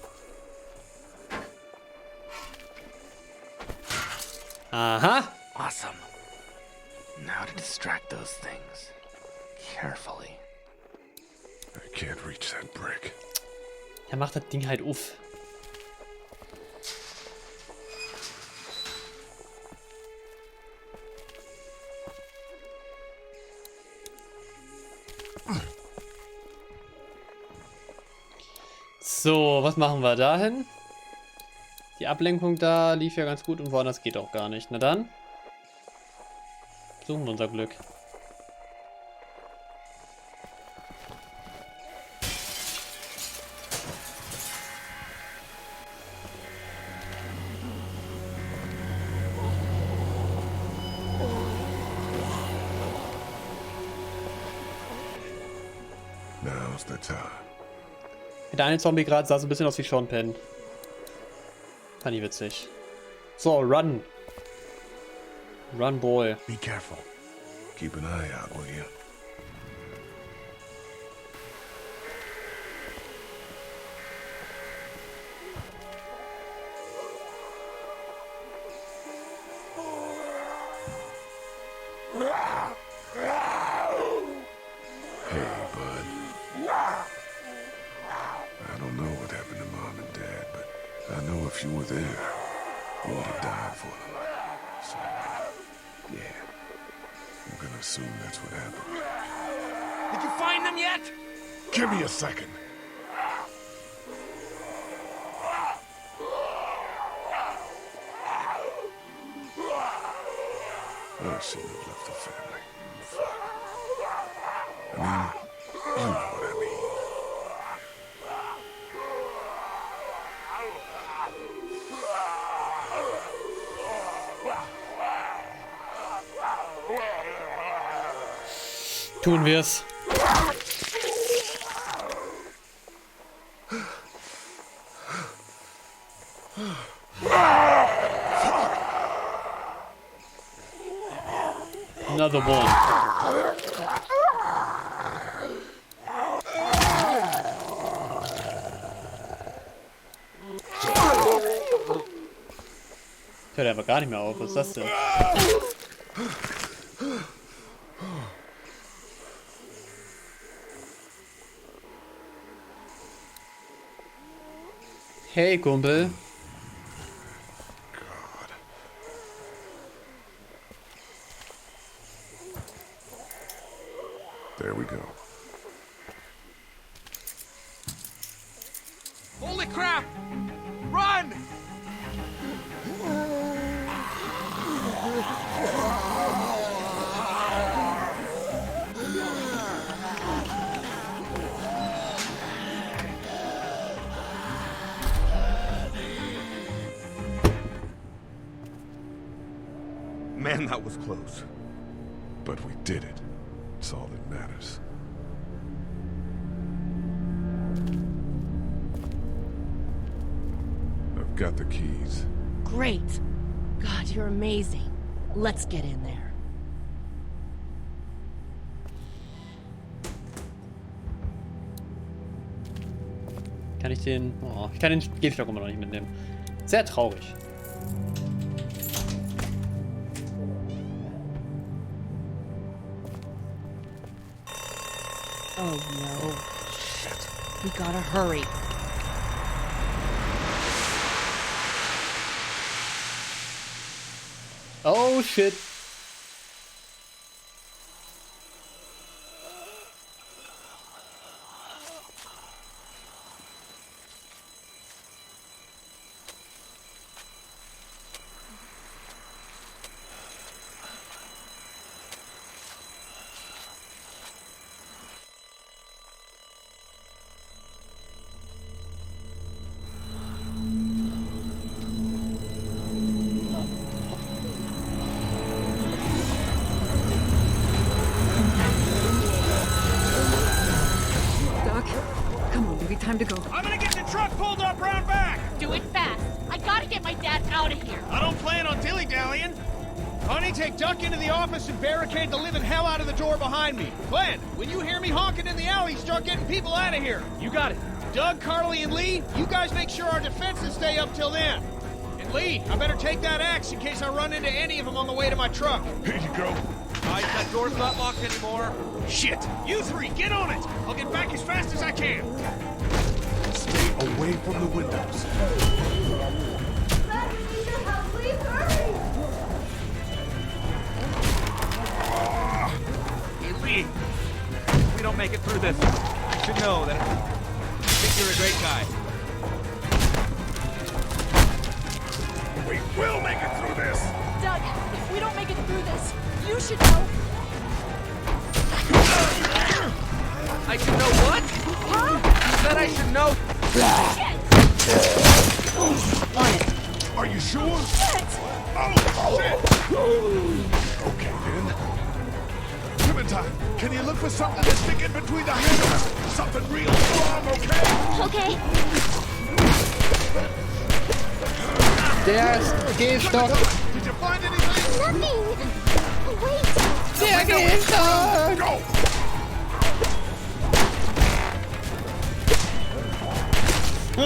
Speaker 1: Aha!
Speaker 22: Awesome. Now to distract those things. Carefully.
Speaker 5: I can't reach that brick.
Speaker 1: Er macht das Ding halt auf. So, was machen wir dahin? Die Ablenkung da lief ja ganz gut und woanders geht auch gar nicht. Na dann. Suchen wir unser Glück.
Speaker 5: Now's the time.
Speaker 1: Der eine Zombie gerade sah so ein bisschen aus wie Sean Penn. Fand ich witzig. So, run. Run, boy.
Speaker 5: Be careful. Keep an eye out, will you? Hey, bud. I don't know what happened to Mom and Dad, but I know if you were there, you would have died for them. So, yeah. I'm gonna assume that's what happened.
Speaker 16: Did you find them yet?
Speaker 5: Give me a second. I shouldn't have left the family. Fuck. I mean, you know what I mean.
Speaker 1: Tun wir's. Another one. Hört einfach gar nicht mehr auf. Was ist das denn? Hey, Kumpel.
Speaker 5: There we go.
Speaker 16: Holy crap! Run!
Speaker 6: Man, that was close.
Speaker 5: But we did it. It's all that matters. I've got the keys.
Speaker 14: Great. God, you're amazing. Let's get in there.
Speaker 1: Kann ich den... Oh, ich kann den Gehstock immer noch nicht mitnehmen. Sehr traurig.
Speaker 14: Oh no. Shit. We gotta hurry.
Speaker 1: Oh shit.
Speaker 12: time to go.
Speaker 13: I'm gonna get the truck pulled up round back!
Speaker 17: Do it fast. I gotta get my dad out of here.
Speaker 13: I don't plan on dilly-dallying. Honey, take Duck into the office and barricade the living hell out of the door behind me. Glenn, when you hear me honking in the alley, start getting people out of here.
Speaker 19: You got it.
Speaker 13: Doug, Carly, and Lee, you guys make sure our defenses stay up till then. And Lee, I better take that axe in case I run into any of them on the way to my truck.
Speaker 5: Here you go.
Speaker 13: That door's not locked anymore. Shit! You three, get on it! I'll get back as fast as I can.
Speaker 5: Stay away from the windows.
Speaker 11: Dad, we need your help. Please hurry.
Speaker 6: Hey, Lee. If we don't make it through this, you should know that I think you're a great guy.
Speaker 5: We will make it through this.
Speaker 17: Doug, if we don't make it through this, you should know.
Speaker 6: I should know what?
Speaker 17: Huh?
Speaker 6: You said I should know.
Speaker 17: Shit!
Speaker 5: Are you sure?
Speaker 17: Shit!
Speaker 5: Oh, shit! Okay, then. Clementine, can you look for something to stick in between the handles? Something real strong, okay?
Speaker 11: Okay.
Speaker 1: Der Gehstock.
Speaker 5: Did you find anything?
Speaker 11: Nothing. Wait.
Speaker 1: Der Gehstock.
Speaker 5: Go!
Speaker 11: I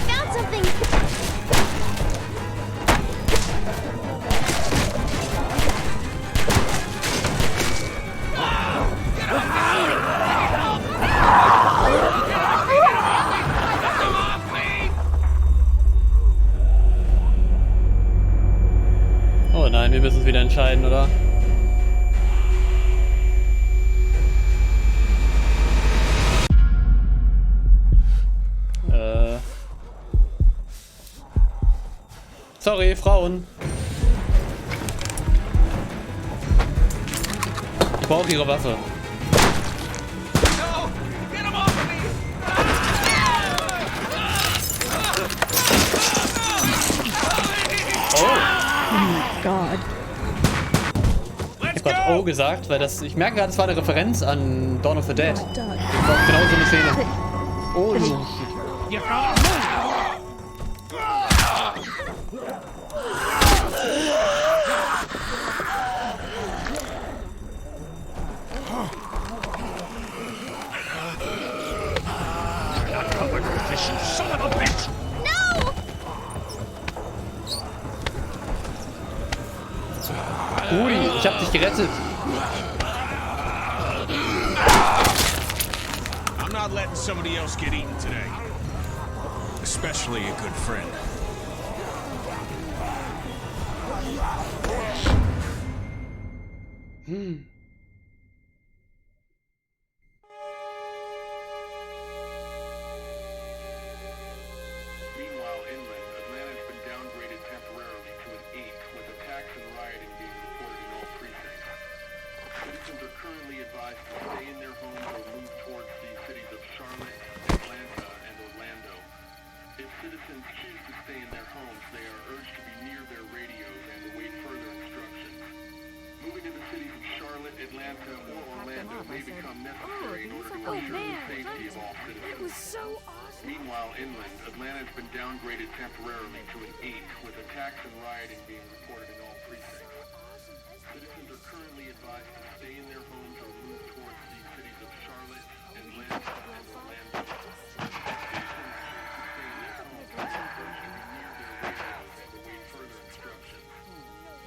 Speaker 11: found something.
Speaker 1: Oh nein, wir müssen es wieder entscheiden, oder? Sorry, Frauen. Ich brauche ihre Waffe.
Speaker 20: God.
Speaker 1: Ich hab grad Oh gesagt, weil das. Ich merke gerade, es war eine Referenz an Dawn of the Dead. Das war genau so eine Szene. Oh,
Speaker 5: Son of a bitch!
Speaker 11: No!
Speaker 1: Ui, ich hab dich gerettet.
Speaker 13: I'm not letting somebody else get eaten today. Especially a good friend.
Speaker 4: Meanwhile, inland, Atlanta has been downgraded temporarily to an 8, with attacks and rioting being reported in all precincts. Citizens are currently advised to stay in their homes or move towards the cities of Charlotte, Atlanta, and Orlando. If citizens choose to stay in their homes, they are urged to be near their radios and await further instructions. Moving to the cities of Charlotte, Atlanta, or Orlando may become necessary in order to ensure the safety of all citizens.
Speaker 17: It was so awesome.
Speaker 4: Meanwhile, inland, Atlanta has been downgraded temporarily to an 8, with attacks and rioting being reported in all precincts. Citizens are currently advised to stay in their homes or move towards the cities of Charlotte, Atlanta, and Orlando. If citizens choose to stay in their homes, they are urged to be near their radios and await further instructions.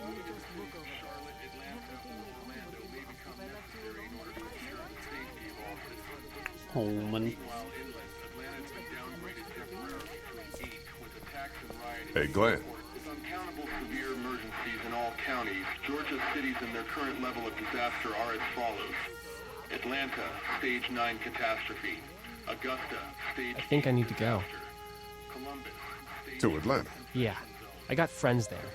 Speaker 4: Moving to the cities of Charlotte, Atlanta, or Orlando may become necessary in order to ensure the safety of all citizens.
Speaker 1: oh Mann.
Speaker 4: Meanwhile, inland, Atlanta has been downgraded temporarily to an 8, with attacks and rioting.
Speaker 5: Hey, Glenn.
Speaker 4: With uncountable severe emergencies in all counties, Georgia's cities and their current level of disaster are as follows. Atlanta, Stage 9 catastrophe. Augusta, Stage
Speaker 19: I think I need to go.
Speaker 4: Columbus, Stage
Speaker 5: To Atlanta.
Speaker 19: Yeah, I got friends there.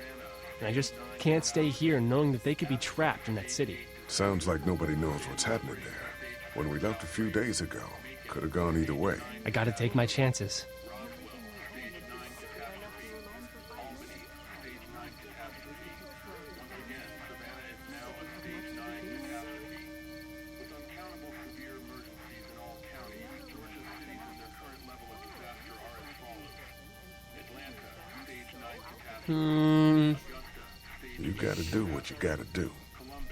Speaker 19: And I just can't stay here knowing that they could be trapped in that city.
Speaker 5: Sounds like nobody knows what's happening there. When we left a few days ago, could have gone either way.
Speaker 19: I gotta take my chances.
Speaker 5: You gotta do what you gotta do.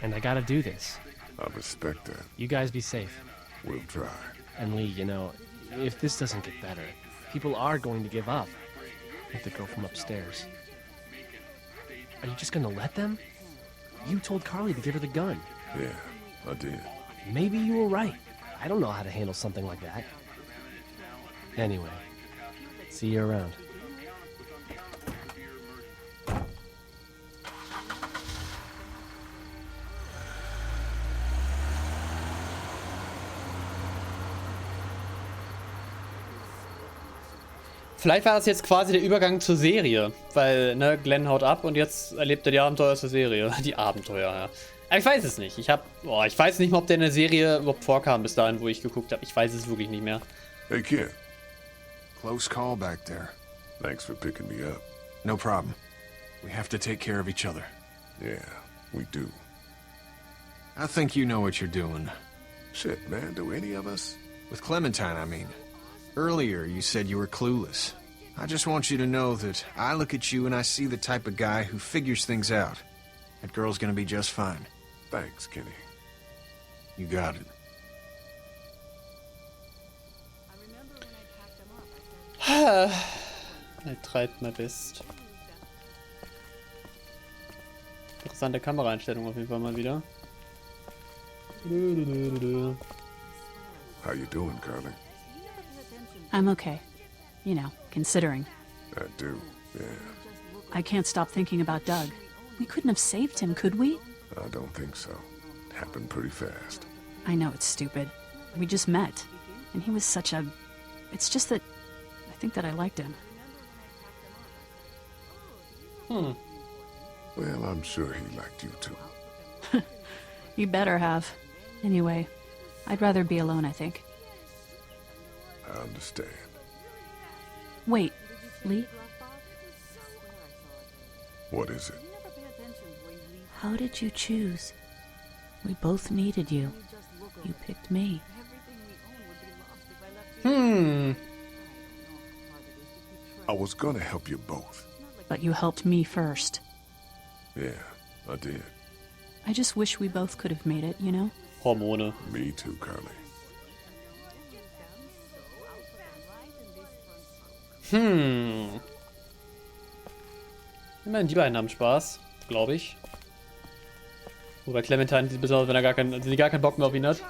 Speaker 19: And I gotta do this.
Speaker 5: I respect that.
Speaker 19: You guys be safe.
Speaker 5: We'll try.
Speaker 19: And Lee, you know, if this doesn't get better, people are going to give up. Like the girl from upstairs. Are you just gonna let them? You told Carly to give her the gun.
Speaker 5: Yeah, I did.
Speaker 19: Maybe you were right. I don't know how to handle something like that. Anyway, see you around.
Speaker 1: Vielleicht war das jetzt quasi der Übergang zur Serie, weil, ne, Glenn haut ab und jetzt erlebt er die Abenteuer aus der Serie. Die Abenteuer, ja. Aber ich weiß es nicht. Ich weiß nicht mal, ob der in der Serie überhaupt vorkam bis dahin, wo ich geguckt habe. Ich weiß es wirklich nicht mehr.
Speaker 5: Hey, kid.
Speaker 13: Close call back there.
Speaker 5: Thanks for picking me up.
Speaker 13: No problem. We have to take care of each other.
Speaker 5: Yeah, we do.
Speaker 13: I think you know what you're doing.
Speaker 5: Shit, man, do any of us?
Speaker 13: With Clementine, I mean. Earlier, you said you were clueless. I just want you to know that I look at you and I see the type of guy who figures things out. That girl's gonna be just fine.
Speaker 5: Thanks, Kenny.
Speaker 13: You got it.
Speaker 1: I tried my best. Interessante Kameraeinstellung auf jeden Fall mal wieder.
Speaker 5: How you doing, Carly?
Speaker 20: I'm okay. You know, considering.
Speaker 5: I do, yeah.
Speaker 20: I can't stop thinking about Doug. We couldn't have saved him, could we?
Speaker 5: I don't think so. It happened pretty fast.
Speaker 20: I know it's stupid. We just met. And he was such a... It's just that... I think that I liked him.
Speaker 5: Well, I'm sure he liked you too.
Speaker 20: You better have. Anyway, I'd rather be alone, I think.
Speaker 5: I understand.
Speaker 20: Wait, Lee?
Speaker 5: What is it?
Speaker 11: How did you choose? We both needed you. You picked me.
Speaker 5: I was gonna help you both.
Speaker 20: But you helped me first.
Speaker 5: Yeah, I did.
Speaker 20: I just wish we both could have made it, you know?
Speaker 1: Hormone.
Speaker 5: Me too, Carly.
Speaker 1: Immerhin die beiden haben Spaß, glaube ich. Wobei Clementine, besonders wenn er gar keinen Bock mehr auf ihn hat.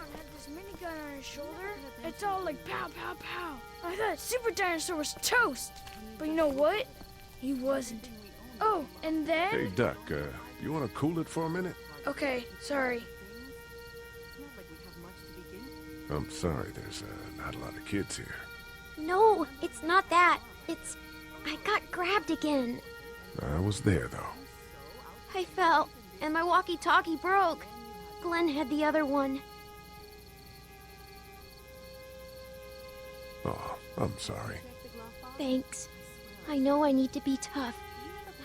Speaker 2: It's all like pow, pow, pow. I thought Super Dinosaur was toast. But you know what? He wasn't. Oh, and then...
Speaker 5: Hey, Duck, you wanna cool it for a minute?
Speaker 2: Okay, sorry.
Speaker 5: I'm sorry, there's not a lot of kids here.
Speaker 11: No, it's not that. It's... I got grabbed again.
Speaker 5: I was there, though.
Speaker 11: I fell, and my walkie-talkie broke. Glenn had the other one.
Speaker 5: Oh, I'm sorry.
Speaker 11: Thanks. I know I need to be tough.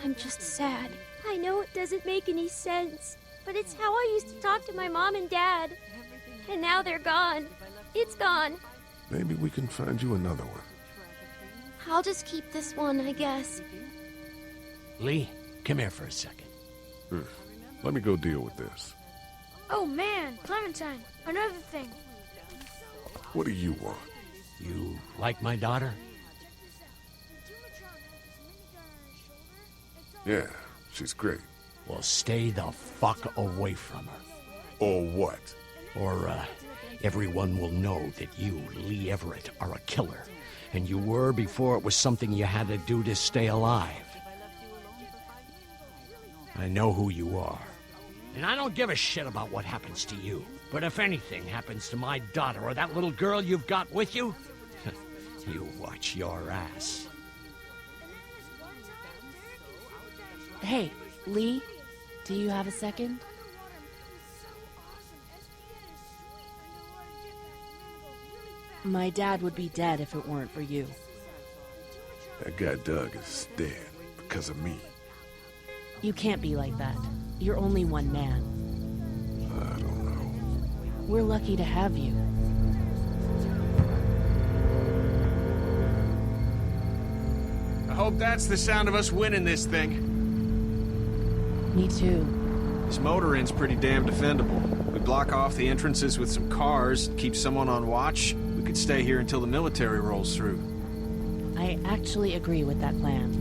Speaker 11: I'm just sad. I know it doesn't make any sense, but it's how I used to talk to my mom and dad. And now they're gone. It's gone.
Speaker 5: Maybe we can find you another one.
Speaker 11: I'll just keep this one, I guess.
Speaker 16: Lee, come here for a second.
Speaker 5: Let me go deal with this.
Speaker 2: Oh man, Clementine, another thing.
Speaker 5: What do you want?
Speaker 16: You like my daughter?
Speaker 5: Yeah, she's great.
Speaker 16: Well, stay the fuck away from her.
Speaker 5: Or what?
Speaker 16: Or, everyone will know that you, Lee Everett, are a killer. And you were before it was something you had to do to stay alive. I know who you are. And I don't give a shit about what happens to you. But if anything happens to my daughter or that little girl you've got with you, you watch your ass.
Speaker 14: Hey, Lee, do you have a second? My dad would be dead if it weren't for you.
Speaker 5: That guy Doug is dead because of me.
Speaker 14: You can't be like that. You're only one man.
Speaker 5: I don't know.
Speaker 14: We're lucky to have you.
Speaker 13: hope that's the sound of us winning this thing.
Speaker 14: Me too.
Speaker 13: This motor inn's pretty damn defendable. We block off the entrances with some cars, keep someone on watch. We could stay here until the military rolls through.
Speaker 14: I actually agree with that plan.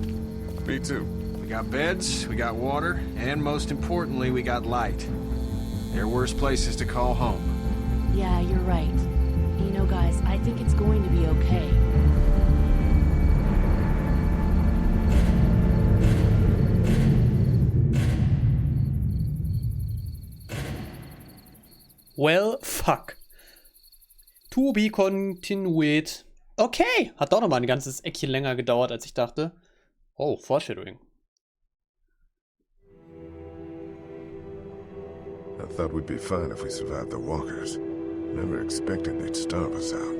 Speaker 13: Me too. We got beds, we got water, and most importantly, we got light. There are worse places to call home.
Speaker 14: Yeah, you're right. You know, guys, I think it's going to be okay.
Speaker 1: Well, fuck. To be continued. Okay, hat doch nochmal ein ganzes Eckchen länger gedauert, als ich dachte. Oh, Foreshadowing.
Speaker 5: I thought we'd be fine if we survived the walkers. Never expected they'd starve us out.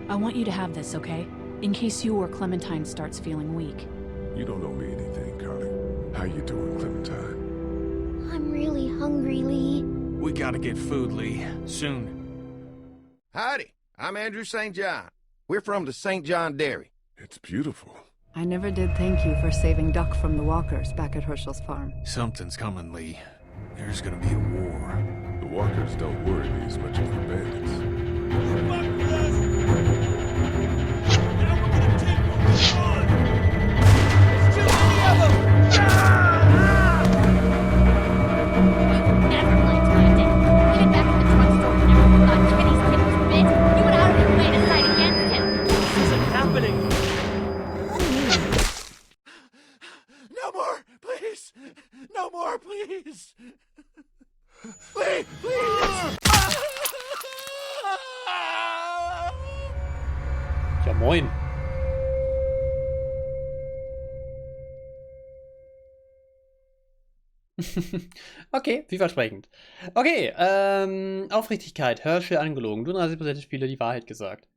Speaker 20: I want you to have this, okay? In case you or Clementine starts feeling weak.
Speaker 5: You don't owe me anything, Carly. How you doing, Clementine?
Speaker 11: I'm really hungry, Lee.
Speaker 13: We gotta get food, Lee. Soon.
Speaker 3: Howdy, I'm Andrew St. John. We're from the St. John Dairy.
Speaker 5: It's beautiful.
Speaker 12: I never did thank you for saving Duck from the walkers back at Herschel's farm.
Speaker 13: Something's coming, Lee. There's gonna be a war.
Speaker 5: The walkers don't worry me as much as the bandits.
Speaker 3: No more, please! Lee, please!
Speaker 1: Ja, moin. Okay, vielversprechend. Okay, Aufrichtigkeit. Herschel angelogen. Du 30% der Spieler die Wahrheit gesagt.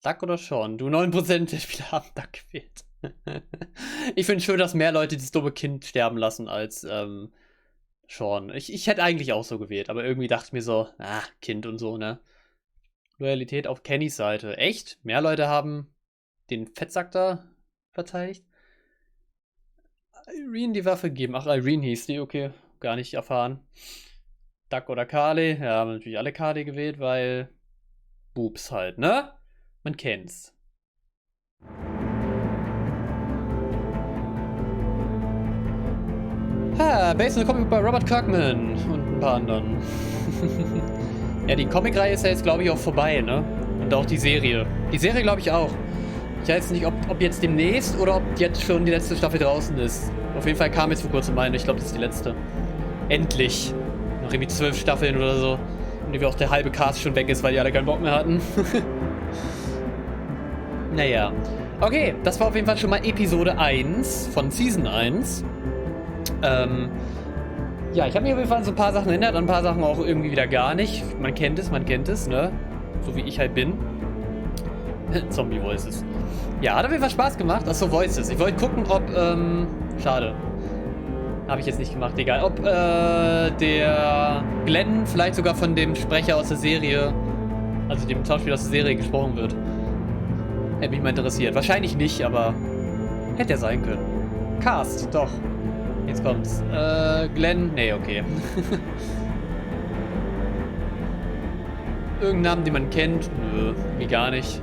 Speaker 1: Duck oder Sean? Du 9% der Spieler haben Duck gewählt. Ich finde schön, dass mehr Leute dieses dumme Kind sterben lassen als Sean. Ich hätte eigentlich auch so gewählt, aber irgendwie dachte ich mir so, Kind und so, ne? Loyalität auf Kennys Seite. Echt? Mehr Leute haben den Fettsack da verteidigt? Irene die Waffe geben. Ach, Irene hieß die, okay. Gar nicht erfahren. Duck oder Carly? Ja, haben natürlich alle Carly gewählt, weil Boobs halt, ne? Man kennt's. Based on the Comic by Robert Kirkman und ein paar anderen. Ja, die Comicreihe ist ja jetzt, glaube ich, auch vorbei, ne? Und auch die Serie. Die Serie, glaube ich, auch. Ich weiß nicht, ob jetzt demnächst oder ob jetzt schon die letzte Staffel draußen ist. Auf jeden Fall kam jetzt vor kurzem eine. Ich glaube, das ist die letzte. Endlich. Noch irgendwie 12 Staffeln oder so. Und irgendwie auch der halbe Cast schon weg ist, weil die alle keinen Bock mehr hatten. Naja. Okay, das war auf jeden Fall schon mal Episode 1 von Season 1. Ja, ich habe mich auf jeden Fall an so ein paar Sachen erinnert, an ein paar Sachen auch irgendwie wieder gar nicht. Man kennt es, ne? So wie ich halt bin. Zombie-Voices. Ja, hat auf jeden Fall Spaß gemacht. Achso, Voices. Ich wollte gucken, ob, schade. Habe ich jetzt nicht gemacht, egal. Ob, der Glenn vielleicht sogar von dem Sprecher aus der Serie, also dem Schauspieler aus der Serie gesprochen wird. Hätte mich mal interessiert. Wahrscheinlich nicht, aber hätte er sein können. Cast, doch. Jetzt kommt's. Glenn? Nee, okay. Irgendeinen Namen, den man kennt? Nö, wie gar nicht.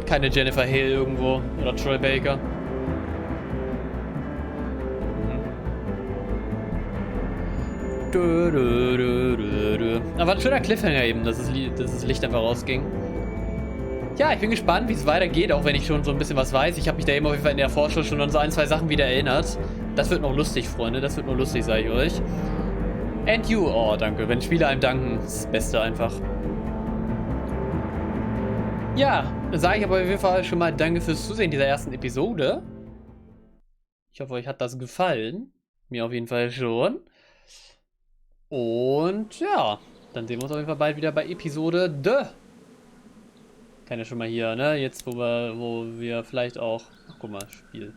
Speaker 1: Keine Jennifer Hale irgendwo. Oder Troy Baker. Aber ein schöner Cliffhanger eben, dass das Licht einfach rausging. Ja, ich bin gespannt, wie es weitergeht, auch wenn ich schon so ein bisschen was weiß. Ich habe mich da eben auf jeden Fall in der Vorschau schon an so ein, zwei Sachen wieder erinnert. Das wird noch lustig, Freunde. Das wird noch lustig, sage ich euch. And you. Oh, danke. Wenn Spieler einem danken, ist das Beste einfach. Ja, dann sage ich aber auf jeden Fall schon mal danke fürs Zusehen dieser ersten Episode. Ich hoffe, euch hat das gefallen. Mir auf jeden Fall schon. Und ja, dann sehen wir uns auf jeden Fall bald wieder bei Episode D. Kann ja schon mal hier, ne? Jetzt, wo wir vielleicht auch... Ach, guck mal, Spiel.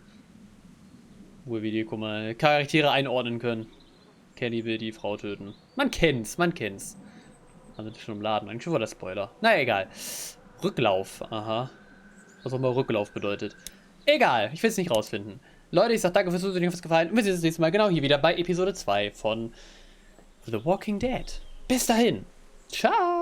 Speaker 1: Guck mal, Charaktere einordnen können. Kelly will die Frau töten. Man kennt's, man kennt's. Also schon im Laden. Eigentlich war das Spoiler. Na egal. Rücklauf, aha. Was auch immer Rücklauf bedeutet. Egal, ich will es nicht rausfinden. Leute, ich sag danke fürs Zusehen, was gefallen. Und wir sehen uns das nächste Mal genau hier wieder bei Episode 2 von The Walking Dead. Bis dahin. Ciao.